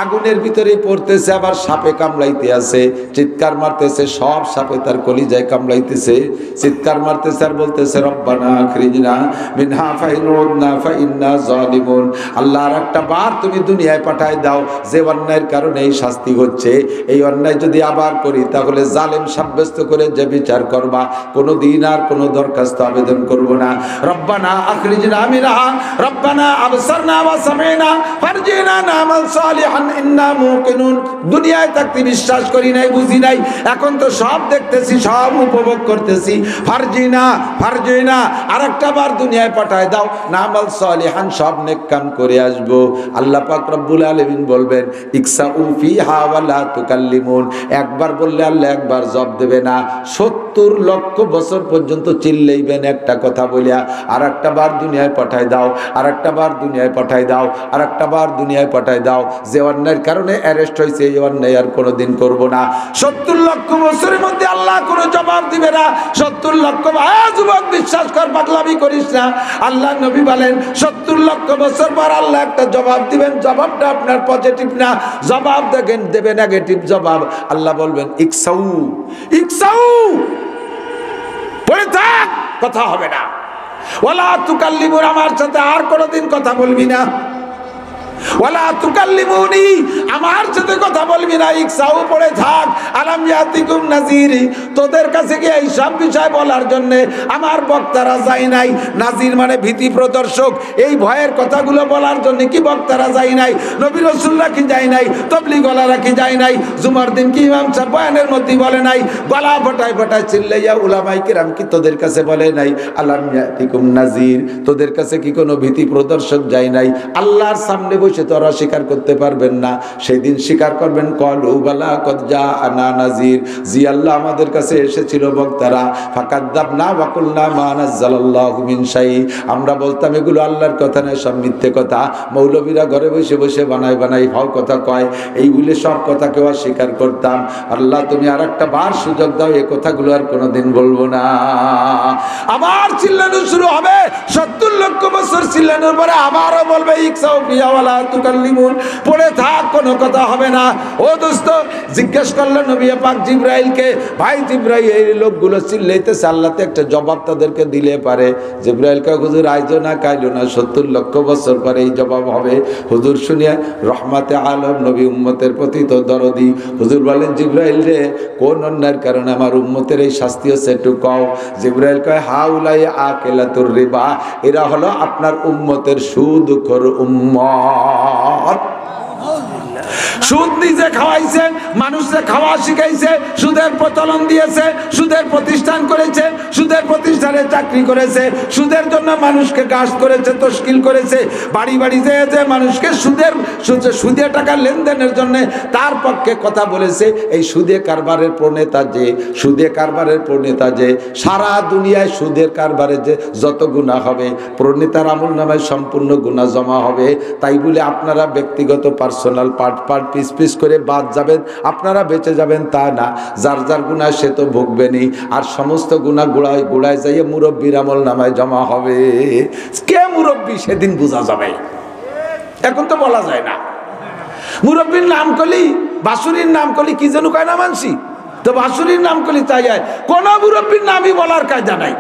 আগুনের ভিতরে পড়তেছে, আবার সাপে কামড়াইতে আছে, চিৎকার মারতেছে, সব সাপে তার কলিজায় কামড়াইতেছে, চিৎকার মারতেছে আর বলতেছে রব্বানা আখরিজনা মিনহা ফাইন উদনা ফাইন্না জালিমুন। আল্লাহ আর একটা বার তুমি দুনিয়ায় পাঠায় দাও, যে অন্যায়ের কারণে এই শাস্তি হচ্ছে, এই অন্যায় যদি আবার করি তাহলে জালেম সাব্যস্ত করে যে বিচার করবা, কোনোদিন আর কোনো দরখাস্ত আবেদন করব না। রব্বানা আখরিজনা মিনহা রব্বানা আবসারনা ওয়া সামি'না ফারজিনা না'মাল সালিহান ইন্না মুকিনুন। দুনিয়ায় থাকতে বিশ্বাস করি নাই, বুঝি নাই, এখন তো সব দেখতেছি, সব উপভোগ করতেছি। ফারজিনা ফারজিনা, আরেকটা বার দুনিয়ায় পাঠায় দাও, না'মাল সালিহান, সব নেক কাম করে আসবো। আল্লাহ পাক রব্বুল আলামিন বলবেন ইকসাউ ফিহা ওয়া লা তুকাল্লিমুন। একবার বললে আল্লাহ একবার জবাব দেবে না, 70 লক্ষ বছর পর্যন্ত চিল্লাইবেন একটা কথা বলিয়া, আর একটা বার দুনিয়ায় পাঠায় দাও, আর একটা বার দুনিয়ায় পাঠায় দাও, আর একটা বার দুনিয়ায় পাঠায় দাও। যে অন্যায়ের কারণে অ্যারেস্ট হয়েছে এই অন্যায় আর কোনোদিন করব না। 70 লক্ষ বছরের মধ্যে আল্লাহ কোনো জবাব দিবে না। 70 লক্ষ, যুবক বিশ্বাস কর, পাগলামি করিস না। আল্লাহ নবী বলেন 70 লক্ষ বছর পর আল্লাহ একটা জবাব দিবেন, জবাবটা আপনার পজিটিভ না, জবাব দেখেন দেবে নেগেটিভ জবাব। আল্লাহ বলবেন ইকসাউ ইকসাউ, পড়ে থাক, কথা হবে না। ওয়ালা তুকাল্লিমুন, আমার সাথে আর কোনোদিন কথা বলবি না। ওয়ালা তুকাল্লিমুনি, আমার সাথে কথা বলবি না। ইকসাউ, পড়ে থাক। আলাম ইয়াতিকুম নাযির, তোদের কাছে কি এই সব বিষয় বলার জন্য আমার বক্তারা যায় নাই? নাযির মানে ভীতি প্রদর্শক, এই ভয়ের কথাগুলো বলার জন্য কি বক্তারা যায় নাই? নবী রাসূলরা কি যায় নাই? তাবলীগওয়ালারা কি যায় নাই? জুমার দিন কি ইমাম সাহেব বয়ানের মধ্যে বলে নাই? গলা ফটায় ফটায় চিল্লাইয়া উলামায়ে কিরাম কি তোদের কাছে বলে নাই? আলাম ইয়াতিকুম নাযির, তোদের কাছে কি কোনো ভীতি প্রদর্শক যায় নাই? আল্লাহর সামনে বসে তো ওরা স্বীকার করতে পারবেন না, সেই দিন স্বীকার করবেন ক্বালু বালা কদ জাআনা নাযির, জি আল্লাহ আমাদের কাছে এসেছিল বক্তারা। ফাকাদ্দাবনা ওয়া কুলনা মা নাযালাল্লাহু মিন শাই, আমরা বলতাম এগুলো আল্লাহর কথা না, সব মিথ্যে কথা। মৌলবীরা ঘরে বসে বসে বানাই বানাই ফাও কথা কয়, এইগুলি সব কথাকে অস্বীকার করতাম। আল্লাহ তুমি আর একটা বার সুযোগ দাও, এই কথাগুলো আর কোনোদিন বলবো না। আবার চিল্লানো শুরু হবে, 70 লক্ষ বছর চিল্লানোর পরে আবারও বলবে ইকসাউ ফিহা ওয়া লা তুকাল্লিমুন, পড়ে থাক, কোনো কথা হবে না। ও দোস্ত, জিজ্ঞেস করলেন নবী পাক জিবরাইলকে, ভাই জিবরাইল এই লোকগুলো চিল্লাইতেছে, আল্লাহ তো একটা জবাব তাদেরকে দিলে পারে। জিবরাইলকে হুজুর আইজো না কাইলো না, 70 লক্ষ বছর পরে এই জবাব হবে। হুজুর শুনিয়া রহমাতে আলম নবী উম্মতের প্রতি তো দরদি, হুজুর বলেন জিবরাইল রে, কোন অন্যায়ের কারণে আমার উম্মতের এই শাস্তি হচ্ছে একটু কও। জিবরাইল কয় হাউলাই আকিলাতুর রিবা, এরা হলো আপনার উম্মতের সুদখোর উম্মত। সুদ নিজে খাওয়াইছে, মানুষকে খাওয়া শিখাইছে, সুদের প্রচলন দিয়েছে, সুদের প্রতিষ্ঠান করেছে, সুদের প্রতিষ্ঠানে চাকরি করেছে, সুদের জন্য মানুষকে গাছ করেছে, তশকিল করেছে, বাড়ি বাড়ি যেয়ে যে মানুষকে সুদে টাকা লেনদেনের জন্য তার পক্ষে কথা বলেছে। এই সুদে কারবারের প্রণেতা যে, সুদে কারবারের প্রণেতা যে, সারা দুনিয়ায় সুদের কারবারে যে যত গুনাহ হবে প্রণেতার আমল নামায় সম্পূর্ণ গুনাহ জমা হবে। তাই বলে আপনারা ব্যক্তিগত পার্সোনাল পার্ট পিস পিস করে বাদ যাবেন, আপনারা বেঁচে যাবেন তা না। যার যার গুনাহ সে তো ভুগবেনই, আর সমস্ত গুনাহ গুড়ায় গুড়ায় যাইয়ে মুরব্বীর আমল নামায় জমা হবে। কে মুরব্বী সেদিন বোঝা যাবে, এখন তো বলা যায় না। মুরব্বীর নাম কলি, বাসুরির নাম কলি কি যেন কয় না মানসি, তো বাসুরির নাম কলি তাই হয়, কোন মুরব্বীর নামই বলার কায়দা নাই।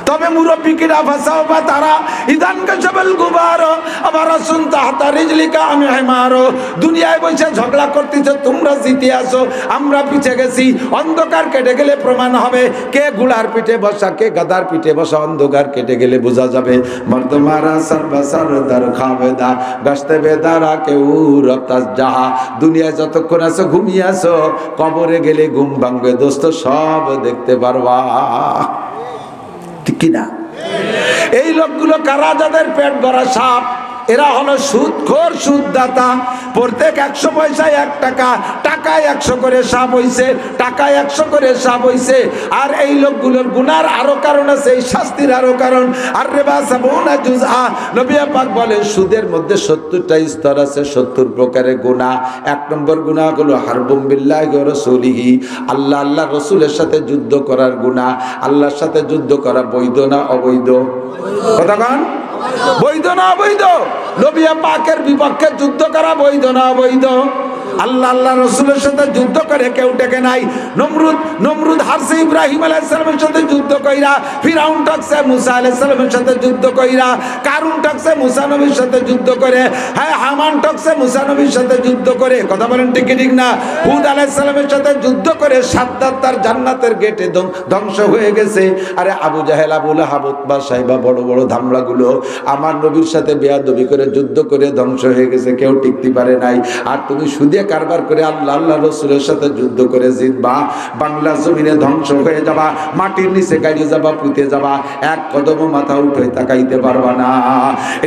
তবে মুরব্বিকিরা ফাসাও বা তারা ইদান কাশাবাল গুবার আবার শুনতা হাতা রিজলিকা আমি হেমারো দুনিয়ায় বসে ঝগড়া করতেছ তোমরা জিতে আসো আমরা পিছে গেছি অন্ধকার কেটে গেলে প্রমাণ হবে কে ঘোড়ার পিঠে বসা কে গাধার পিঠে বসা অন্ধকার কেটে গেলে বোঝা যাবে মর্দমারা সর্বসর দর খাবেদা গস্তে বেদারা কেউ রতাস জাহা দুনিয়ায় যতক্ষণ আছো ঘুমিয়ে আসো কবরে গেলে ঘুম ভাঙবে দোস্ত সব দেখতে পারবা ঠিক কিনা এই লোকগুলো কারা যাদের পেট ভরা সাপ এরা হলো সুদখোর সুদদাতা প্রত্যেক 100 পয়সায় 1 টাকা টাকায় 100 করে সাপ হইছে টাকায় 100 করে সাপ হইছে আর এই লোকগুলোর গুনার আরো কারণ আছে এই শাস্তির আরো কারণ আর রিবা সাবুনা জুজআ নবী পাক বলেন সুদের মধ্যে 70টা স্তর আছে 70 প্রকারের গুনাহ 1 নম্বর গুনাহ হলো হারবুম বিল্লাহি ওয়া রাসূলিহি আল্লাহ রাসূলের সাথে যুদ্ধ করার গুনাহ আল্লাহর সাথে যুদ্ধ করা বৈধ না অবৈধ কথা কোন বৈধ না অবৈধ নবী পাকের বিপক্ষে যুদ্ধ করা বৈধ না অবৈধ আল্লাহ রাসূলের সাথে যুদ্ধ করে কেউ টেকে নাই নমরুদ হারছে ইব্রাহিম আলাইহিস সালামের সাথে যুদ্ধ কইরা ফিরাউন ঠকছে মুসা আলাইহিস সালামের সাথে যুদ্ধ কইরা কারুন ঠকছে মুসা নবীর সাথে যুদ্ধ করে হ্যাঁ হামান ঠকছে মুসা নবীর সাথে যুদ্ধ করে কথা বলেন ঠিক না হুদ আলাইহিস সালামের সাথে যুদ্ধ করে সাদ্দাত তার জান্নাতের গেটে ধ্বংস হয়ে গেছে আরে আবু জাহেল আবু লাহাব উতবা সাইবা বড় বড় ধামড়াগুলো আমার নবীর সাথে বেয়াদবি করে যুদ্ধ করে ধ্বংস হয়ে গেছে কেউ টিকতে পারে নাই আর তুমি সুদে কারবার করে আল্লাহ রাসূলের সাথে যুদ্ধ করে জিতবা বাংলা জমিনে ধ্বংস হয়ে যাবা মাটির নিচে গাড়ি যাবা পুঁতে যাবা এক কদম মাথা উঠে তাকাইতে পারবা না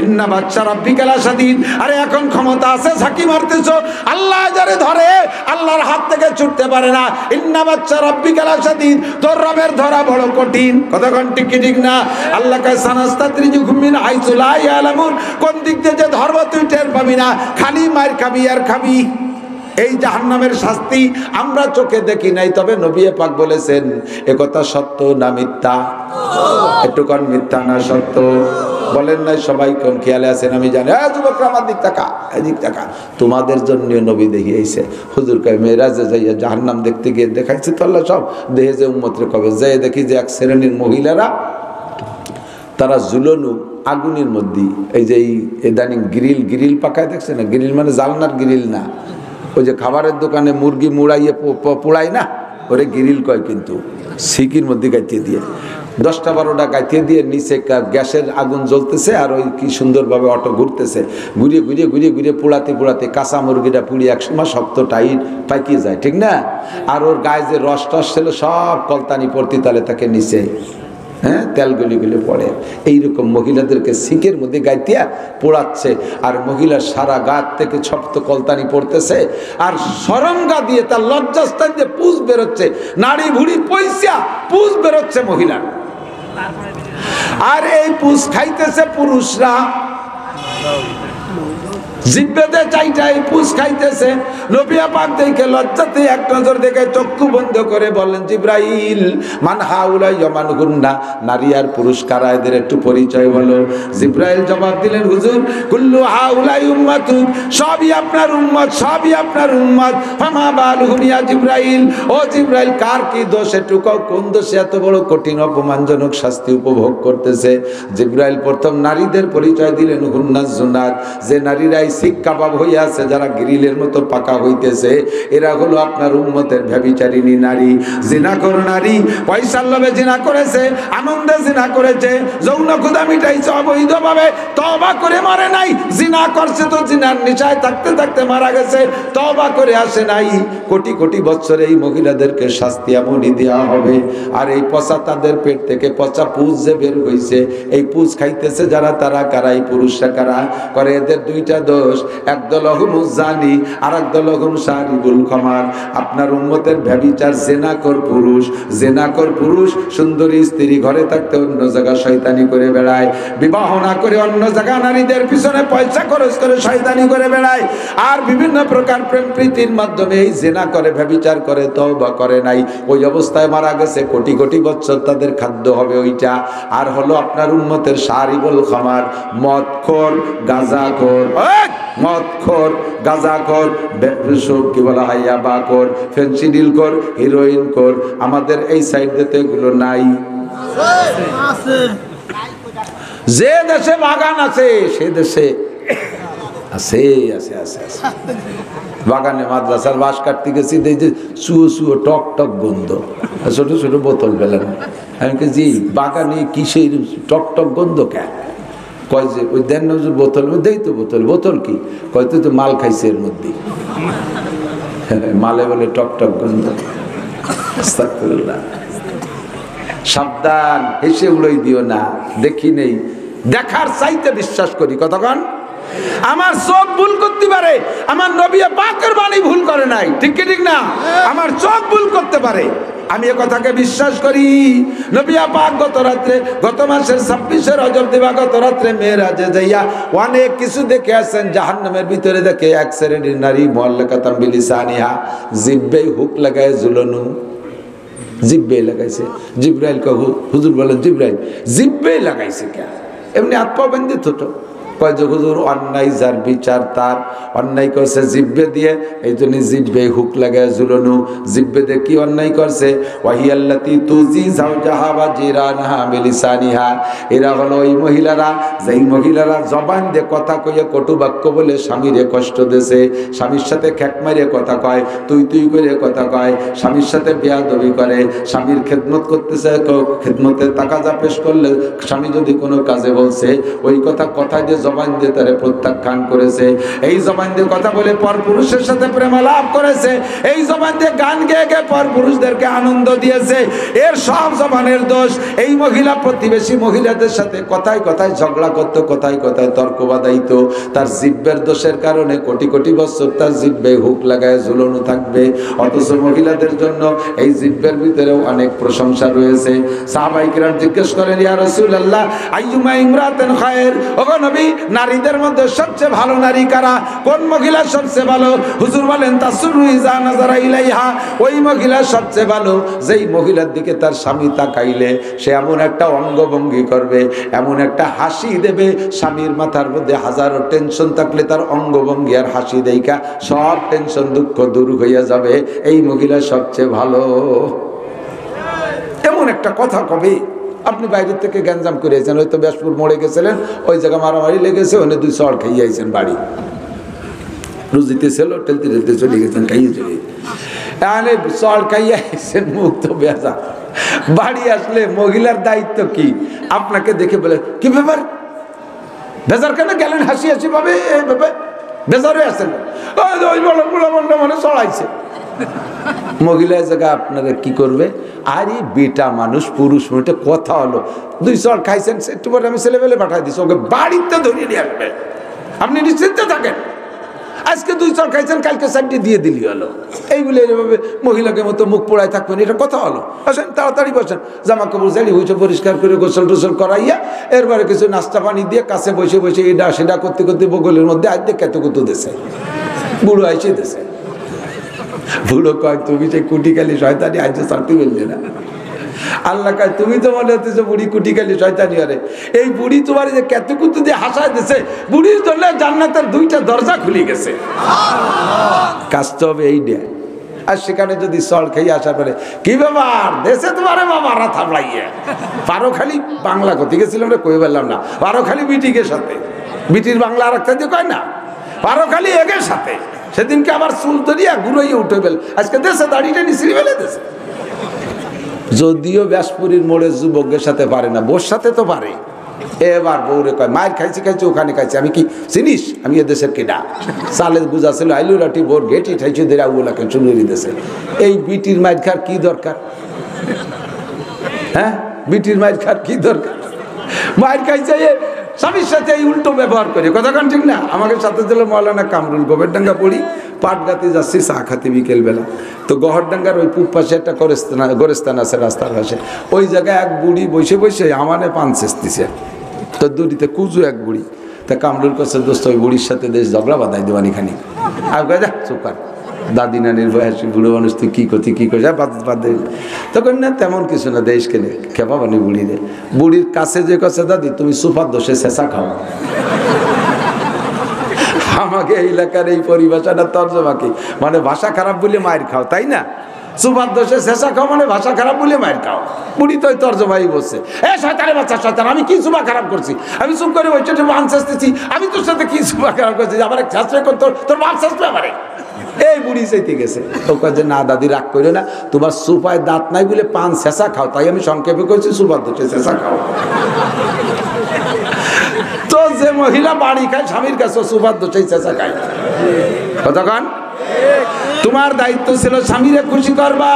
ইন্না বাচ্চা রাব্বিকাল শাদীদ আরে এখন ক্ষমতা আছে ঝাঁকি মারতেছো আল্লাহ যারে ধরে আল্লাহর হাত থেকে ছুটতে পারে না ইন্না বাচ্চা রাব্বিকাল শাদীদ তোর রবের ধরা বড় কঠিন কথা কোন ঠিক না আল্লাহ কয় সানাস্তাদ্রিজুহুম মিন হাইসু লা ইয়ালামুন কোন দিক দিয়ে যে ধর্ম তুই টের পাবি না খালি মার খাবি আর খাবি এই জাহান্নামের শাস্তি আমরা চোখে দেখি নাই তবে নবী পাক বলেছেন একথা সত্য না মিথ্যা একটু কোন মিথ্যা না সত্য বলেন নাই সবাই কোন খেয়ালে আছেন আমি জানি যুবকরা আমার দিক তাকা এদিক তাকা তোমাদের জন্য নবী দেখিয়েছে হুজুর কয় মেরাজে যাইয়া জাহান্নাম দেখতে গিয়ে দেখাইছে তো আল্লাহ সব দেহে যে উম্মতের কবে যাই দেখি যে এক শ্রেণীর মহিলারা তারা ঝুলনো আগুনের মধ্যে এই যে ইদানিং গ্রিল পাকায় দেখছে না গ্রিল মানে জালনার গ্রিল না ওই যে খাবারের দোকানে মুরগি মুড়াইয়ে পোড়ায় না ওরে গ্রিল কয় কিন্তু সিকির মধ্যে গাইতে দিয়ে 10টা 12টা গাইতে দিয়ে নিচে গ্যাসের আগুন জ্বলতেছে আর ওই কি সুন্দরভাবে অটো ঘুরতেছে ঘুরিয়ে পোড়াতে কাঁচা মুরগিটা পুড়িয়ে একসময় শক্ত টাইট পাকিয়ে যায় ঠিক না আর ওর গায়ে যে রস টস ছিল সব কলতানি পড়তি তালে তাকে নিচে হ্যাঁ তেল গলি পড়ে এইরকম মহিলাদেরকে সিকের মধ্যে গাইতিয়া পোড়াচ্ছে আর মহিলার সারা গাত থেকে ছপ্ত কলতানি পড়তেছে আর সরঙ্গা দিয়ে তার লজ্জাস্থান দিয়ে পুষ বেরোচ্ছে নাড়ি ভুড়ি পয়সা পুষ বেরোচ্ছে মহিলার আর এই পুষ খাইতেছে পুরুষরা জিব্বেতে চাইটাই পুষ খাইতেছে নবী পাক দেখে লজ্জাতে এক নজর দেখে চক্ষু বন্ধ করে বলেন জিব্রাইল মান হাউলাই মান গুন্না নারী আর পুরুষ কারা এদের একটু পরিচয় বলো জিব্রাইল জবাব দিলেন হুজুর কুল্লু হাউলাই উম্মাতুক সবই আপনার উম্মত ফামা বালুহুম ইয়া জিব্রাইল ও জিব্রাইল কার কি দোষ একটু কোন দোষে এত বড় কঠিন অপমানজনক শাস্তি উপভোগ করতেছে জিব্রাইল প্রথম নারীদের পরিচয় দিলেন হুন্নাজ জুনাত যে নারীরা শিক কাবাব হয়ে আছে যারা গ্রিলের মতো পাকা হইতেছে এরা হলো আপনার উম্মতের ব্যভিচারিণী নারী জিনাখোর নারী পয়সার লোভে জিনা করেছে আনন্দে জিনা করেছে যৌন ক্ষুধা মিটাইছে অবৈধভাবে তওবা করে মরে নাই জিনা করছে তো জিনার নেশায় থাকতে মারা গেছে তওবা করে আসে নাই কোটি বছর এই মহিলাদেরকে শাস্তি এমনই দেওয়া হবে আর এই পচা তাদের পেট থেকে পচা পুষ যে বের হইছে এই পুষ খাইতেছে যারা তারা কারা এই পুরুষরা কারা করে এদের দুইটা দোষ একদল হুমুজ জানি আর একদল হুম শারিবুল খামার আপনার উম্মতের ব্যভিচার জেনাকর পুরুষ সুন্দরী স্ত্রী ঘরে থাকতে অন্য জায়গা শয়তানি করে বেড়ায় বিবাহ না করে অন্য জায়গা নারীদের পিছনে পয়সা খরচ করে শয়তানি করে বেড়ায় আর বিভিন্ন প্রকার প্রেম প্রীতির মাধ্যমে এই জেনা করে ব্যভিচার করে তওবা করে নাই ওই অবস্থায় মারা গেছে কোটি বছর তাদের খাদ্য হবে ওইটা আর হলো আপনার উম্মতের শারিবুল খামার মদখোর গাঁজাখোর গাঁজাখোর কি বলা হয় ইয়াবাখোর ফেন্সিডিল খোর হিরোইন খোর আমাদের এই সাইড দিতে এগুলো নাই যে দেশে বাগান আছে সে দেশে আছে আছে আছে আছে। বাগানে মাদ্রাসার বাঁশ কাটতে গেছি, দেখছি চুয়ো চুয়ো টক টক গন্ধ, ছোট ছোট বোতল ফেলেন। আমি জি বাগানে কিসের টক টক গন্ধ কে? কয় যে ওই দেন বোতল, দেই তো বোতল। বোতল কি? কয় তুই তো মাল খাইছে এর মধ্যে। মালে বলে টক টক গন্ধ। সাবধান, হেসে উড়াই দিও না। দেখি নেই, দেখার চাইতে বিশ্বাস করি। কতক্ষণ আমার চোখ ভুল করতে পারে, আমার নবী পাকের বাণী ভুল করে নাই, ঠিক কি ঠিক না? আমার চোখ ভুল করতে পারে, আমি এ কথাকে বিশ্বাস করি। নবী পাক গত রাত্রে, গত মাসের 26 রজব দিবাগত রাত্রে মেরাজে যাইয়া অনেক কিছু দেখে আসেন। জাহান্নামের ভিতরে দেখে এক শ্রেণীর নারী মুআল্লাকাতাম বিলিসানিহা, জিহ্বায় হুক লাগায় ঝুলানো। জিহ্বে লাগাইছে। জিব্রাইল কহু, হুজুর বলেন জিব্রাইল জিহ্বে লাগাইছে কে? এমনি হাত পা বেঁধে ছোট। কয় যে হুজুর অন্যায় যার বিচার তার, অন্যায় করছে জিহ্বে দিয়ে, এই জন্য জিহ্বে হুক লাগায় ঝুলানো। জিহ্বে দিয়ে কি অন্যায় করছে? ওয়াহিয়াল্লাতি তুজি যাওজাহা ওয়া জিরানহা বিলিসানিহা, এরা হলো ওই মহিলারা, যেই মহিলারা জবান দিয়ে কথা কইয়া কটু বাক্য বলে স্বামীরে কষ্ট দেছে, স্বামীর সাথে খ্যাক মারিয়ে কথা কয়, তুই তুই করে কথা কয়, স্বামীর সাথে বেয়াদবি করে, স্বামীর খেদমত করতেছে, খেদমতের তাকাজা পেশ করলে স্বামী যদি কোনো কাজে বলছে ওই কথা দিয়ে জবান দিয়ে তারে প্রত্যাখ্যান করেছে, এই জবান দিয়ে কথা বলে পর পুরুষের সাথে প্রেমালাপ করেছে, এই জবান দিয়ে গান গেয়ে গেয়ে পর পুরুষদেরকে আনন্দ দিয়েছে, এর সব জবানের দোষ। এই মহিলা প্রতিবেশী মহিলাদের সাথে কথায় কথায় ঝগড়া করত, কথায় কথায় তর্ক বাধাইত, তার জিহ্বের দোষের কারণে কোটি কোটি বছর তার জিহ্বে হুক লাগায় ঝুলানো থাকবে। অথচ মহিলাদের জন্য এই জিহ্বের ভিতরেও অনেক প্রশংসা রয়েছে। সাহাবায়ে কিরাম জিজ্ঞেস করেন, ইয়া রাসূলুল্লাহ আইয়ুমা ইমরাতান খায়র, ওগো নবী নারীদের মধ্যে সবচেয়ে ভালো নারী কারা? কোন মহিলা সবচেয়ে ভালো? হুজুর বলেন তাসরু ইজা নাযারা ইলাইহা, ওই মহিলা সবচেয়ে ভালো যেই মহিলার দিকে তার স্বামী তাকাইলে সে এমন একটা অঙ্গভঙ্গি করবে, এমন একটা হাসি দেবে, স্বামীর মাথার মধ্যে হাজারো টেনশন থাকলে তার অঙ্গভঙ্গি আর হাসি দেইকা সব টেনশন দুঃখ দূর হইয়া যাবে। এই মহিলা সবচেয়ে ভালো। এমন একটা কথা কবে আপনি বাইরের থেকে গ্যাঞ্জাম করেছেন, হয়তো ব্যাসপুর মোড়ে গেছিলেন, ওই জায়গা মারামারি লেগেছে, ওখানে 2 চড় খাইয়ে আইছেন, বাড়ি রুজিতে ছিল, টেলতে টেলতে চলে গেছেন, খাইয়ে চলে তাহলে চড় খাইয়ে আইছেন, মুখ তো বেজা। বাড়ি আসলে মহিলার দায়িত্ব কি? আপনাকে দেখে বলে কি ব্যাপার, বেজার কেন গেলেন? হাসি হাসি ভাবে এইভাবে বেজার হয়ে আসেন, মানে চড়াইছে। মহিলার জায়গা আপনারা কি করবে? আরে বেটা মানুষ, পুরুষ মেয়েটা কথা হলো, 2 চড় খাইছেন, একটু পরে আমি ছেলেবেলে পাঠাই দিচ্ছি, ওকে বাড়িতে ধরিয়ে নিয়ে আসবে, আপনি নিশ্চিন্তে থাকেন। আজকে 2 চড় খাইছেন, কালকে 4টি দিয়ে দিলি হলো। এইগুলো এইভাবে মহিলাকে মতো মুখ পোড়ায় থাকবেন, এটা কথা হলো? আসেন তাড়াতাড়ি বসেন, জামা কাপড় চালি হইছে পরিষ্কার করে গোসল টোসল করাইয়া এরপরে কিছু নাস্তা পানি দিয়ে কাছে বসে বসে এটা সেটা করতে করতে বগলের মধ্যে আজ দিয়ে কেত কুতু দেশে বুড়ো আইসে দেশে। বুড়ো কয় তুমি সেই কুটিকালি শয়তানি আজ চাকরি বললে না। আল্লাহ কয় তুমি তো মনে হচ্ছে বুড়ি কুটিকালি শয়তানি। আরে এই বুড়ি তোমার যে কেতুকুতু দিয়ে হাসায় দিছে, বুড়ির জন্য জান্নাতের 2টা দরজা খুলে গেছে। কাজটা হবে এই ডে। আর সেখানে যদি চড় খেয়ে আসা পারে, কি ব্যাপার দেশে তোমারে বাবারা থামলাইয়ে পারো খালি বাংলা কথি গেছিলাম রে, কই বললাম না, পারো খালি বিটিকের সাথে, বিটির বাংলা আর একটা দিয়ে কয় না, পারো খালি এগের সাথে। সেদিনকে আবার চুল ধরিয়া ঘুরাইয়া উঠে বেল, আজকে দেশে দাড়িটা নিশ্চিত ফেলে দেশে। যদিও ব্যাসপুরীর মোড়ে যুবকের সাথে পারে না, বোর সাথে তো পারে। এবার বউরে কয় মায়ের খাইছি খাইছি ওখানে খাইছি, আমি কি চিনিস আমি এ দেশের কেডা? চালের গুজা ছিল, আইলু রাটি বোর ঘেটি ঠাইছি দেরা ওগুলাকে চুনিয়ে দিতেছে। এই বিটির মায়ের খার কি দরকার? হ্যাঁ, বিটির মায়ের খার কি দরকার? মায়ের খাইছে স্বামীর সাথে এই উল্টো ব্যবহার করে, কথা কান ঠিক না? আমাকে সাথে ছিল মৌলানা কামরুল, গোবরডাঙ্গা পড়ি, পাটগাতে যাচ্ছি চা খাতে বিকেলবেলা। তো গহরডাঙ্গার ওই পূব পাশে একটা গোরস্থান আছে রাস্তার পাশে, ওই জায়গায় এক বুড়ি বসে বসে আমানে পান চেষ্টিছে। তো দুটিতে কুজু এক বুড়ি, তা কামরুল কাছে দোস্ত ওই বুড়ির সাথে দেশ ঝগড়া বাঁধাই দেবানি খানি। আর কয়ে যা চোপার দাদি নানির বয়সী বুড়ো মানুষ, তুই কী করছি কী করছি বাদ। তখন না তেমন কিছু না, দেশ কেনে খেপা বানি বুড়ি রে। বুড়ির কাছে যে কাছে দাদি তুমি সুপার দোষে শেষা খাও। আমাকে এই এলাকার এই পরিভাষাটা তর্জমা কি মানে ভাষা খারাপ বলে মায়ের খাও, তাই না? সুপার দোষে শেষা খাও মানে ভাষা খারাপ বলে মায়ের খাও। বুড়ি তো তর্জমাই বসছে, এ শয়তানের বাচ্চা শয়তান, আমি কি সুপা খারাপ করছি? আমি চুপ করে ওই ছোট বান চেষ্টেছি, আমি তোর সাথে কি সুপা খারাপ করছি? আমার এক শাস্ত্রে কর, তোর বাপ শাস্ত্রে আমারে। এই বুড়ি চাইতে গেছে, ও কাজে না দাদি রাগ করে না, তোমার সুপায় দাঁত নাই বলে পান শেষা খাও, তাই আমি সংক্ষেপে করছি সুপার দোষে শেষা খাও। তো যে মহিলা বাড়ি খায় স্বামীর কাছে সুপার দোষে শেষা খায়, কতক্ষণ? তোমার দায়িত্ব ছিল স্বামীরে খুশি করবা,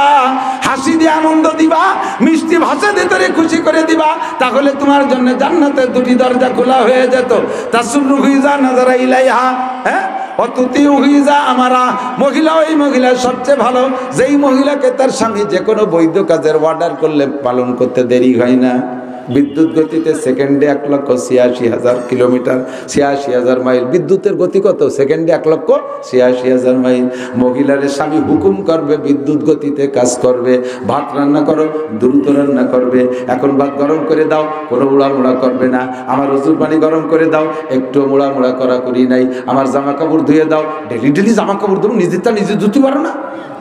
হাসি দিয়ে আনন্দ দিবা, মিষ্টি ভাষা দিয়ে তোরে খুশি করে দিবা, তাহলে তোমার জন্য জান্নাতের দুটি দরজা খোলা হয়ে যেত। তাসুরু হুইজা নাজারা ইলাইহা, হ্যাঁ, অতুতি হুইজা আমারা। মহিলা ওই মহিলা সবচেয়ে ভালো যেই মহিলাকে তার স্বামী যে কোনো বৈধ কাজের অর্ডার করলে পালন করতে দেরি হয় না। বিদ্যুৎ গতিতে সেকেন্ডে 1,86,000 কিলোমিটার, 86,000 মাইল। বিদ্যুতের গতি কত? সেকেন্ডে 1,86,000 মাইল। মহিলারে স্বামী হুকুম করবে, বিদ্যুৎ গতিতে কাজ করবে। ভাত রান্না করো, দ্রুত রান্না করবে। এখন ভাত গরম করে দাও, কোনো মোড়া করবে না। আমার ওজুর পানি গরম করে দাও, একটু মোড়া করা করি নাই। আমার জামা কাপড় ধুয়ে দাও, ডেলি জামা কাপড় ধুবো, নিজেরটা নিজে ধুতে পারো না?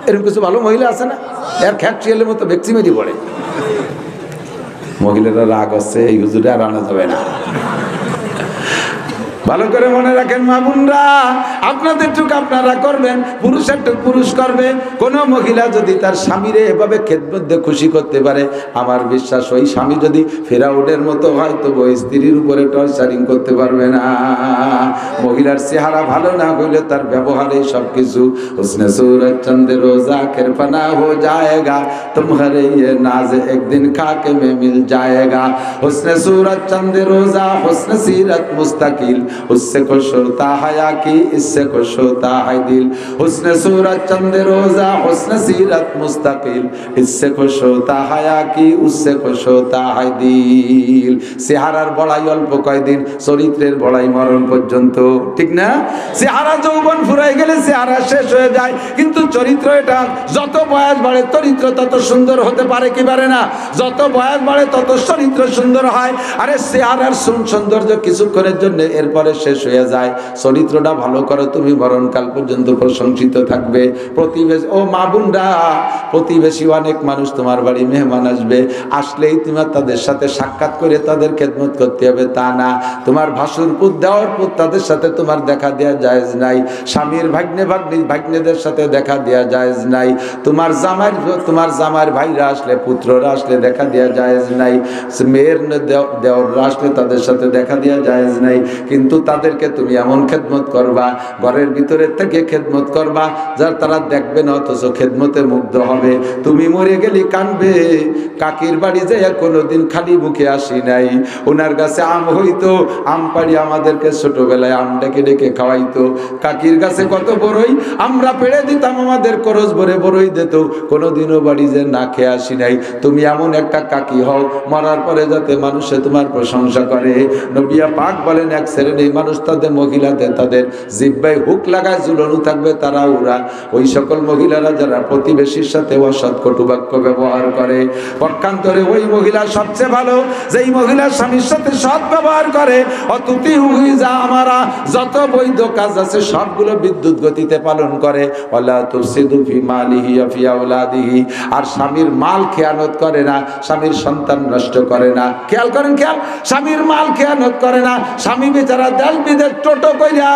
এরকম কিছু ভালো মহিলা আছে না? এর খ্যাপচিয়ালের মতো ব্যক্তি মেরি পড়ে। মহিলারা রাগ আছে, এই হুজুরে আর আনা যাবে না। ভালো করে মনে রাখেন মা বোনরা, আপনাদের টুক আপনারা করবেন, পুরুষের টুক পুরুষ করবে। কোন মহিলা যদি তার স্বামীরে এভাবে খেদমত দিয়ে খুশি করতে পারে, আমার বিশ্বাস ওই স্বামী যদি ফেরাউনের মতো হয় তো ওই স্ত্রীর উপরে টর্চারিং করতে পারবে না। মহিলার চেহারা ভালো না হইলে তার ব্যবহারে সবকিছু। হুসনে সুরত চন্দ্র রোজা খেরফানা হো जाएगा तुम्हारे ये नाज एक दिन खाके में मिल जाएगा। हुस्न सूरत चंद रोजा हुस्न सीरत मुस्तकिल, उससे खुश होता हया की इससे खुश होता है दिल। हुस्न सूरत चंद रोजा हुस्न सीरत मुस्तकिल, इससे खुश होता हया की उससे खुश होता है दिल। চেহারার বড়াই অল্প কয়দিন, চরিত্রের বড়াই মরণ পর্যন্ত, ঠিক না? চেহারা যৌবন ফুরাই গেলে চেহারা শেষ হয়ে যায়, কিন্তু চরিত্র এটা যত বয়স বাড়ে চরিত্র তত সুন্দর হতে পারে কি পারে না? যত বয়স বাড়ে তত চরিত্র সুন্দর হয়। আরে চেহারার সৌন্দর্য কিছুক্ষণের জন্য, এরপরে শেষ হয়ে যায়। চরিত্রটা ভালো করো, তুমি মরণকাল পর্যন্ত প্রশংসিত থাকবে। প্রতিবেশী ও মা বোনরা, প্রতিবেশী অনেক মানুষ তোমার বাড়ি মেহমান আসবে, আসলেই তোমার তাদের সাথে সাক্ষাৎ করে তাদের খেদমত করতে হবে তা না। তোমার ভাসুর পুত দেওয়ার পুত তাদের সাথে তোমার দেখা দেওয়া জায়েজ নাই। স্বামীর ভাগ্নেদের সাথে দেখা দেওয়া জায়েজ নাই। তোমার জামার ভাইরা আসলে, পুত্ররা আসলে দেখা দেওয়া জায়েজ নাই। মেয়ের দেওররা আসলে তাদের সাথে দেখা দেওয়া জায়েজ নাই। কিন্তু তাদেরকে তুমি এমন খেদমত করবা, ঘরের ভিতরে থেকে খেদমত করবা যার তারা দেখবে না অথচ খেদমতে মুগ্ধ হবে। তুমি মরে গেলি কানবে, কাকির বাড়ি যাইয়া কোনোদিন খালি মুখে আসি নাই, ওনার কাছে আম হইতো, আম পাড়ি আমাদেরকে ছোটবেলায় আম ডেকে ডেকে খাওয়াইতো। কাকির কাছে কত বড়ই আমরা পেড়ে দিতাম, আমাদের খরচ ভরে বড়ই দিত, কোনোদিনও বাড়ি যে না খেয়ে আসি নাই। তুমি এমন একটা কাকি হও, মরার পরে যাতে মানুষে তোমার প্রশংসা করে। নবিয়া পাক বলেন, এক শ্রেণীর মানুষ তাদের মহিলাদের তাদের জিহ্বায় হুক লাগায় ঝুলানো থাকবে, তারা ওরা ওই সকল মহিলারা যারা প্রতিবেশীর সাথে অসৎ কটুবাক্য ব্যবহার করে। পক্ষান্তরে ওই মহিলা সবচেয়ে ভালো যেই মহিলা স্বামীর সাথে সৎ ব্যবহার করে। অতুতি হুইজা আমারা, যত বৈধ কাজ আছে সবগুলো বিদ্যুৎ গতিতে পালন করে। ওয়ালা তুফসিদু ফি মালিহি ওয়া ফি আওলাদিহি, আর স্বামীর মাল খেয়ানত করে না, স্বামীর সন্তান নষ্ট করে না। খেয়াল করেন, খেয়াল, স্বামীর মাল খেয়ানত করে না। স্বামী বেচারা দেশ বিদেশ টোটো কইরা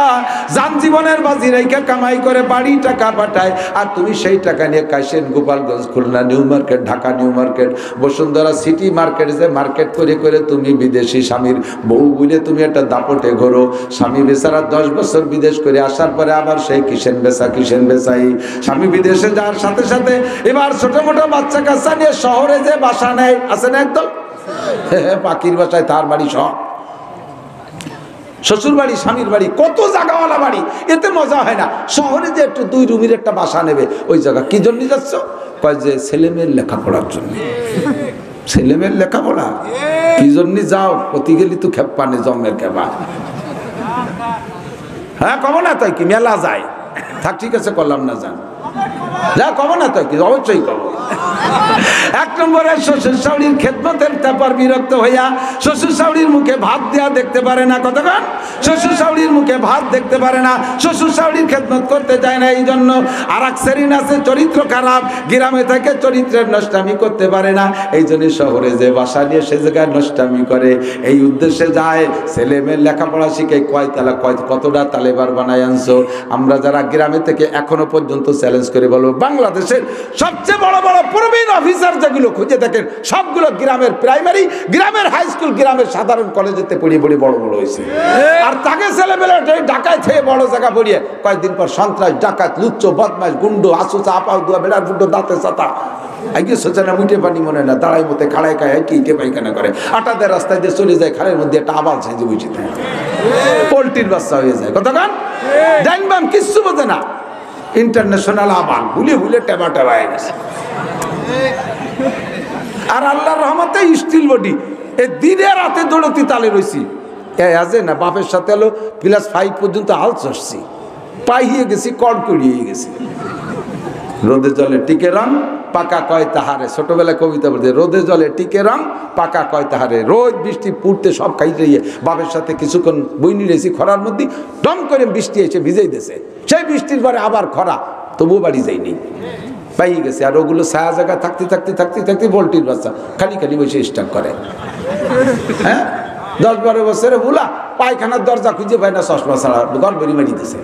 যান জীবনের বাজি রেখে কামাই করে বাড়ি টাকা পাঠায়, আর তুমি সেই টাকা নিয়ে Kashiani, Gopalganj, Khulna New Market, Dhaka New Market, Bashundhara City Market যে মার্কেট করে করে তুমি বিদেশি স্বামীর বউ বলে তুমি একটা দাপটে ঘোরো। স্বামী বেচারা 10 বছর বিদেশ করে আসার পরে আবার সেই কিসেন বেচাই। স্বামী বিদেশে যাওয়ার সাথে সাথে এবার ছোট মোটো বাচ্চা কাচ্চা নিয়ে শহরে যে বাসা নেয়, আছে না একদম পাখির বাসায় তার বাড়ি সব, শ্বশুর বাড়ি, স্বামীর বাড়ি, কত জায়গাওয়ালা বাড়ি, এতে মজা হয় না। শহরে যে একটু 2 রুমের একটা বাসা নেবে, ওই জায়গা কি জন্য যাচ্ছ? কয় যে ছেলেমেয়ের লেখাপড়ার জন্য। ছেলেমেয়ের লেখাপড়া কি জন্য যাও? প্রতি গেলি তো খেপানে জমের খেপা। হ্যাঁ কব না তাই কি মেলা যায়, থাক ঠিক আছে করলাম না, যান যা কব না তাই কি, অবশ্যই কব। এক নম্বরে শ্বশুর শাশুড়ির খেদমতের ব্যাপার বিরক্ত হইয়া শ্বশুর শাশুড়ির মুখে ভাত দেওয়া দেখতে পারে না। কতক্ষণ শ্বশুর শাশুড়ির মুখে ভাত দেখতে পারে না, শ্বশুর শাশুড়ির খেদমত করতে চায় না। এই জন্য আর এক শ্রেণী আছে চরিত্র খারাপ, গ্রামে থেকে চরিত্রের নষ্টামি করতে পারে না, এই জন্য শহরে যে বাসা নিয়ে সে জায়গায় নষ্টামি করে। এই উদ্দেশ্যে যায় ছেলে মেয়ের লেখাপড়া শিখে কতটা তালেবার বানায় আনছো। আমরা যারা গ্রামে থেকে এখনো পর্যন্ত চ্যালেঞ্জ করে বলবো, বাংলাদেশের সবচেয়ে বড় বড় প্রবীণ অফিসার যেগুলো খুঁজে দেখেন সবগুলো গ্রামের প্রাইমারি, গ্রামের হাই স্কুল, গ্রামের সাধারণ কলেজেতে পড়িয়ে পড়িয়ে বড় বড় হয়েছে। আর তাকে ছেলেবেলা ঢাকায় থেকে বড় জায়গা পড়িয়ে কয়েকদিন পর সন্ত্রাস, ডাকাত, লুচ্চ, বদমাস, গুন্ডো, আসুচা, আপাও দুয়া, বেড়ার ফুটো, দাঁতে ছাতা, আগে সোচা না, মুঠে পানি মনে না, দাঁড়াই মতে খাড়ায় খায় ইটে পায়খানা করে, আটাদের রাস্তায় দিয়ে চলে যায়, খালের মধ্যে একটা আবাল সাইজে বুঝে থাকে, পোল্ট্রির বাচ্চা হয়ে যায়। কতক্ষণ জানবাম কিচ্ছু বোঝে না, ইন্টারন্যাশনাল আবাল ভুলে ভুলে টেবা টেবা হয়ে গেছে। আর আল্লাহর রহমতে স্টিল বডি, এই দিনে রাতে দৌড়তি তালে রয়েছি। আজে না বাপের সাথে হলো ক্লাস 5 পর্যন্ত হাল চড়ছি, পাইয়ে গেছি, কড়কড়িয়ে গেছি। রোদে জলে টিকে রং, পাকা কয় তাহারে। ছোটবেলায় কবিতা বলতে, রোদে জলে টিকে রং, পাকা কয় তাহারে। রোদ বৃষ্টি পুড়তে সব খাইতে গিয়ে বাপের সাথে কিছুক্ষণ বইনি রেছি খরার মধ্যে, দম করে বৃষ্টি এসে ভিজেই দিয়েছে। সেই বৃষ্টির পরে আবার খরা, তবুও বাড়ি যায়নি, পাইয়ে গেছে। আর ওগুলো ছায়া জায়গা থাকতে থাকতে থাকতে থাকতে পোল্ট্রির বাচ্চা খালি খালি বসে স্টার্ট করে। হ্যাঁ, 10-12 বছরে বুলা পায়খানার দরজা খুঁজে পায় না, চশমা ছাড়া গড়বড়ি মারি দিছে,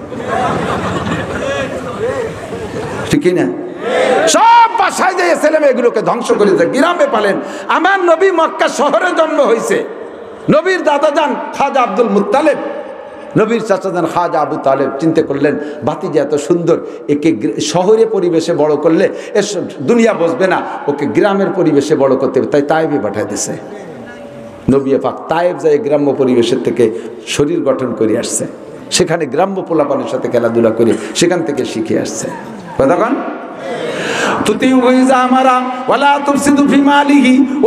ঠিক না? সব বাসায় যাই ছেলে মেয়েগুলোকে ধ্বংস করে দেয়, গ্রামে পালেন। আমার নবী মক্কা শহরে জন্ম হয়েছে, নবীর দাদা যান খাজা আব্দুল মুত্তালেব, নবীর চাচা যান খাজা আবু তালেব চিন্তা করলেন ভাতিজা এত সুন্দর, একে শহরে পরিবেশে বড় করলে এর দুনিয়া বসবে না, ওকে গ্রামের পরিবেশে বড় করতে হবে। তাই তায়েবে পাঠিয়ে দিছে। নবী পাক তায়েব যায় গ্রাম্য পরিবেশের থেকে শরীর গঠন করে আসছে, সেখানে গ্রাম্য পোলাপানের সাথে খেলাধুলা করে সেখান থেকে শিখে আসছে। কতক্ষণ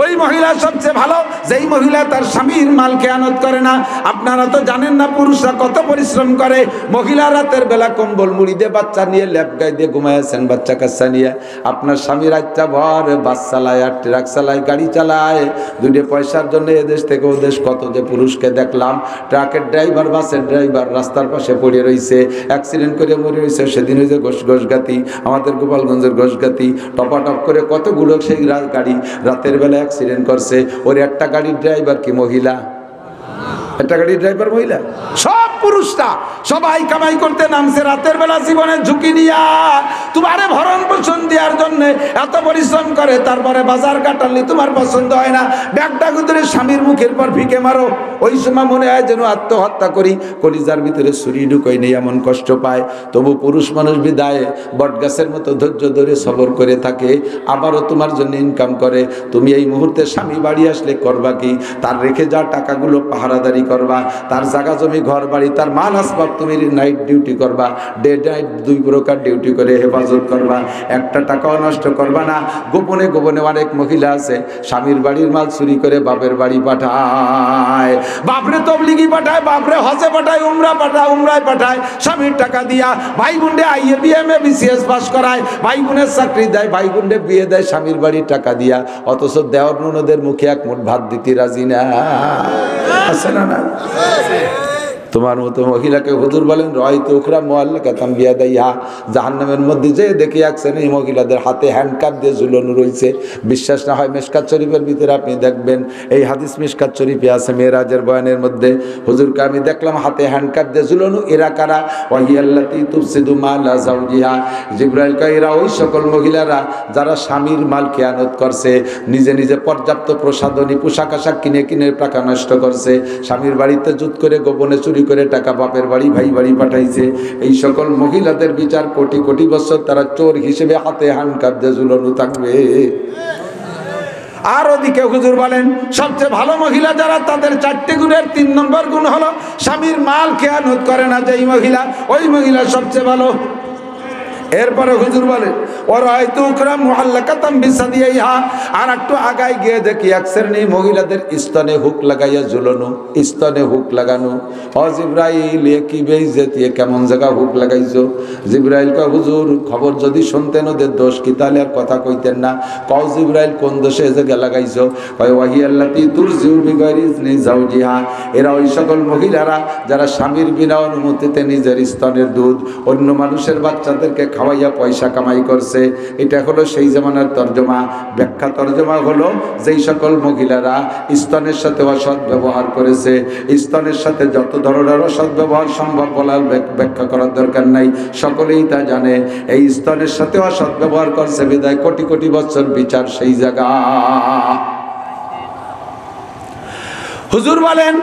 ওই মহিলা সবচেয়ে ভালো যেই মহিলা তার স্বামীর মাল খেয়ানত করে না। আপনারা তো জানেন না পুরুষরা কত পরিশ্রম করে। মহিলা রাতের বেলা কম্বল মুড়ি দিয়ে বাচ্চা নিয়ে ল্যাপ গায়ে দিয়ে ঘুমাইছেন, বাচ্চা কাচ্চা নিয়ে। আপনার স্বামী রাতটা ভর বাস চালায়, আর ট্রাক চালায়, গাড়ি চালায়, দুটো পয়সার জন্য এদেশ থেকে ওদেশ কত যে পুরুষকে দেখলাম। ট্রাকের ড্রাইভার, বাসের ড্রাইভার রাস্তার পাশে পড়ে রয়েছে, অ্যাক্সিডেন্ট করে মরে রয়েছে। সেদিন হয়েছে ঘোষগাতি, আমাদের গোপালগঞ্জের ঘোষগাতি, টপাটপ করে কতগুলো সেই গাড়ি রাতের বেলা অ্যাক্সিডেন্ট করছে। ওর একটা গাড়ির ড্রাইভার কি মহিলা? একটা গাড়ির ড্রাইভার মহিলা? সব পুরুষরা সবাই কামাই করতে নামছে রাতের বেলা, জীবনের ঝুঁকি নিয়া তোমারে ভরণ পোষণ দেওয়ার জন্য এত পরিশ্রম করে। তারপরে বাজার কাটালি তোমার পছন্দ হয় না, ব্যাগটা গুদরে স্বামীর মুখের পর ভিকে মারো। ওই সময় মনে হয় যেন আত্মহত্যা করি, কলিজার ভিতরে ছুরি ঢুকোই নেই, এমন কষ্ট পায়। তবু পুরুষ মানুষ বিদায় বটগাছের মতো ধৈর্য ধরে সবর করে থাকে, আবারও তোমার জন্য ইনকাম করে। তুমি এই মুহূর্তে স্বামী বাড়ি আসলে করবা কি? তার রেখে যাওয়া টাকাগুলো পাহারাদারি করবা, তার জায়গা জমি ঘর বাড়ি তার মাল আসবাব তুমি নাইট ডিউটি করবা, ডে নাইট 2 প্রকার ডিউটি করে হেফাজত করবা, একটা টাকাও নষ্ট করবা না। গোপনে গোপনে অনেক মহিলা আছে স্বামীর বাড়ির মাল চুরি করে বাপের বাড়ি পাঠায়, বাপরে তবলিগি পাঠায়, বাপরে হজে পাঠায়, উমরায় পাঠায়, স্বামীর টাকা দিয়া। ভাই বোনরে আইএ বিএমএ বিসিএস পাস করায়, ভাই বোনের চাকরি দেয়, ভাই বোনরে বিয়ে দেয় স্বামীর বাড়ির টাকা দিয়া। অথচ দেওয়ার ননদের মুখে এক মুঠ ভাত দিতে রাজি না। আছে না? না তোমার মতো মহিলাকে হুজুর বলেন রয়তো উখরা মুআল্লাকাতাম বিয়াদাইহা, জাহান্নামের মধ্যে যে দেখে আসছেন এই মহিলাদের হাতে হ্যান্ডকাপ দিয়ে ঝুলানো রয়েছে। বিশ্বাস না হয় মিশকাত শরীফের ভিতরে আপনি দেখবেন, এই হাদিস মিশকাত শরীফে আছে মেরাজের বয়ানের মধ্যে। হুজুরকে আমি দেখলাম হাতে হ্যান্ডকাপ দিয়ে ঝুলানো। এরা কারা? ওয়াহিয়াল্লাতী তুফসিদু মালা যাওজিহা। জিবরাইল কয় এরা ওই সকল মহিলারা যারা স্বামীর মাল খেয়ানত করছে, নিজে নিজে পর্যাপ্ত প্রসাধনী পোশাক আশাক কিনে কিনে টাকা নষ্ট করছে, স্বামীর বাড়িতে জুত করে গোপনে চুরি করে টাকা বাপের বাড়ি ভাই বাড়ি পাঠাইছে। এই সকল মহিলাদের বিচার কোটি কোটি বছর তারা চোর হিসেবে হাতে হ্যান্ডকাপ দিয়ে ঝুলানো থাকবে। আর ওদিকে হুজুর বলেন সবচেয়ে ভালো মহিলা যারা, তাদের 4টে গুণের 3 নম্বর গুণ হলো স্বামীর মাল খেয়ানত করে না যেই মহিলা, ওই মহিলা সবচেয়ে ভালো। এরপরে হুজুর বলে ওরাইতু উকরা মুআল্লাকাতাম বিসাদিহা, আর একটু আগায় গিয়ে দেখি এক শ্রেণীর মহিলাদের স্তনে হুক লাগাইয়া ঝুলানো, স্তনে হুক লাগানো। ও জিবরাইল, এ কি বেইজ্জতি, কেমন জায়গা হুক লাগাইছো? জিবরাইল কয় হুজুর খবর যদি শুনতেন ওদের দোষ কি তাহলে আর কথা কইতেন না। কও জিবরাইল কোন দোষে এ জায়গা লাগাইছো? কয় ওয়াহিয়াল্লাতি তুরজিউ বিগাইরি ইজনি যাওজিহা, এরা ওই সকল মহিলারা যারা স্বামীর বিনা অনুমতিতে নিজের স্তনের দুধ অন্য মানুষের বাচ্চাদেরকে খাওয়াইয়া পয়সা কামাই করছে। এটা হলো সেই জামানার তর্জমা। ব্যাখ্যা তর্জমা হলো যেই সকল মহিলারা স্তনের সাথে অসৎ ব্যবহার করেছে, স্তনের সাথে যত ধরনের অসৎ ব্যবহার সম্ভব বলার ব্যাখ্যা করার দরকার নাই, সকলেই তা জানে। এই স্তনের সাথে অসৎ ব্যবহার করছে বিদায় কোটি কোটি বছর বিচার সেই জায়গা। হুজুর বলেন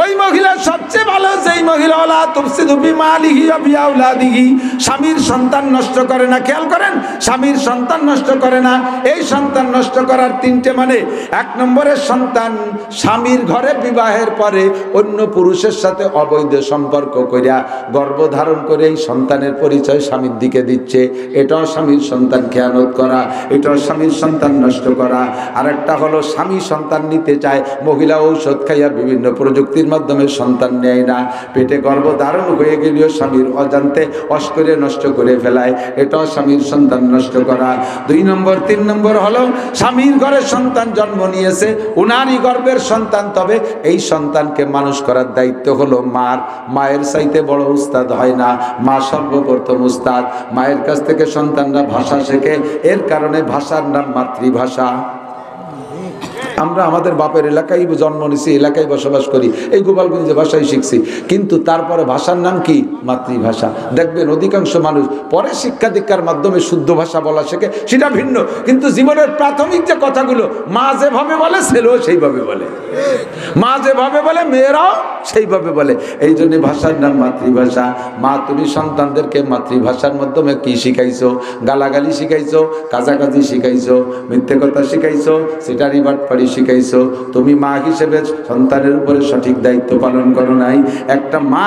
ওই মহিলা সবচেয়ে ভালো যেই মহিলা ওয়ালা তুফসিদু বিমালিহি ওয়া বিআওলাদিহি, স্বামীর সন্তান নষ্ট করে না। খেয়াল করেন, স্বামীর সন্তান নষ্ট করে না। এই সন্তান নষ্ট করার তিনটে মানে, এক নম্বরের সন্তান স্বামীর ঘরে বিবাহের পরে অন্য পুরুষের সাথে অবৈধ সম্পর্ক করিয়া গর্ভধারণ করে এই সন্তানের পরিচয় স্বামীর দিকে দিচ্ছে, এটাও স্বামীর সন্তান খেয়ানত করা, এটাও স্বামীর সন্তান নষ্ট করা। আর একটা হলো স্বামী সন্তান নিতে চায়, মহিলা ঔষধ খাইয়া বিভিন্ন প্রযুক্তির মাধ্যমে সন্তান নেয় না, পেটে গর্ভধারণ হয়ে গেলেও স্বামীর অজান্তে অস্করে নষ্ট করে ফেলায়, এটাও স্বামীর সন্তান নষ্ট করা। 2 নম্বর 3 নম্বর হলো স্বামীর ঘরে সন্তান জন্ম নিয়েছে, উনারই গর্ভের সন্তান, তবে এই সন্তানকে মানুষ করার দায়িত্ব হলো মার। মায়ের চাইতে বড় উস্তাদ হয় না, মা সর্বপ্রথম উস্তাদ। মায়ের কাছ থেকে সন্তানরা ভাষা শেখে, এর কারণে ভাষার নাম মাতৃভাষা। আমরা আমাদের বাপের এলাকায় জন্ম নিয়েছি, এলাকায় বসবাস করি, এই গোপালগঞ্জে ভাষাই শিখছি, কিন্তু তারপরে ভাষার নাম কি? মাতৃভাষা। দেখবেন অধিকাংশ মানুষ পরে শিক্ষা দীক্ষার মাধ্যমে শুদ্ধ ভাষা বলা শেখে, সেটা ভিন্ন, কিন্তু জীবনের প্রাথমিক যে কথাগুলো মা যেভাবে বলে ছেলেও সেইভাবে বলে, মা যেভাবে বলে মেয়েরাও সেইভাবে বলে। এই জন্য ভাষার নাম মাতৃভাষা। মা তুমি সন্তানদেরকে মাতৃভাষার মাধ্যমে কি শিখাইছো? গালাগালি শিখাইছো, কাজাকাজি শিখাইছো, মিথ্যে কথা শিখাইছো, সেটারই বাটপাড়ি শিখাইছো। তুমি মা হিসেবে সন্তানের উপরে সঠিক দায়িত্ব পালন করো নাই। একটা মা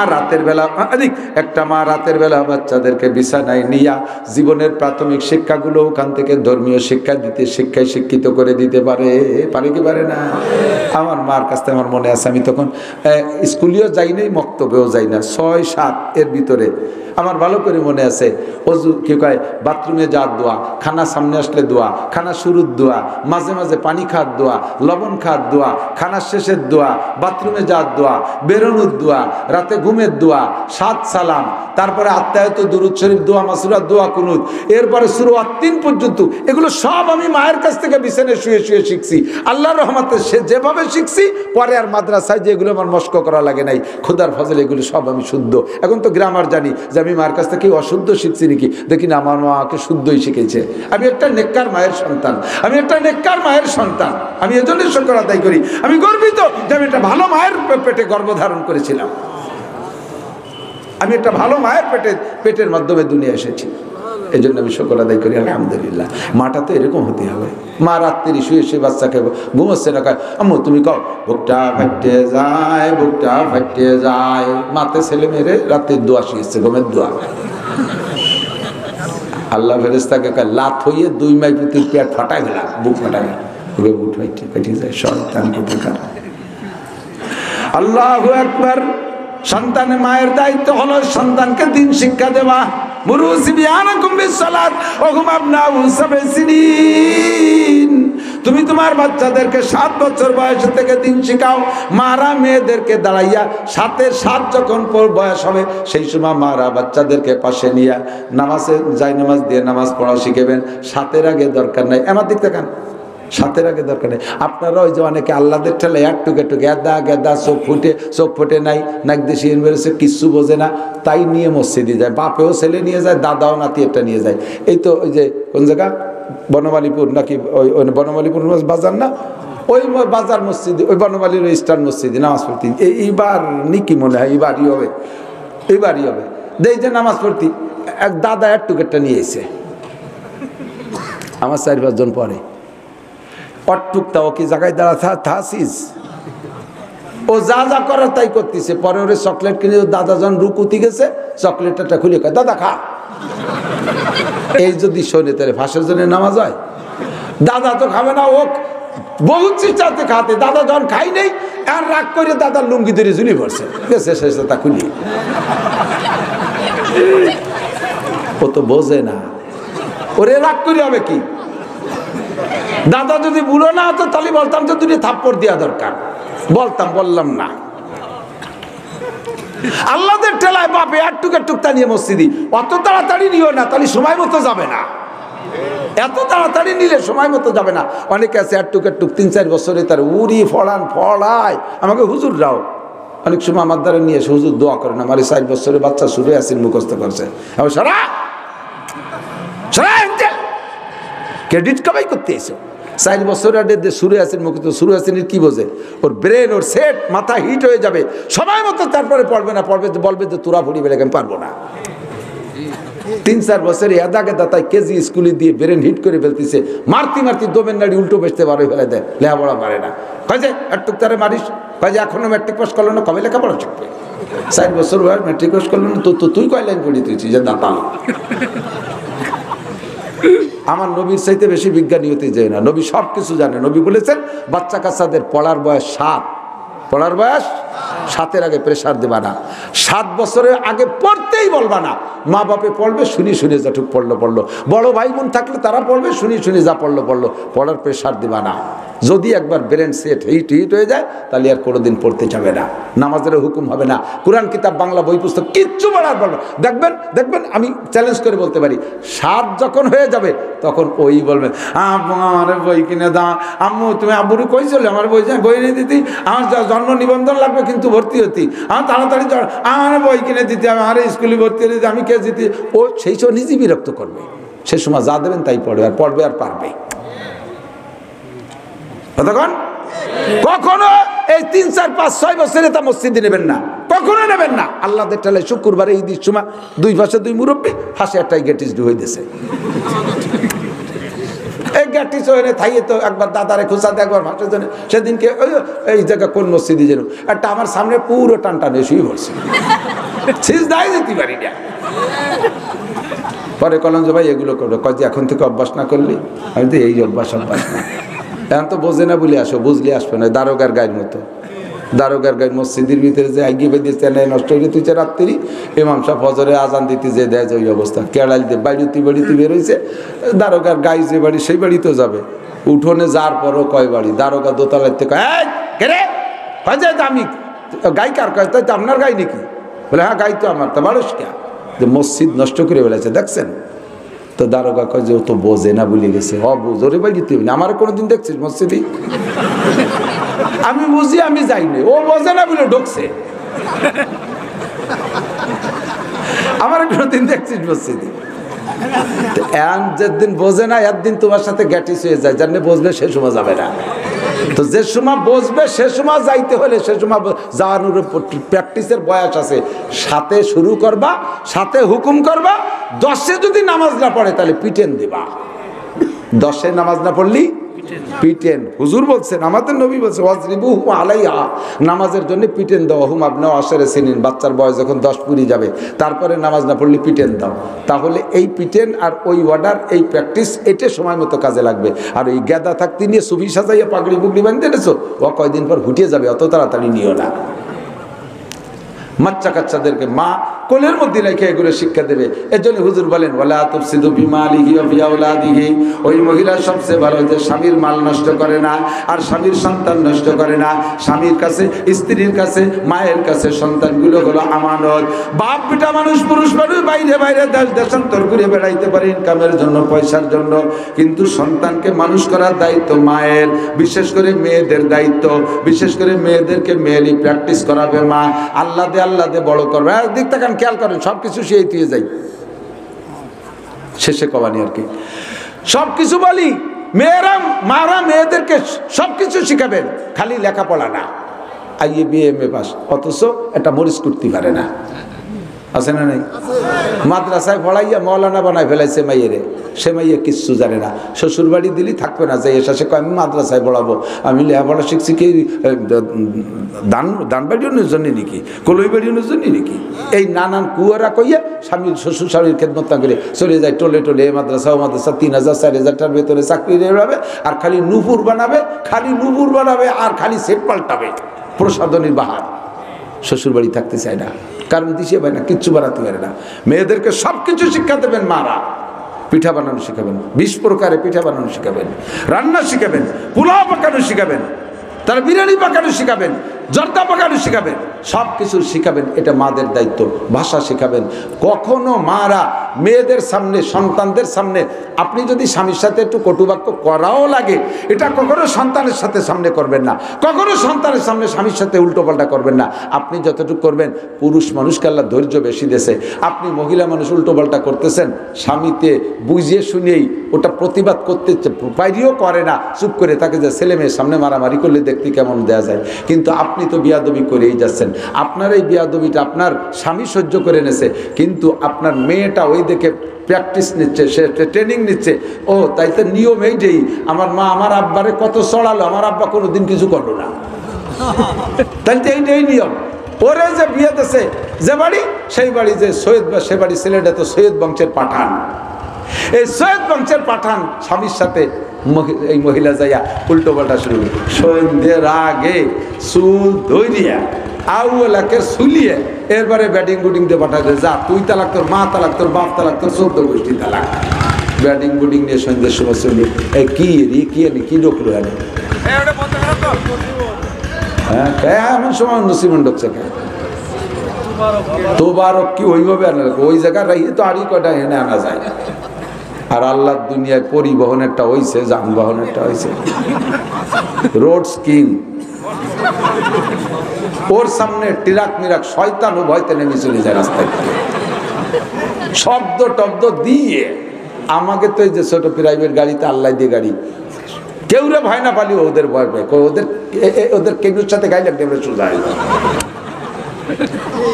রাতের বেলা বাচ্চাদেরকে বিছানায় নিয়া জীবনের প্রাথমিক শিক্ষাগুলো ওখান থেকে ধর্মীয় শিক্ষা দিতে, শিক্ষায় শিক্ষিত করে দিতে পারে কি পারে না? আমার মার কাছ থেকে আমার মনে আছে, আমি তখন স্কুলেও যাই নাই, মক্তবেও যাই না, 6-7 এর ভিতরে আমার ভালো করে মনে আছে। অজু কি কয়, বাথরুমে যাওয়ার দোয়া, খানা সামনে আসলে দোয়া, খানা শুরুর দোয়া, মাঝে মাঝে পানি খাওয়ার দোয়া, লবণ খাওয়ার দোয়া, খানার শেষের দোয়া, বাথরুমে যাওয়ার দোয়া, বেরোনোর দোয়া, রাতে ঘুমের দোয়া, 7 সালাম, তারপরে আত্মায়ত দুরূদ শরীফ, দোয়া মাসুরা, দোয়া কুনুত, এরপরে শুরু 3 পর্যন্ত। এগুলো সব আমি মায়ের কাছ থেকে বিছানে শুয়ে শুয়ে শিখছি। আল্লাহর রহমতে সে যেভাবে শিখছি, পরে আর মাদ্রাসায় যে এগুলো আমার মস্ক করা লাগে নাই, খোদার ফজলে এগুলো সব আমি শুদ্ধ। এখন তো গ্রামার জানি যে আমি মার কাছ থেকে অশুদ্ধ শিখছি নাকি, দেখি না আমার মাকে শুদ্ধই শিখেছে। আমি একটা নেককার মায়ের সন্তান, আমি একটা নেককার মায়ের সন্তান। আমি এজন্য শুকর আদায় করি, আমি গর্বিত যে আমি একটা ভালো মায়ের পেটে গর্ভধারণ করেছিলাম, আমি একটা ভালো মায়ের পেটের মাধ্যমে দুনিয়া এসেছি, এই জন্য আমি শুকর আদায় করি আলহামদুলিল্লাহ। মাটা তো এরকম হতে হবে। মা রাত্রি শুয়ে শুয়ে বাচ্চাকে ঘুমোচ্ছে না, আম্মু তুমি কও বুকটা ফাটে যায়, বুকটা ফাটে যায়। মাতে ছেলে মেরে রাত্রির দোয়া শিখেছে, ঘুমের দোয়া। আল্লাহ ফেরেশতাকে কয় লাত হইয়ে 2 মাই পুতির পেট ফাটাই গেলাম, বুক ফাটাই গেল, বুক ফাটে যায়, সন্তান কোথাকার। আল্লাহু আকবার। সন্তানের মায়ের দায়িত্ব হলো সন্তানকে দিন শিক্ষা দেওয়া। তুমি তোমার বাচ্চাদেরকে 7 বছর বয়স থেকে দিন শিখাও। মারা মেয়েদেরকে দাঁড়াইয়া 7 যখন বয়স হবে, সেই সময় মারা বাচ্চাদেরকে পাশে নিয়ে নামাজে যাই নামাজ দিয়ে নামাজ পড়া শিখেবেন। 7-এর আগে দরকার নাই। আমার দিক থেকে 7-এর আগে দরকার নেই। আপনারা ওই যে অনেকে আল্লাদের ঠেলে টুকে গেদা চোখ ফুটে নাই, নাক দেশি বেরোছে, কিচ্ছু বোঝে না, তাই নিয়ে মসজিদে যায়। বাপেও ছেলে নিয়ে যায়, দাদাও নাতি একটা নিয়ে যায়। এই তো ওই যে কোন জায়গা বনমালীপুর নাকি, ওই বনমালীপুর বাজার না, ওই বাজার মসজিদে, ওই বনমালীর ওই স্টার মসজিদে নামাজ পড়তি। এইবার নিকি মনে হয় এইবারই হবে দেই যে নামাজ পড়তি। এক দাদা টুকেরটা নিয়ে এসে আমার 4-5 জন পরে অটুকটা ও কি জায়গায় দাঁড়া থাসিস, ও যা করার তাই করতেছে। পরে ওরে চকলেট কিনে দাদা যখন রুকুতি গেছে, চকলেটটা খুলে কয় দাদা খা। এই যদি শোনে তাহলে ফাঁসের জন্য নামাজ হয়? দাদা তো খাবে না, ও বহুত চেষ্টাতে খাতে, দাদা যখন খাই নেই আর রাগ করে দাদার লুঙ্গি ধরে ঝুলি পড়ছে, শেষে তা খুলি। ও তো বোঝে না, ওরে রাগ করে হবে কি? দাদা যদি বুড়ো না হতো তাহলে বলতাম যে দুটো থাপ্পড় দেওয়া দরকার, বললাম না। আল্লাহদের টেলায় বাপে একটুক তা নিয়ে মসজিদি, অত তাড়াতাড়ি নিও না, তাহলে সময় মতো যাবে না। এত তাড়াতাড়ি নিলে সময় মতো যাবে না। অনেকে আছে একটুক 3-4 বছরে তার উড়ি ফড়ায়। আমাকে হুজুররাও অনেক সময় আমার দ্বারা নিয়ে এসে হুজুর দোয়া করেন, আমার 4 বছরের বাচ্চা সুরে আসিন মুখস্থ করছে, সারা ক্রেডিট কামাই করতে এসো। 4 বছর সুরে আসেন মুখস্থ, সুরে আসেনের কি বোঝে? ওর ব্রেন, ওর সেট, মাথা হিট হয়ে যাবে সময় মতো, তারপরে পড়বে না, বলবে যে তোরা পড়ি বেড়ে আমি পারবো না। 3-4 বছরে এদা গেদা তাই কেজি স্কুলে দিয়ে ব্রেন হিট করে ফেলতেছে, মারতি দোমের নাড়ি উল্টো বেসতে বারো ফেলে দেয়, লেখাপড়া পারে না। কয় যে একটু তারে মারিস, কয় যে এখনো ম্যাট্রিক পাস করলো না, কবে লেখাপড়া শিখবে? 4 বছর বয়স ম্যাট্রিক পাস করলো না, তো তুই কয় লাইন পড়ি তুই যে দাঁতাল। আমার নবীর চাইতে বেশি বিজ্ঞানী হতে যায় না, নবী সব কিছু জানে। নবী বলেছেন বাচ্চা কাচ্চাদের পড়ার বয়স 7, পড়ার বয়স 7-এর আগে প্রেশার দেবা না, 7 বছরের আগে পড়তেই বলবা না। মা বাপে পড়বে, শুনি যাটুক পড়লো। বড় ভাই বোন থাকলে তারা পড়বে, শুনি যা পড়লো। পড়ার প্রেশার দেবা না। যদি একবার ব্রেন সেট হিট হয়ে যায় তাহলে আর কোনোদিন পড়তে যাবে না, নামাজের হুকুম হবে না। কোরআন কিতাব, বাংলা বই পুস্তক কিচ্ছু পড়ার বলবে। দেখবেন আমি চ্যালেঞ্জ করে বলতে পারি, 7 যখন হয়ে যাবে তখন ওই বলবে আমার বই কিনে দাও, আম্মু তুমি আব্বুরে কই চলে আমার বই নিয়ে দিতি, আমার জন্ম নিবন্ধন লাগবে কিন্তু ভর্তি হতি, আমার তাড়াতাড়ি আমার বই কিনে দিতে, আমার স্কুলে ভর্তি হতে আমি কে দিতে। ও সেই সময় নিজে বিরক্ত করবে, সে সময় যা দেবেন তাই পড়বে আর পারবে। কখনো এই 3-4-5-6 বছরে তা মসজিদে নেবেন না, কখনো নেবেন না। আল্লাহদের টেলায় শুক্রবারে ঈদের সময় 2 পাশে 2 মুরব্বী, হাসে একটাই গেটিস হয়ে দিয়েছে। এই গেটিস হয়ে থাইয়ে তো একবার দাদারে খুঁচাতে, একবার ভাষার জন্য। সেদিনকে এই জায়গা কোন মসজিদে যেন একটা আমার সামনে পুরো টান শুয়ে পড়ছে, সিজদায় যেতে পারি না। পরে কলম যে ভাই এগুলো করবে, কয় যে এখন থেকে অভ্যাস না করলি। আমি তো এই অভ্যাস না, এখন তো বোঝে না বলে আসো, বুঝলে আসবে না। দারোগার গায়ের মতো, দারোগার গায়ে মসজিদের ভিতরে যে আগিয়ে বেঁধে চেন্নাই নষ্ট হয়ে তুইছে রাত্রি, ইমাম সাহেব ফজরে আজান দিতে যে দেয় যে ওই অবস্থা, কেড়াল দিয়ে বাড়িতে বেরোইছে। দারোগার গায়ে যে বাড়ি সেই বাড়ি তো যাবে, উঠোনে যার পরও কয় বাড়ি, দারোগা দোতলার থেকে আমি গাই কার কয়, তাই তো আপনার গাই নাকি? বলে হ্যাঁ গাই তো আমার, তা মানুষ কে যে মসজিদ নষ্ট করে ফেলেছে দেখছেন। তো দারোগা কয় যে ও তো বোঝে না, ভুলে গেছে। বোঝরে বাড়িতে আমার কোনোদিন দেখছিস মসজিদে? আমি বুঝি, আমি যাইনি, ও বোঝে না বলে ঢুকছে। আমার কোনোদিন দেখছিস মসজিদে? যেদিন বোঝে না একদিন তোমার সাথে গ্যাটিস হয়ে যায়, জানলে বসবে সে সময় যাবে না। তো যে সময় বসবে সে সময় যাইতে হলে সে সময় যাওয়ার প্র্যাকটিসের বয়স আছে। 7-এ শুরু করবা, 7-এ হুকুম করবা, 10-এ যদি নামাজ না পড়ে তাহলে পিটেন দিবা। 10-এ নামাজ না পড়লি পিটেন। হুজুর বলছেন, আমাদের নবী বলছে ওয়াজরিবুহু আলাইহা, নামাজের জন্য পিটেন দাও। হুম আপনিও আশরে সিনিন, বাচ্চার বয়স যখন 10 পুরি যাবে তারপরে নামাজ না পড়লে পিটেন দাও। তাহলে এই পিটেন আর ওই অর্ডার, এই প্র্যাকটিস, এটা সময় মতো কাজে লাগবে। আর ওই গেদা থাকতে নিয়ে সুবি সাজাইয়া পাগড়ি পুগড়ি বাঁধতে এনেছো, ও কয়দিন পর হুটিয়ে যাবে, অত তাড়াতাড়ি নিও না। বাচ্চা কাচ্চাদেরকে মা কোলের মধ্যে রেখে এগুলো শিক্ষা দেবে। এর জন্য হুজুর বলেন ওয়ালা তুফসিদু বিমালিহি ওয়া বিআওলাদিহি, ওই মহিলা সবচেয়ে ভালো যে স্বামীর মাল নষ্ট করে না আর স্বামীর সন্তান নষ্ট করে না। স্বামীর কাছে, স্ত্রীর কাছে, মায়ের কাছে সন্তানগুলো হলো আমানত। বাপ বেটা মানুষ, পুরুষ মানুষ বাইরে দেশান্তর ঘুরে বেড়াইতে পারে ইনকামের জন্য, পয়সার জন্য, কিন্তু সন্তানকে মানুষ করার দায়িত্ব মায়ের। বিশেষ করে মেয়েদের দায়িত্ব, বিশেষ করে মেয়েদেরকে মেয়েলি প্র্যাকটিস করাবে মা। আল্লাহ দে বড় করবে। দিক তাকান, খেয়াল করেন, সবকিছু সেই দিয়ে যাই শেষে কবানি আর কি। সবকিছু বলি মারা মেয়েদেরকে সবকিছু শিখাবেন, খালি লেখাপড়া না। আইএ বিএ এমএ পাস, অথচ একটা মরিচ করতে পারে না। আছে না নাই? মাদ্রাসায় পড়াইয়া মৌলানা বানায় ফেলাইছে মাইয়েরে, সে মাইয়ে কিচ্ছু জানে না। শ্বশুর বাড়ি দিলি থাকবে না, যে এসে কয় আমি মাদ্রাসায় পড়াবো, আমি লেখাপড়া শিখছি কি দান বাড়ির জন্য নাকি, কলই বাড়ির জন্য নাকি? এই নানান কুয়ারা কইয়া স্বামীর শ্বশুর স্বামীর খেদমত না করে চলে যায় টোলে টোলে। এ মাদ্রাসা ও মাদ্রাসা 3000 4000টার ভেতরে চাকরি নেবে, আর খালি নুপুর বানাবে, খালি নুপুর বানাবে, আর খালি সেট পাল্টাবে, প্রসাদনীর বাহার। শ্বশুর বাড়ি থাকতে চায় না, কারণ দিশে পায় না, কিচ্ছু বানাতে পারে না। মেয়েদেরকে সব কিছু শিক্ষা দেবেন মারা। পিঠা বানানো শিখাবেন, 20 প্রকারে পিঠা বানানো শিখাবেন, রান্না শিখাবেন, পোলাও পাকানো শিখাবেন, তার বিরিয়ানি পাকানো শিখাবেন, জর্দা পাকানো শিখাবেন, সব কিছু শিখাবেন। এটা মাদের দায়িত্ব। ভাষা শিখাবেন। কখনো মারা মেয়েদের সামনে, সন্তানদের সামনে, আপনি যদি স্বামীর সাথে একটু কটুবাক্য করাও লাগে, এটা কখনো সন্তানের সাথে সামনে করবেন না, কখনো সন্তানের সামনে স্বামীর সাথে উল্টোপাল্টা করবেন না। আপনি যতটুকু করবেন, পুরুষ মানুষকে আল্লাহ ধৈর্য বেশি দেশে, আপনি মহিলা মানুষ উল্টোপাল্টা করতেছেন, স্বামীতে বুঝিয়ে শুনেই ওটা প্রতিবাদ করতে পারিও করে না, চুপ করে তাকে যে ছেলে মেয়ের সামনে মারামারি করলে দেখতে কেমন দেয়া যায়। কিন্তু আপনি তো বিয়াদবি করেই যাচ্ছেন। আপনার এই বিয়াদবিটা আপনার স্বামী সহ্য করে এনেছে, কিন্তু আপনার মেয়েটা ওই দেখে প্র্যাকটিস নিচ্ছে, সে ট্রেনিং নিচ্ছে। ও তাই তো নিয়ম এইটাই, আমার মা আমার আব্বারে কত চড়ালো, আমার আব্বা কোনো দিন কিছু করলো না, তাই তো এইটাই নিয়ম। ওরে যে বিয়ে দেশে যে বাড়ি, সেই বাড়ি যে সৈয়দ বা সে বাড়ি, ছেলেটা তো সৈয়দ বংশের পাঠান। এই সৈয়দ বংশের পাঠান স্বামীর সাথে এই মহিলা যাইয়া উল্টো পাল্টা শুরু, সন্ধ্যের আগে চুল ধরিয়া আউলাকে শুলিয়ে এরবারে ব্যাটিং বুটিং দিয়ে পাঠাতে, যা তুই তালাক, তোর মা তালাক, তোর বাপ তালাক, তোর 14 গোষ্ঠী তালাক। ব্যাটিং বুটিং নিয়ে সন্ধ্যের সময় শুনি, এই কি রে কি আনি কি ঢুকলো আনি, হ্যাঁ এমন সময় নসিমন ঢুকছে তোবারক কি ওইভাবে আনা, ওই জায়গায় রাইয়ে তো আরই কটা এনে আনা যায়। আর আল্লাহর দুনিয়ায় পরিবহন একটা হয়েছে, যানবাহন একটা হয়েছে, রোডস কিং। ওর সামনে টিরাক মিরাক শয়তান ও ভয়তে নেমে চলে যায় রাস্তায়, শব্দ টব্দ দিয়ে। আমাকে তো এই যে ছোট প্রাইভেট গাড়িতে, আল্লাহ দিয়ে গাড়ি, কেউ রে ভয় না পালি ওদের ভয় পায়, ওদের কেউর সাথে গাড়ি লাগবে সোজা।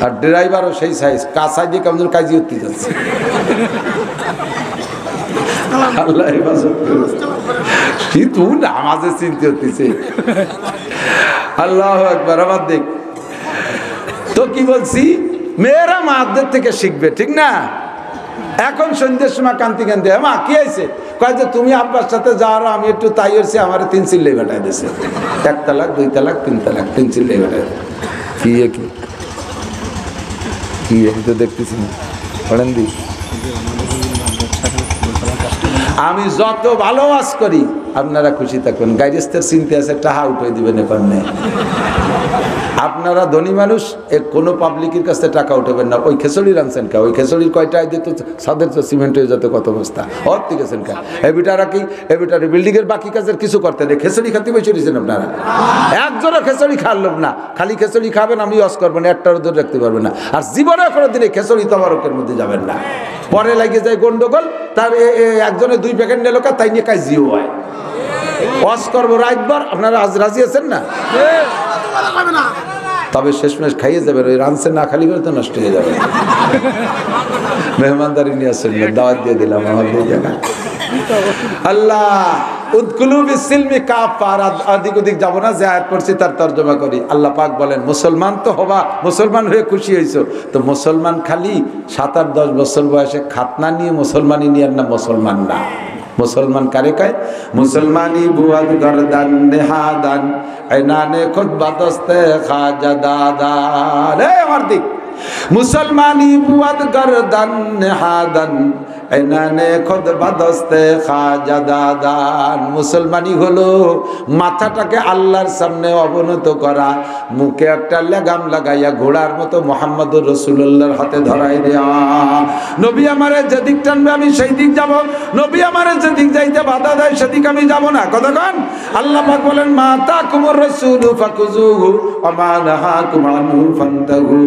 আর ড্রাইভারও সেই সাইজ, কাঁচা দিয়ে কেমন কাজী উঠতে যাচ্ছে। আল্লাহ আমাদের চিনতে হতেছে। আল্লাহু আকবার। আবার দেখ তো কি বলছি, মেয়েরা মাদের থেকে শিখবে, ঠিক না? এখন সন্ধ্যের সময় কান্তি কান্তি, মা কি হয়েছে? কয় যে তুমি আব্বার সাথে যাওয়ার, আমি একটু তাই হয়েছে, আমার 3 চিল্লাই বেটাই দিয়েছে, 1 তালাক 2 তালাক 3 তালাক, 3 চিল্লাই বেটাই। কি কি আমি তো দেখতেছি না, পড়েন দি। আমি যত ভালো ওয়াজ করি আপনারা খুশি থাকবেন, গাইরেস্তের চিনতে আছে, টাহা উঠে দিবেন। এখন নেই, আপনারা ধনী মানুষ, কোনো পাবলিকের কাছে টাকা উঠাবেন না। ওই খেসড়ি রানছেন কা, ওই খেসড়ির কয়টা দিত সাদের তো সিমেন্ট হয়ে যেত, কত বস্তা হর ঠিক আছেন কা। এ বিটারা কি, এ বিটারে বিল্ডিংয়ের বাকি কাজের কিছু করতে নেই, খেসড়ি খাতে বসে দিয়েছেন আপনারা। একজনও খেসড়ি খাওয়ার লোক না, খালি খেসড়ি খাবেন, আমি ওয়াজ করবেন, একটারও দূর রাখতে পারবেন না। আর জীবনে কোনো দিনে খেসড়ি তবারকের মধ্যে যাবেন না, পরে লাগে যায় গন্ডগোল। তার একজনে 2 প্যাকেট নিল কা, তাই নিয়ে কাজিও হয়। ওয়াজ করবো রাতবার, আপনারা আজ রাজি আছেন না? তবে শেষমেশ খাইয়ে যাবেন, ওই রানসে না খালি করে তো নষ্ট হয়ে যাবে। মেহমানদারি নিয়ে আসেন, দাওয়াত দিয়ে দিলাম আমার 2 জায়গা। আল্লাহ উদখুলু বিসসিলমি কাফা, আদিক ওদিক যাবো না, যে আয়াত পড়ছি তার তর্জমা করি। আল্লাহ পাক বলেন, মুসলমান তো হবা, মুসলমান হয়ে খুশি হয়েছো তো। মুসলমান খালি 7-8-10 বছর বয়সে খাতনা নিয়ে মুসলমানি নিয়ে না, মুসলমান না। মুসলমান কারে কয়? মুসলমানি বুয়াদ গরদান নেহাদান আইনানে খুদ বাদস্তে খাজা দাদান। এই আমার দিক, মুসলমানি বুয়াদ গরদান নেহাদান আইনানে খুদ বাদস্তে খাজা দাদান। মুসলমানি হলো মাথাটাকে আল্লাহর সামনে অবনত করা, মুখে একটা লাগাম লাগাইয়া ঘোড়ার মতো মুহাম্মদুর রাসূলুল্লাহর হাতে ধরাই দেওয়া। নবী আমারে যেদিক টানবে আমি সেই দিক যাব, নবী আমারে যেদিক যাইতে বাধা দেয় সেদিক আমি যাব না। কতক্ষণ আল্লাহ পাক বলেন, মা তাকুমুর রাসূলু ফাকুযুহু ওয়া মা নাহাকুম আনহু ফান্তাহু।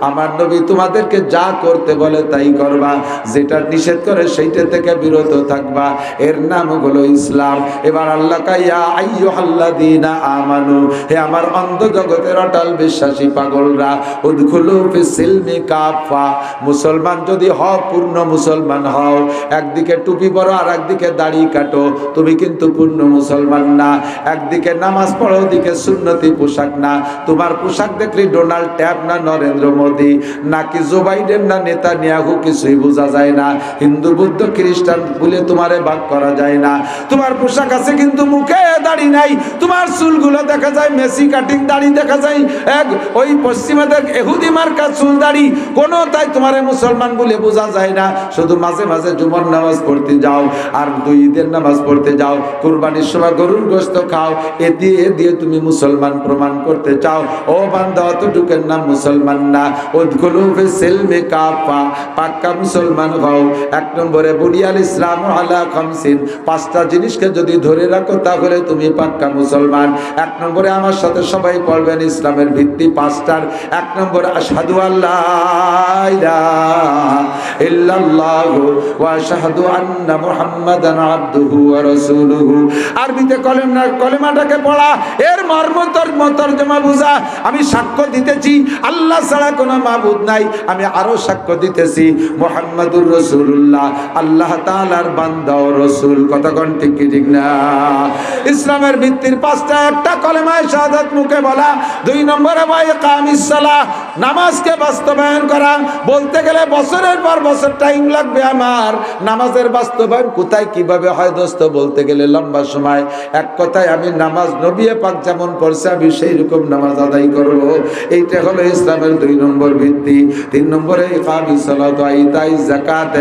আমার আমার নবী তোমাদেরকে যা করতে বলে তাই করবা, যেটা নিষেধ করে সেইটা থেকে বিরত থাকবা, এর নাম হলো ইসলাম। এবার আল্লাহ কাইয়া আইয়ুহাল্লাযীনা আমানু, হে আমার অন্ধ জগতের অটল বিশ্বাসী পাগলরা, উদখুলু ফিস সিলমি কাফা, মুসলমান যদি হও পূর্ণ মুসলমান হও, একদিকে টুপি পরো আর একদিকে দাড়ি কাটো, তুমি কিন্তু পূর্ণ মুসলমান না। একদিকে নামাজ পড়ো, ওদিকে সুন্নতি পোশাক না, তোমার পোশাক দেখলি ডোনাল্ড ট্যাব না নরেন্দ্র মোদী নাকি জো বাইডেন না নেতানিয়াহু, কিছুই বোঝা যায় না। হিন্দু বৌদ্ধ খ্রিস্টান বলে তোমারে ভাগ করা যায় না। তোমার পোশাক আছে কিন্তু মুখে দাড়ি নাই, তোমার চুলগুলো দেখা যায় মেসি কাটিং দাড়ি দেখা যায় এক ওই পশ্চিমাদের এহুদি মার্কা চুল দাড়ি, কোনো তাই তোমারে মুসলমান বলে বোঝা যায় না। শুধু মাঝে মাঝে জুমার নামাজ পড়তে যাও আর দুই ঈদের নামাজ পড়তে যাও, কুরবানির সময় গরুর গোশত খাও, এ দিয়ে তুমি মুসলমান প্রমাণ করতে চাও। ও বান্দা, অতটুকের নাম মুসলমান না। উদখুলু ফিস সিলমি কাফা, পাক্কা মুসলমান হও। এক নম্বরে বুনিয়াল ইসলাম আলা খামসিন, পাঁচটা জিনিসকে যদি ধরে রাখো তাহলে তুমি পাক্কা মুসলমান। এক নম্বরে আমার সাথে সবাই পড়বেন, ইসলামের ভিত্তি পাঁচটার। এক নম্বরে আশহাদু আল্লা ইলাহা ইল্লাল্লাহু ওয়া আশহাদু আন্না মুহাম্মাদান আবদুহু ওয়া রাসূলুহু। আরবিতে কলেমাটাকে পড়া, এর মর্ম তর্জমা বুঝা। আমি সাক্ষ্য দিতেছি আল্লাহ ছাড়া কোনো মাবুদ নাই, আমি আরো সাক্ষ্য দিতেছি মুহাম্মাদুর রাসূলুল্লাহ আল্লাহ তাআলার বান্দা ও রাসূল। কতক্ষণ ঠিক কি ঠিক না? ইসলামের ভিত্তির পাঁচটা, একটা কলেমায়ে শাহাদাত মুখে বলা, দুই নম্বরে ওয়া ইকামিস সালাহ, নামাজকে বাস্তবায়ন করা। বলতে গেলে বছরের পর বছর টাইম লাগবে আমার, নামাজের বাস্তবায়ন কোথায় কিভাবে হয় দোস্ত, বলতে গেলে লম্বা সময়। এক কথায় আমি নামাজ নবী পাক যেমন পড়ছে আমি সেই রকম নামাজ আদায় করব, এইটা হলো ইসলামের দুই নম্বর ভিত্তি। তিন নম্বরে ইকামিস সালাত ওয়া ইতাইজ যাকাত,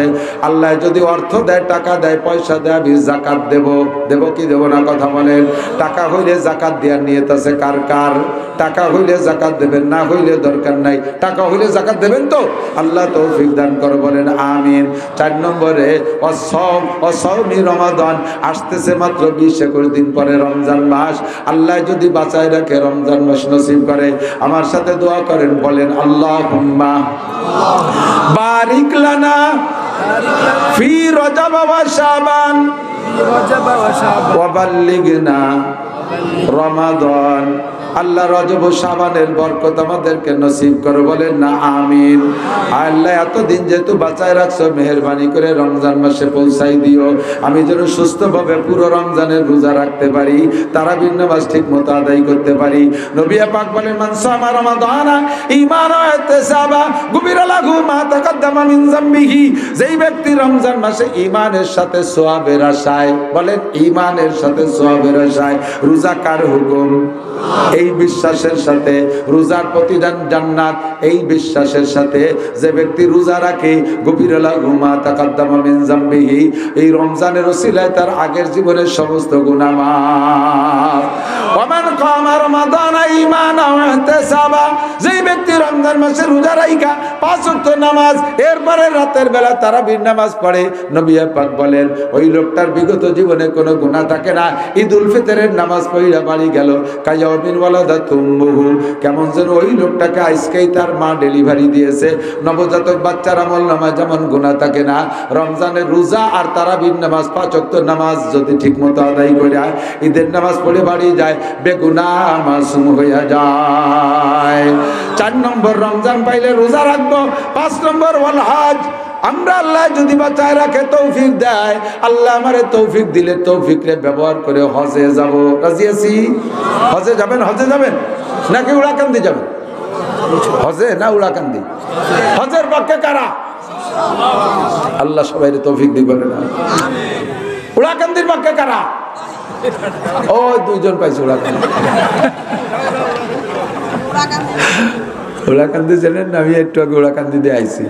আল্লাহ যদি অর্থ দেয়, টাকা দেয়, পয়সা দেয়, আমি যাকাত দেব কি দেব না? কথা বলেন। টাকা হইলে যাকাত দেওয়ার নিয়ত আছে কার কার? টাকা হইলে যাকাত দেবেন, না হইলে দরকার নাই। টাকা হইলে যাকাত দেবেন তো? আল্লাহ তৌফিক দান করে, বলেন আমিন। চার নম্বরে অসৌমি রমাদান, আসতেছে মাত্র 20-21 দিন পরে রমজান মাস। আল্লাহ যদি বাঁচায় রাখে, রমজান মাস নসিব করে, আমার সাথে দোয়া করেন, বলেন আল্লাহুম্মা বারিক লানা ফি রজব ওয়া শাবান ওয়া বাল্লিগনা রমাদান। আল্লাহ রজব ও শাবানের বরকত আমাদেরকে নসিব করো, বলেন না আমিন। আল্লাহ এতদিন যেহেতু বাঁচায় রাখছো, মেহেরবানি করে রমজান মাসে পৌঁছাই দিও, আমি যেন সুস্থভাবে পুরো রমজানের রোজা রাখতে পারি, তারাবির নামাজ ঠিক মতো আদায় করতে পারি। নবী পাক বলেন, মান সামা রমাদানা ঈমানান ওয়া ইহতিসাবা গুফিরা লাহু মা তাকাদ্দামা মিন যামবিহি। যেই ব্যক্তি রমজান মাসে ঈমানের সাথে সওয়াবের আশায়, বলেন ঈমানের সাথে সওয়াবের আশায় রোজা কার হুকুম? এই বিশ্বাসের সাথে রোজার প্রতিদান জান্নাত, এই বিশ্বাসের সাথে যে ব্যক্তি রোজা রাখে, গফিরা লাহু মা তাকাদ্দামা মিন যামবিহি, এই রমজানের ওসিলায় তার আগের জীবনের সমস্ত গুনাহ মাফ। ওয়া মান কামা রমাদানা ঈমানান ওয়া ইহতিসাবা, যেই ব্যক্তি রমজান মাসে রোজা রাখা 5 ওয়াক্ত নামাজ, এরপরে রাতের বেলা তারাবির নামাজ পড়ে, নবী পাক বলেন ওই লোকটার বিগত জীবনে কোনো গুনাহ থাকে না। ঈদুল ফিতরের নামাজ পড়া বাড়ি গেল, কায়ামিন ওয়ালাদাতুমহু, কেমন যেন ওই লোকটাকে আজকেই তার মা ডেলিভারি দিয়েছে। নবজাতক বাচ্চার আমলনামায় যেমন গুনাহ থাকে না, রমজানের রোজা আর তারাবির নামাজ 5 ওয়াক্ত নামাজ যদি ঠিকমতো আদায় করে ঈদের নামাজ পড়ে বাড়ি যায়, বেগুনাহ মাসুম হয়ে যায়। 4 নম্বর রমজান পাইলে রোজা রাখবো। 5 নম্বর ওয়াল হজ, আমরা আল্লাহ যদি বাঁচায় রাখে, তৌফিক দেয়, আল্লাহ আমারে তৌফিক দিলে তৌফিকরে ব্যবহার করে হজে যাব। রাজি আছি? হজে যাবেন? হজে যাবেন নাকি উড়াকান্দি যাবেন? হজে না উড়াকান্দি? হজের পক্ষে কারা? আল্লাহ সবাই তৌফিক দিবেন না। উড়াকান্দির পক্ষে কারা? ও 2 জন পাইছে উড়াকান্দি। উড়াকান্দি জানেন না? আমি একটু আগে উড়াকান্দি দিয়ে আইছি,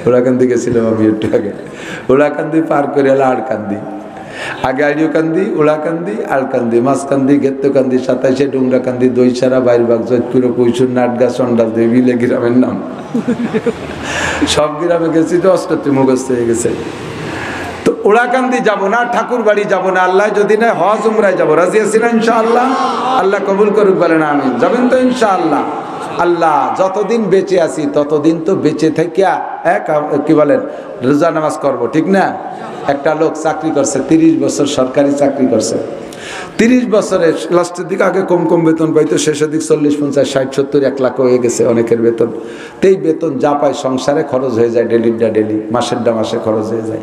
উড়াকান্দি গেছিলাম আমি একটু আগে। উড়াকান্দি পার করে এলো আড়কান্দি, আগে আড়িওকান্দি, উড়াকান্দি, আড়কান্দি, মাঝকান্দি, গেত্তকান্দি, 27 ডুংরাকান্দি, দইসারা, বাইরবাগ, জয়পুর, কৈশোর, নাটগা, সন্ডাল, দেবিলে গ্রামের নাম। সব গ্রামে গেছি তো 8টি মুখস্থ হয়ে গেছে। তো ওড়াকান্দি যাব না, ঠাকুর বাড়ি যাব না, আল্লাহ যদি না হজ উমরায় যাব। রাজি আছি না ইনশাআল্লাহ? আল্লাহ কবুল করুক, বলেন আমিন। যাবেন তো ইনশাআল্লাহ? আল্লাহ যতদিন বেঁচে আছি ততদিন তো বেঁচে থেকে কি বলেন রোজা নামাজ করব, ঠিক না? একটা লোক চাকরি করছে, 30 বছর সরকারি চাকরি করছে। 30 বছরের লাস্টের দিকে আগে কম কম বেতন পাইতো, শেষের দিক 40, 50, 60, 70, 1 লাখ হয়ে গেছে অনেকের বেতন। এই বেতন যা পায় সংসারে খরচ হয়ে যায়, ডেলিটা ডেলি, মাসেরটা মাসে খরচ হয়ে যায়।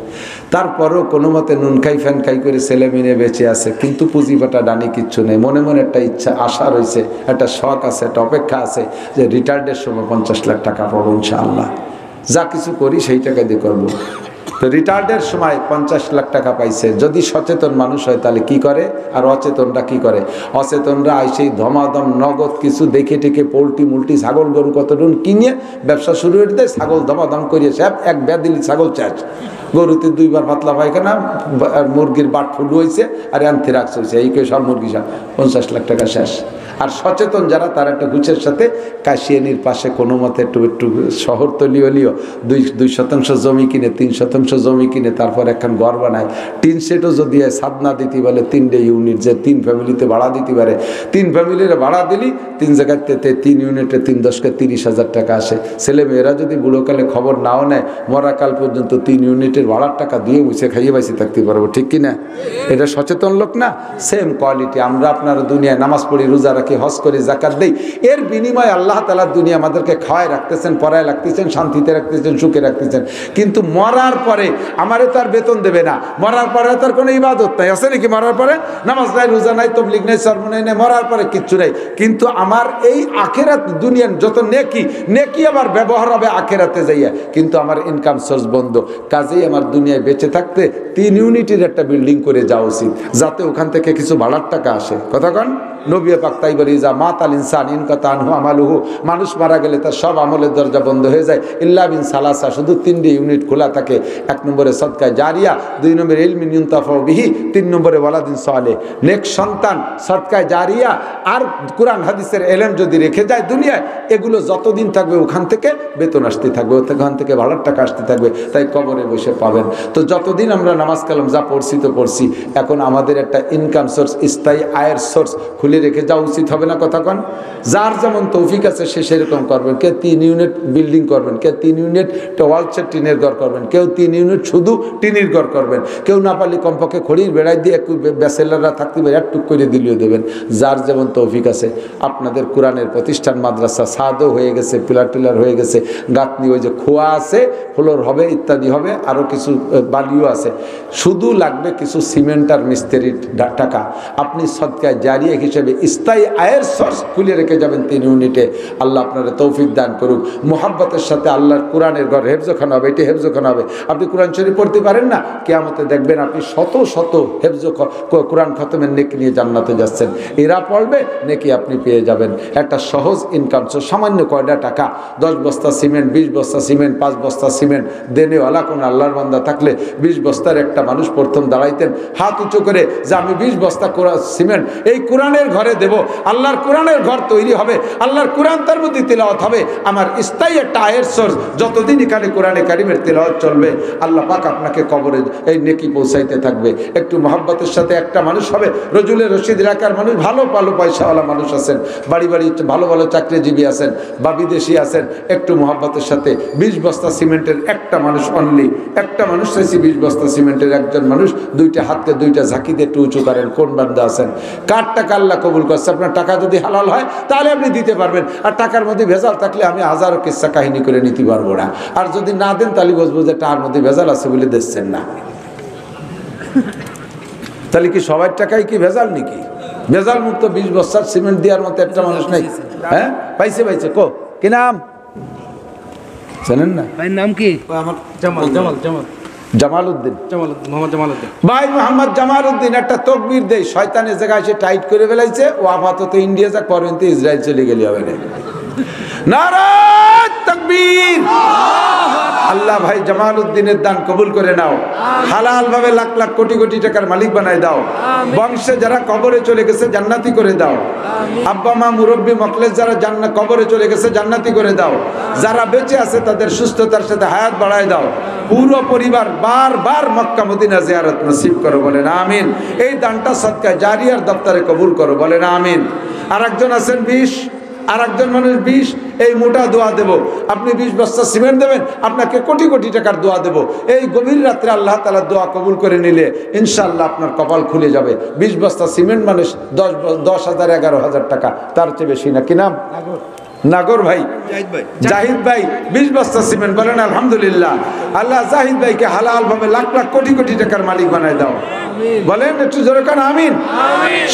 তারপরেও কোনো মতে নুন খাই ফ্যান খাই করে ছেলে মেয়ে বেঁচে আছে, কিন্তু পুঁজি পাটা ডানি কিচ্ছু নেই। মনে মনে একটা ইচ্ছা, আশা রয়েছে, একটা শখ আছে, একটা অপেক্ষা আছে যে রিটায়ার্ডের সময় 50 লাখ টাকা পাবো ইনশাআল্লাহ। যা কিছু করি সেই টাকা দিয়ে করবো। তো রিটায়ার্ডের সময় 50 লাখ টাকা পাইছে। যদি সচেতন মানুষ হয় তাহলে কি করে, আর অচেতনরা কি করে? অচেতনরা আইসেই ধমাধম নগদ কিছু দেখে টেকে পোল্ট্রি মুলটি ছাগল গরু কতটুন কিনে ব্যবসা শুরু করে দেয়। ছাগল ধমাধম করিয়ে সব এক ব্যাদিলি ছাগল চাষ, গরুতে 2 বার পাতলা পায়খানা, মুরগির বাট ফুলু হয়েছে, আর অ্যান্থ্রাক্স হয়েছে, এই সব মুরগি সব 50 লাখ টাকা শেষ। আর সচেতন যারা, তারা একটা গুছের সাথে কাশিয়ানির পাশে কোনো মতে একটু শহর তলি হলিও 2 শতাংশ জমি কিনে, 3 শতাংশ জমি কিনে, তারপর এখন ঘর বানায়। টিন সেটও যদি ছাদ না দিতে বলে, 3টে ইউনিট, যে 3 ফ্যামিলিতে ভাড়া দিতে পারে, 3 ফ্যামিলির ভাড়া দিলি 3 জায়গাতে 3 ইউনিটে 3 10কে 30,000 টাকা আসে। ছেলে মেয়েরা যদি বুড়োকালে খবর নাও নেয়, মরাকাল পর্যন্ত 3 ইউনিটের ভাড়ার টাকা দিয়ে মুছে খাইয়ে বাইসে থাকতে পারবো, ঠিক কিনা? এটা সচেতন লোক না? Same quality. আমরা আপনার দুনিয়ায় নামাজ পড়ি, রোজা রাখি, হজ করি, যাকাত দেই, এর বিনিময়ে আল্লাহ তাআলা দুনিয়া আমাদেরকে খাওয়ায় রাখতেছেন, পড়ায় রাখতেছেন, শান্তিতে রাখতেছেন, সুখে রাখতেছেন। কিন্তু মরার পরে আমারে তার বেতন দেবে না, মরার পরে তার কোনো ইবাদত নাই, আছে নাকি? মরার পরে নামাজ নাই, রোজা নাই, তাবলীগ নাই, সরম নাই, মরার পরে কিচ্ছু নাই। কিন্তু আমার এই আখিরাত দুনিয়ার যত নেকি আবার ব্যবহার হবে আখিরাতে যাইয়া, কিন্তু আমার ইনকাম সোর্স বন্ধ। কাজেই আমার দুনিয়ায় বেঁচে থাকতে 3 ইউনিটের একটা বিল্ডিং করে যাওয়া উচিত, যাতে ওখান থেকে কিছু ভাড়ার টাকা আসে। কথা কন? নবী পাক তাই বলি, যা মাতাল ইনসান ইনকাতা আনহু আমালুহু, মানুষ মারা গেলে তার সব আমলের দরজা বন্ধ হয়ে যায়, ইল্লা বিন সালাসা, শুধু 3টে ইউনিট খোলা থাকে। 1 নম্বরে সদকায়ে জারিয়া, 2 নম্বরে ইলমিন ইউনতাফাউ বিহি, 3 নম্বরে ওয়ালাদিন সালেহ, নেক সন্তান, সদকায়ে জারিয়া, আর কোরআন হাদিসের এলেম যদি রেখে যায় দুনিয়ায়, এগুলো যতদিন থাকবে ওখান থেকে বেতন আসতে থাকবে, ওখান থেকে ভাড়ার টাকা আসতে থাকবে, তাই কবরে বসে পাবেন। তো যতদিন আমরা নামাজ কালাম যা পড়ছি তো পড়ছি, এখন আমাদের একটা ইনকাম সোর্স, স্থায়ী আয়ের সোর্স খুলে রেখে যাওয়া উচিত হবে না? কথা কন? যার যেমন তৌফিক আছে সে সেরকম করবেন। কে 3 ইউনিট বিল্ডিং করবেন, কে 3 ইউনিট ওয়ালসেট টিনের ঘর করবেন, কেউ 3 ইউনিট শুধু টিনের ঘর করবেন, কেউ না পারলে কমপক্ষে খড়ির বেড়াই দিয়ে একটু ব্যাচেলাররা থাকতে পারে একটুক করে দিলেও দেবেন, যার যেমন তৌফিক আছে। আপনাদের কোরআনের প্রতিষ্ঠান, মাদ্রাসা সাদও হয়ে গেছে, পিলার টিলার হয়ে গেছে, গাঁথনি ওই যে খোয়া আছে, ফ্লোর হবে, ইত্যাদি হবে, আরও কিছু বালিও আছে। শুধু লাগবে কিছু সিমেন্ট আর মিস্ত্রির টাকা। আপনি সদকায়ে জারিয়া হিসেবে স্থায়ী আয়ের সোর্স খুলে রেখে যাবেন 3 ইউনিটে। আল্লাহ আপনারা তৌফিক দান করুক। মোহাব্বতের সাথে আল্লাহর কোরআনের ঘর হেফজখানা হবে, এটি হেফজখানা হবে। আপনি কোরআন শরীফ পড়তে পারেন না, কিয়ামতে দেখবেন আপনি শত শত হেফজ কোরআন খতমের নেকি নিয়ে জান্নাতে যাচ্ছেন। এরা পড়বে, নেকি আপনি পেয়ে যাবেন। একটা সহজ ইনকাম সোর্স, সামান্য কয়টা টাকা, 10 বস্তা সিমেন্ট, 20 বস্তা সিমেন্ট, 5 বস্তা সিমেন্ট দেনেওয়ালা কোন আল্লাহর বান্দা থাকলে 20 বস্তার একটা মানুষ প্রথম দাঁড়াইতেন হাত উঁচু করে যে আমি 20 বস্তা সিমেন্ট এই কোরআনের ঘরে দেব। আল্লাহর কোরআনের ঘর তৈরি হবে, আল্লাহর কোরআন তার মধ্যে তেলাওয়াত হবে। আমার স্থায়ী একটা আয়ের সোর্স, যতদিন এখানে কোরআনে কারিমের তেলাওয়াত চলবে, আল্লাহ পাক আপনাকে কবরে এই নেকি পৌঁছাইতে থাকবে। একটু মহব্বতের সাথে একটা মানুষ হবে, রজুলের রশিদ এলাকার মানুষ, ভালো ভালো পয়সাওয়ালা মানুষ আছেন, বাড়ি বাড়ি ভালো ভালো চাকরিজীবী আছেন বা বিদেশি আছেন, একটু মহব্বতের সাথে 20 বস্তা সিমেন্টের একটা মানুষ, অনলি একটা মানুষ চাইছি, 20 বস্তা সিমেন্টের একজন মানুষ, 2টা হাতকে 2টা ঝাঁকি দিয়ে একটু উঁচু করেন। কোন বান্দা আছেন? কার টাকা আল্লাহ কবুল করছে? আপনার টাকা যদি হালাল হয় তাহলে আপনি দিতে পারবেন, আর টাকার মধ্যে ভেজাল থাকলে আমি হাজারো কিস্সা কাহিনী করে নিতে পারবো না। আর যদি না দেন তাহলে বুঝবো যে টাকার মধ্যে ভেজাল আছে বলে দিচ্ছেন না। তাহলে কি সবার টাকাই কি ভেজাল নাকি? ভেজাল মুক্ত 20 বস্তার সিমেন্ট দেওয়ার মতো একটা মানুষ নাই? হ্যাঁ, পাইছে কো কি নাম জানেন না? ভাইয়ের নাম কি? আমার জামালউদ্দিন, মোহাম্মদ জামালউদ্দিন ভাই মোহাম্মদ জামালউদ্দিন। একটা তকবীর দেয়, শয়তানের জায়গায় এসে টাইট করে ফেলাইছে। ও আপাতত ইন্ডিয়া যাক, পরন্ত ইসরায়েল চলে গেলে হবে না। নারায়ে তাকবীর। আল্লাহ ভাই জামালউদ্দিনের দান কবুল করে নাও, হালাল ভাবে লাখ লাখ কোটি কোটি টাকার মালিক বানায় দাও। বংশে যারা কবরে চলে গেছে জান্নাতি করে দাও। আব্বা মা মুরব্বী মখলেস যারা কবরে চলে গেছে জান্নাতি করে দাও। যারা বেঁচে আছে তাদের সুস্থতার সাথে হায়াত বাড়ায় দাও। পুরো পরিবার বারবার মক্কা মদিনা জিয়ারত নসিব করো, বলেন আমিন। এই দানটা সদকায়ে জারিয়ার দপ্তরে কবুল করো, বলেন আমিন। আর একজন আছেন 20, আর একজন মানুষ 20, এই মোটা দোয়া দেব। আপনি 20 বস্তা সিমেন্ট দেবেন, আপনাকে কোটি কোটি টাকার দোয়া দেব। এই গভীর রাত্রে আল্লাহ তাআলা দোয়া কবুল করে নিলে ইনশাআল্লাহ আপনার কপাল খুলে যাবে। 20 বস্তা সিমেন্ট মানে 10,000 11,000 টাকা, তার চেয়ে বেশি না। কি নাম? নাগর ভাই, জাহিদ ভাই 20 বস্তা সিমেন্ট, বলেন আলহামদুলিল্লাহ। আল্লাহ জাহিদ ভাইকে হালাল ভাবে লাখ লাখ কোটি কোটি টাকার মালিক বানায় দাও, বলেন একটু জোরে কান আমিন।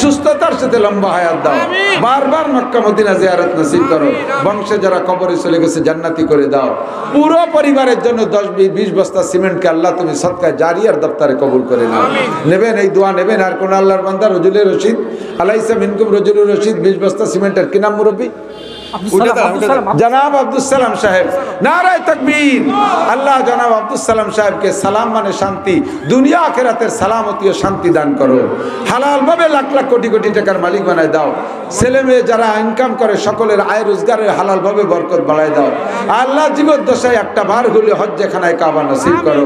সুস্থতার সাথে লম্বা হায়াত দাও, বারবার মক্কা মদিনা জিয়ারত নসিব করো, বংশে যারা কবরে চলে গেছে জান্নাতি করে দাও। পুরো পরিবারের জন্য 10-20 বস্তা সিমেন্টকে আল্লাহ তুমি সদকায়ে জারিয়ার দপ্তরে কবুল করে নাও। নেবেন এই দোয়া নেবেন। আর কোন আল্লাহর বান্দা রজুলের রশিদ আলাইসা মিনকুম রজুলুর রশিদ 20 বস্তা সিমেন্টের কি নাম মুরব্বী? জনাব আব্দুল সালাম সাহেব, নারায়ে তাকবীর। আল্লাহ জনাব আব্দুল সালাম সাহেবকে সালাম মানে শান্তি, দুনিয়া আখিরাতের সালামতি ও শান্তি দান করো। হালাল ভাবে লাখ লাখ কোটি কোটি টাকার মালিক বানায় দাও। ছেলে মেয়ে যারা ইনকাম করে সকলের আয় রোজগারে হালাল ভাবে বরকত বাড়ায় দাও। আল্লাহ জীবদ্দশায় একটা বার হলে হজ্জেখানায় কাবা নসিব করো।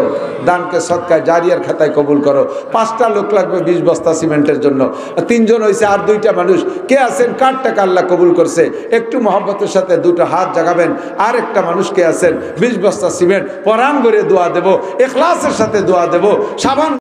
দানকে সদকায়ে জারিয়ার খাতায় কবুল করো। 5টা লোক লাগবে 20 বস্তা সিমেন্টের জন্য, 3 জন হয়েছে, আর 2টা মানুষ কে আছেন? কার টাকা আল্লাহ কবুল করছে? একটু মহব্বতের সাথে 2টা হাত জাগাবেন। আর একটা মানুষ কে আছেন? 20 বস্তা সিমেন্ট পরাণ করে দোয়া দেব, ইখলাসের সাথে দোয়া দেব। সাবান